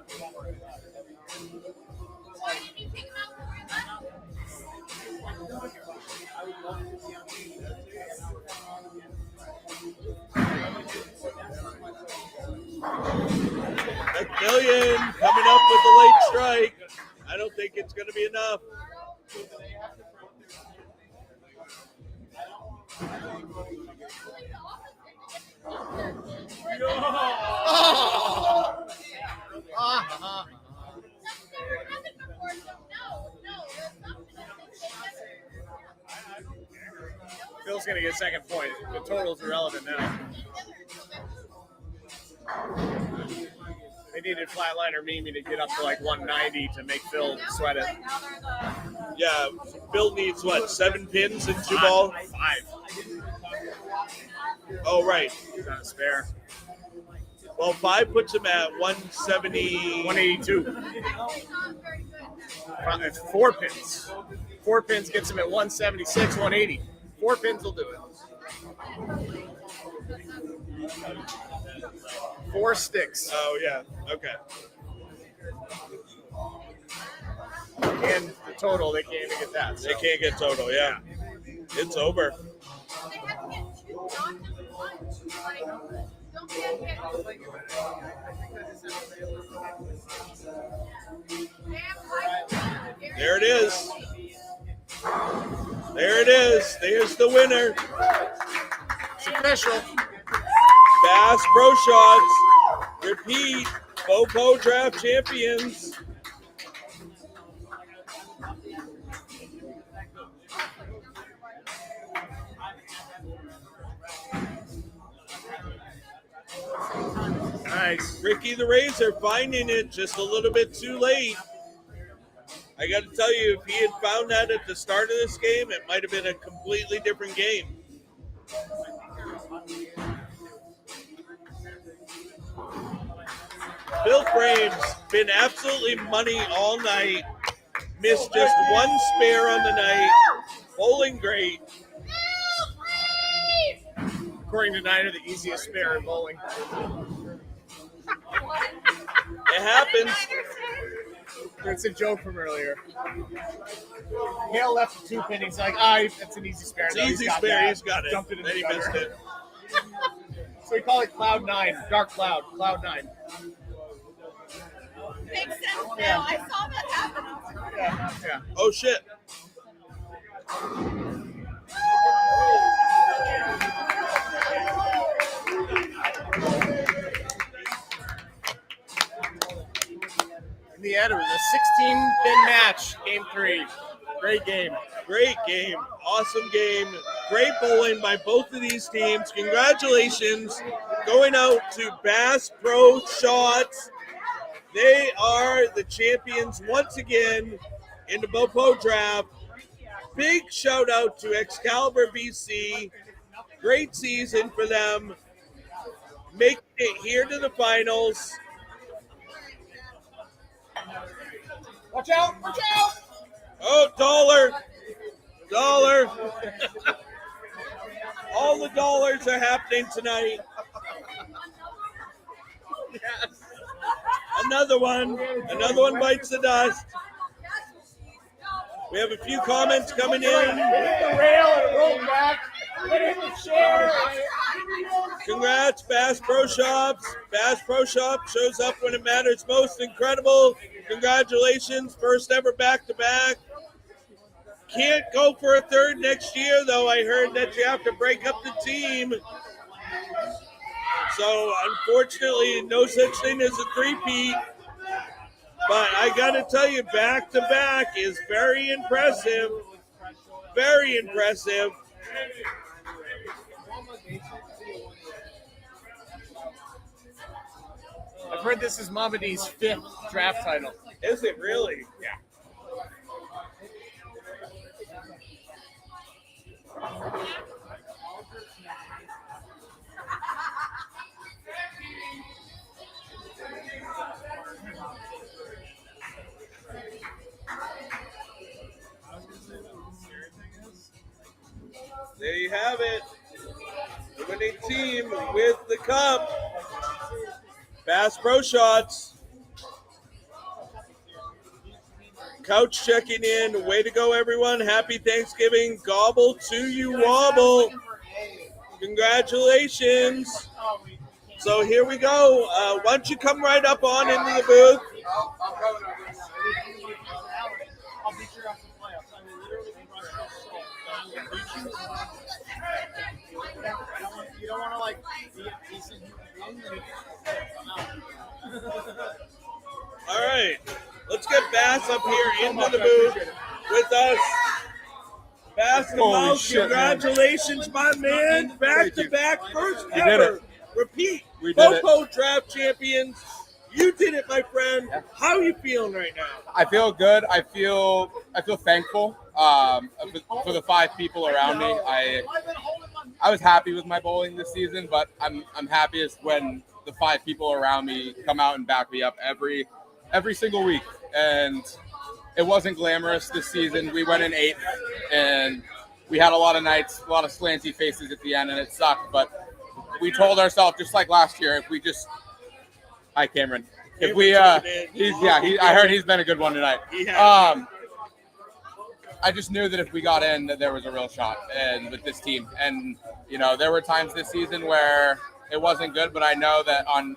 Speaker 1: McMillian coming up with the late strike. I don't think it's going to be enough.
Speaker 5: Phil's going to get second point. The total's irrelevant now. They needed Flatliner Mimi to get up to like 190 to make Phil sweat it.
Speaker 1: Yeah, Phil needs what, 7 pins and 2 ball?
Speaker 5: 5.
Speaker 1: Oh, right.
Speaker 5: He's on a spare.
Speaker 1: Well, 5 puts him at 170.
Speaker 5: 182. It's 4 pins. 4 pins gets him at 176, 180. 4 pins will do it. 4 sticks.
Speaker 1: Oh, yeah. Okay.
Speaker 5: And the total, they can't even get that. So.
Speaker 1: They can't get total, yeah. It's over. There it is. There it is. There's the winner.
Speaker 5: It's official.
Speaker 1: Bass Pro Shots. Repeat. BoPo Draft Champions.
Speaker 5: Nice.
Speaker 1: Ricky the Razor finding it just a little bit too late. I got to tell you, if he had found that at the start of this game, it might have been a completely different game. Bill Frame's been absolutely money all night. Missed just 1 spare on the night. Bowling great.
Speaker 5: According to Niner, the easiest spare in bowling.
Speaker 1: It happens.
Speaker 5: It's a joke from earlier. Hale left the 2 pin. He's like, it's an easy spare.
Speaker 1: It's
Speaker 5: No,
Speaker 1: an
Speaker 5: he's
Speaker 1: easy
Speaker 5: got
Speaker 1: spare.
Speaker 5: that.
Speaker 1: He's got it.
Speaker 5: Dumped it in
Speaker 1: Then
Speaker 5: the
Speaker 1: he
Speaker 5: gutter.
Speaker 1: missed it.
Speaker 5: So we call it Cloud 9. Dark Cloud. Cloud 9.
Speaker 3: Makes sense now. I saw that happen.
Speaker 5: Yeah.
Speaker 1: Oh, shit.
Speaker 5: In the end, it was a 16-pin match, game 3. Great game.
Speaker 1: Great game. Awesome game. Great bowling by both of these teams. Congratulations going out to Bass Pro Shots. They are the champions once again in the BoPo draft. Big shout out to Excalibur BC. Great season for them. Making it here to the finals.
Speaker 5: Watch out! Watch out!
Speaker 1: Oh, dollar. All the dollars are happening tonight.
Speaker 5: Yes.
Speaker 1: Another one bites the dust. We have a few comments coming in.
Speaker 5: Hit the rail and it rolled back. Hit it in the chair.
Speaker 1: Congrats, Bass Pro Shops. Bass Pro Shop shows up when it matters most. Incredible. Congratulations. First ever back-to-back. Can't go for a third next year, though. I heard that you have to break up the team. So, unfortunately, no such thing as a three-peat. But I got to tell you, back-to-back is very impressive. Very impressive.
Speaker 5: I've heard this is Mama D's 5th draft title.
Speaker 1: Is it really?
Speaker 5: Yeah.
Speaker 1: There you have it. The winning team with the cup. Bass Pro Shots. Couch checking in. Way to go, everyone. Happy Thanksgiving. Gobble to you, wobble. Congratulations. So here we go. Why don't you come right up on into the booth?
Speaker 5: You don't want to like be a decent human.
Speaker 1: All right. Let's get Bass up here into the booth with us. Bass the
Speaker 7: Holy
Speaker 1: Mouse,
Speaker 7: shit, man.
Speaker 1: congratulations, my man. Back to back, first
Speaker 7: You did
Speaker 1: ever.
Speaker 7: it.
Speaker 1: Repeat.
Speaker 7: We did it.
Speaker 1: BoPo draft champions. You did it, my friend. How are you feeling right now?
Speaker 7: I feel good. I feel thankful for the 5 people around me. I was happy with my bowling this season, but I'm happiest when the 5 people around me come out and back me up every single week. And it wasn't glamorous this season. We went in 8th, and we had a lot of nights, a lot of slanty faces at the end, and it sucked. But we told ourselves, just like last year, if we just hi Cameron, if we I heard he's been a good one tonight. I just knew that if we got in, that there was a real shot, and with this team. And you know, there were times this season where it wasn't good, but I know that on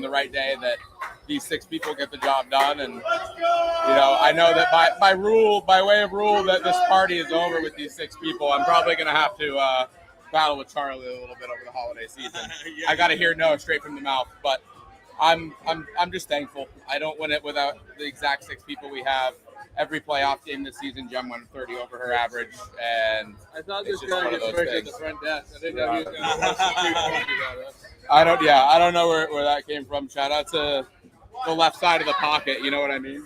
Speaker 7: the right day that these 6 people get the job done. And you know, I know that by way of rule that this party is over with these 6 people. I'm probably gonna have to battle with Charlie a little bit over the holiday season. I got to hear no straight from the mouth, but I'm just thankful. I don't win it without the exact 6 people we have. Every playoff game this season, Jem went 30 over her average, and
Speaker 6: I thought
Speaker 7: it's
Speaker 6: this
Speaker 7: just
Speaker 6: guy
Speaker 7: one of
Speaker 6: gets
Speaker 7: those
Speaker 6: first at
Speaker 7: things.
Speaker 6: the front desk. I didn't know he was going to
Speaker 7: I don't know where that came from. Shout out to the left side of the pocket. You know what I mean?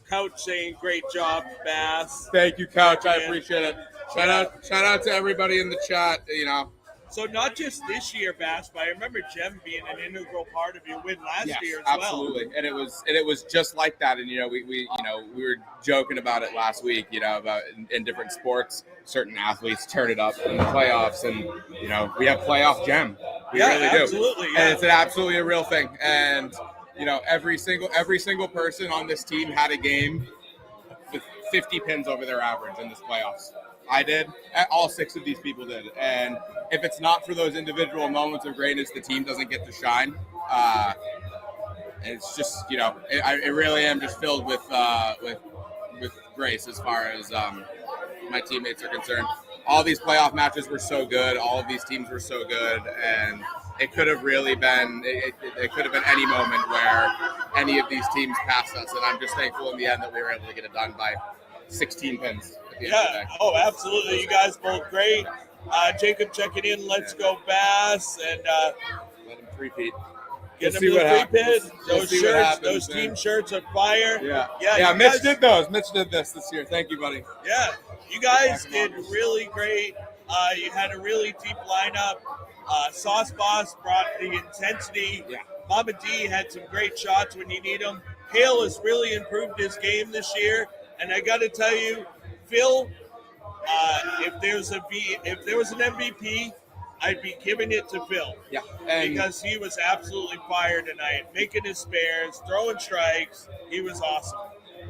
Speaker 1: Couch saying great job, Bass.
Speaker 7: Thank you, Couch. I appreciate it. Shout out to everybody in the chat. You know.
Speaker 1: So not just this year, Bass, but I remember Jem being an integral part of your win last year as well.
Speaker 7: Absolutely. And it was just like that. And you know, we were joking about it last week. You know, about in different sports, certain athletes turn it up in the playoffs, and you know, we have playoff Jem. We really do.
Speaker 1: Absolutely. Yeah.
Speaker 7: And it's absolutely a real thing. And you know, every single person on this team had a game with 50 pins over their average in this playoffs. I did. All 6 of these people did. And if it's not for those individual moments of greatness, the team doesn't get to shine. It's just, you know, I really am just filled with grace as far as my teammates are concerned. all these playoff matches were so good. All of these teams were so good, and it could have really been. It could have been any moment where any of these teams passed us, and I'm just thankful in the end that we were able to get it done by 16 pins. At the end of the day.
Speaker 1: Oh, absolutely. You guys both great. Jacob checking in. Let's go Bass, and
Speaker 7: Let him repeat.
Speaker 1: get
Speaker 7: We'll
Speaker 1: them
Speaker 7: see
Speaker 1: to
Speaker 7: what
Speaker 1: the
Speaker 7: happens.
Speaker 1: pins.
Speaker 7: We'll
Speaker 1: Those
Speaker 7: see what
Speaker 1: shirts,
Speaker 7: happens,
Speaker 1: those team shirts are fire.
Speaker 7: Yeah.
Speaker 1: you
Speaker 7: Mitch
Speaker 1: guys-
Speaker 7: did those. Mitch did this year. Thank you, buddy.
Speaker 1: Yeah, you guys did really great. You had a really deep lineup. Sauce Boss brought the intensity.
Speaker 7: Yeah.
Speaker 1: Mama D had some great shots when you need them. Hale has really improved his game this year, and I got to tell you, Phil, if there was an MVP, I'd be giving it to Phil.
Speaker 7: Yeah. And
Speaker 1: Because he was absolutely fire tonight, making his spares, throwing strikes. He was awesome.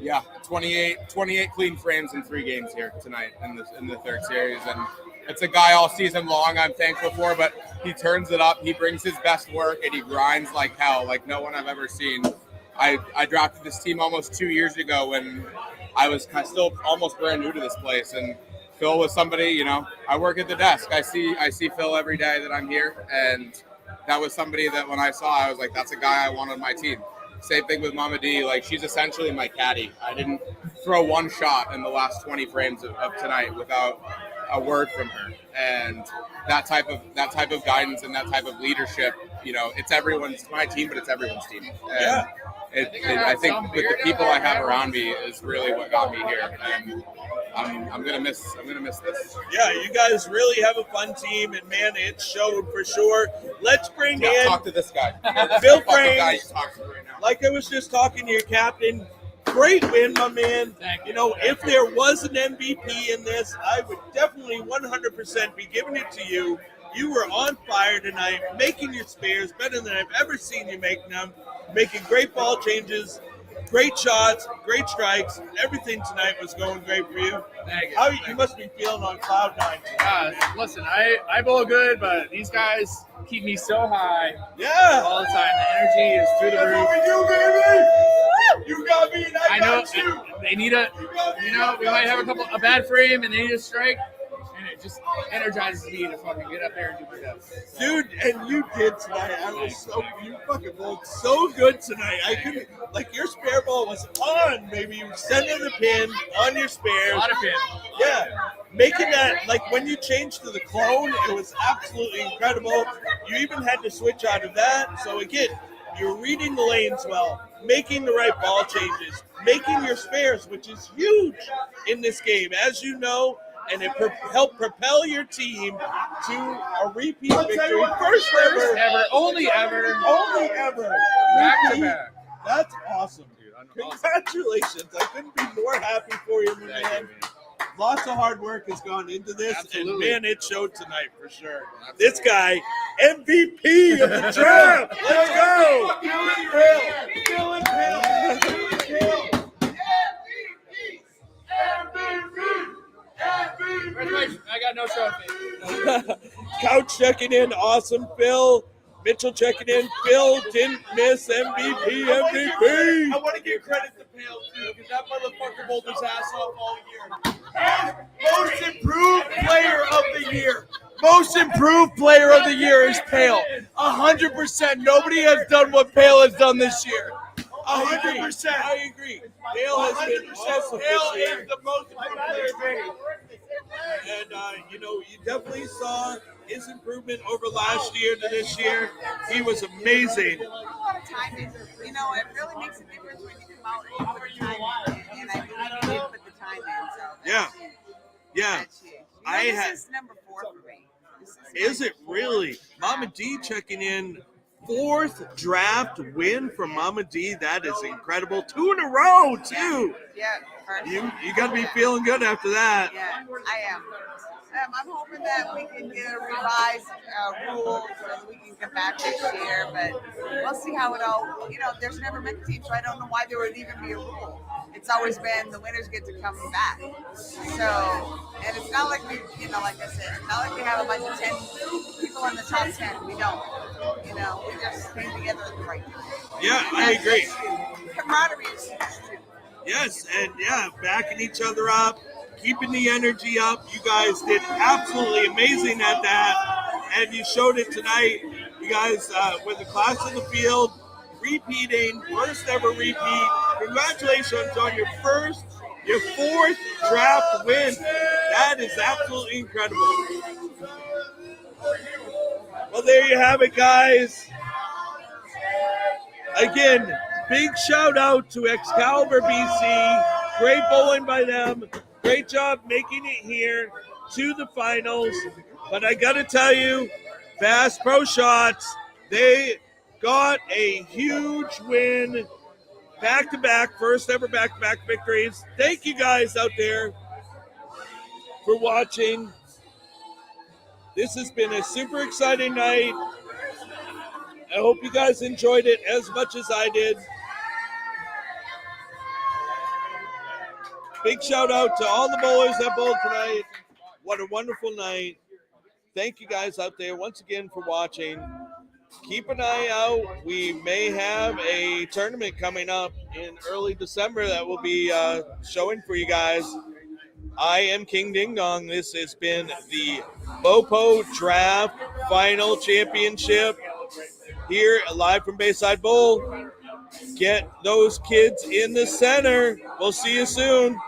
Speaker 7: yeah, 28 clean frames in 3 games here tonight in the third series, and it's a guy all season long I'm thankful for, but he turns it up. He brings his best work, and he grinds like hell, like no one I've ever seen. I drafted this team almost 2 years ago when I was still almost brand new to this place, and Phil was somebody, I work at the desk. I see Phil every day that I'm here, and that was somebody that when I saw, I was like, that's a guy I want on my team. Same thing with Mama D. Like, she's essentially my caddy. I didn't throw one shot in the last 20 frames of tonight without a word from her. And that type of guidance and that type of leadership, it's my team, but it's everyone's team. And I think with the people I have around me is really what got me here. And I'm gonna miss this.
Speaker 1: Yeah, you guys really have a fun team, and man, it showed for sure. Let's bring in
Speaker 7: Talk to this guy.
Speaker 1: Bill
Speaker 7: The fucking guy you
Speaker 1: Frames.
Speaker 7: talk to right now.
Speaker 1: Like I was just talking to your captain. Great win, my man. If there was an MVP in this, I would definitely 100% be giving it to you. You were on fire tonight, making your spares better than I've ever seen you make them, making great ball changes, great shots, great strikes. Everything tonight was going great for you.
Speaker 6: Thank you.
Speaker 1: How you must be feeling on cloud nine.
Speaker 6: Listen, I bowl good, but these guys keep me so high
Speaker 1: Yeah.
Speaker 6: all the time. The energy is through the
Speaker 1: That's
Speaker 6: roof.
Speaker 1: what you, baby. You got me, and I
Speaker 6: know
Speaker 1: got you.
Speaker 6: they need we might have a bad frame and they need a strike, and it just energizes me to fucking get up there and do my best.
Speaker 1: Dude, and you did tonight. You fucking bowled so good tonight. I couldn't, your spare ball was on, maybe you center the pin on your
Speaker 6: A
Speaker 1: spares.
Speaker 6: lot of pin.
Speaker 1: Yeah. Making that, when you changed to the clone, it was absolutely incredible. You even had to switch out of that. So again, you're reading the lanes well, making the right ball changes, making your spares, which is huge in this game, as you know, and it helped propel your team to a repeat victory. First ever.
Speaker 6: Only ever. Back to
Speaker 1: Repeat.
Speaker 6: back.
Speaker 1: That's awesome, dude.
Speaker 6: Awesome.
Speaker 1: Congratulations. I couldn't be more happy for you, my man. Lots of hard work has gone into this,
Speaker 6: Absolutely.
Speaker 1: and man, it showed tonight for sure. This guy, MVP of the draft. Let's go. Dylan Hill.
Speaker 6: Congratulations. I got no trophy.
Speaker 1: Couch checking in, awesome. Phil Mitchell checking in. Phil didn't miss MVP.
Speaker 8: I want to give credit to Pale too, because that motherfucker bowled his ass off all year. And most improved player of the year. Most improved player of the year is Pale. 100%. Nobody has done what Pale has done this year. 100%.
Speaker 1: I agree. Dale has been awesome
Speaker 8: Pale
Speaker 1: this year.
Speaker 8: is the most improved player.
Speaker 1: And, you definitely saw his improvement over last year to this year. He was amazing.
Speaker 3: A lot of time in. It really makes a difference when you come out and you put the time in. And I believe you did put the time in. So that's huge.
Speaker 1: Yeah.
Speaker 3: That's huge. This is number 4 for me.
Speaker 1: Is it really? Mama D checking in. 4th draft win from Mama D. That is incredible. 2 in a row, too.
Speaker 3: Yeah.
Speaker 1: You got to be feeling good after that.
Speaker 3: Yeah, I am. I'm hoping that we can get a revised rule so that we can come back this year, but we'll see how it all, there's never been a team, so I don't know why there would even be a rule. It's always been the winners get to come back. So, and it's not like we, like I said, it's not like we have a bunch of 10 people in the top 10. We don't. We just came together at the right time.
Speaker 1: Yeah, I agree.
Speaker 3: Camaraderie is huge, too.
Speaker 1: Yes, and backing each other up, keeping the energy up. You guys did absolutely amazing at that, and you showed it tonight. You guys, with the class of the field, repeating, first ever repeat. Congratulations on your fourth draft win. That is absolutely incredible. Well, there you have it, guys. Again, big shout out to Excalibur BC. Great bowling by them. Great job making it here to the finals. But I got to tell you, Bass Pro Shots, they got a huge win. Back-to-back, first ever back-to-back victories. Thank you guys out there for watching. This has been a super exciting night. I hope you guys enjoyed it as much as I did. Big shout out to all the bowlers that bowled tonight. What a wonderful night. Thank you guys out there once again for watching. Keep an eye out. We may have a tournament coming up in early December that will be showing for you guys. I am King Ding Dong. This has been the BoPo Draft Final Championship here live from Bayside Bowl. Get those kids in the center. We'll see you soon.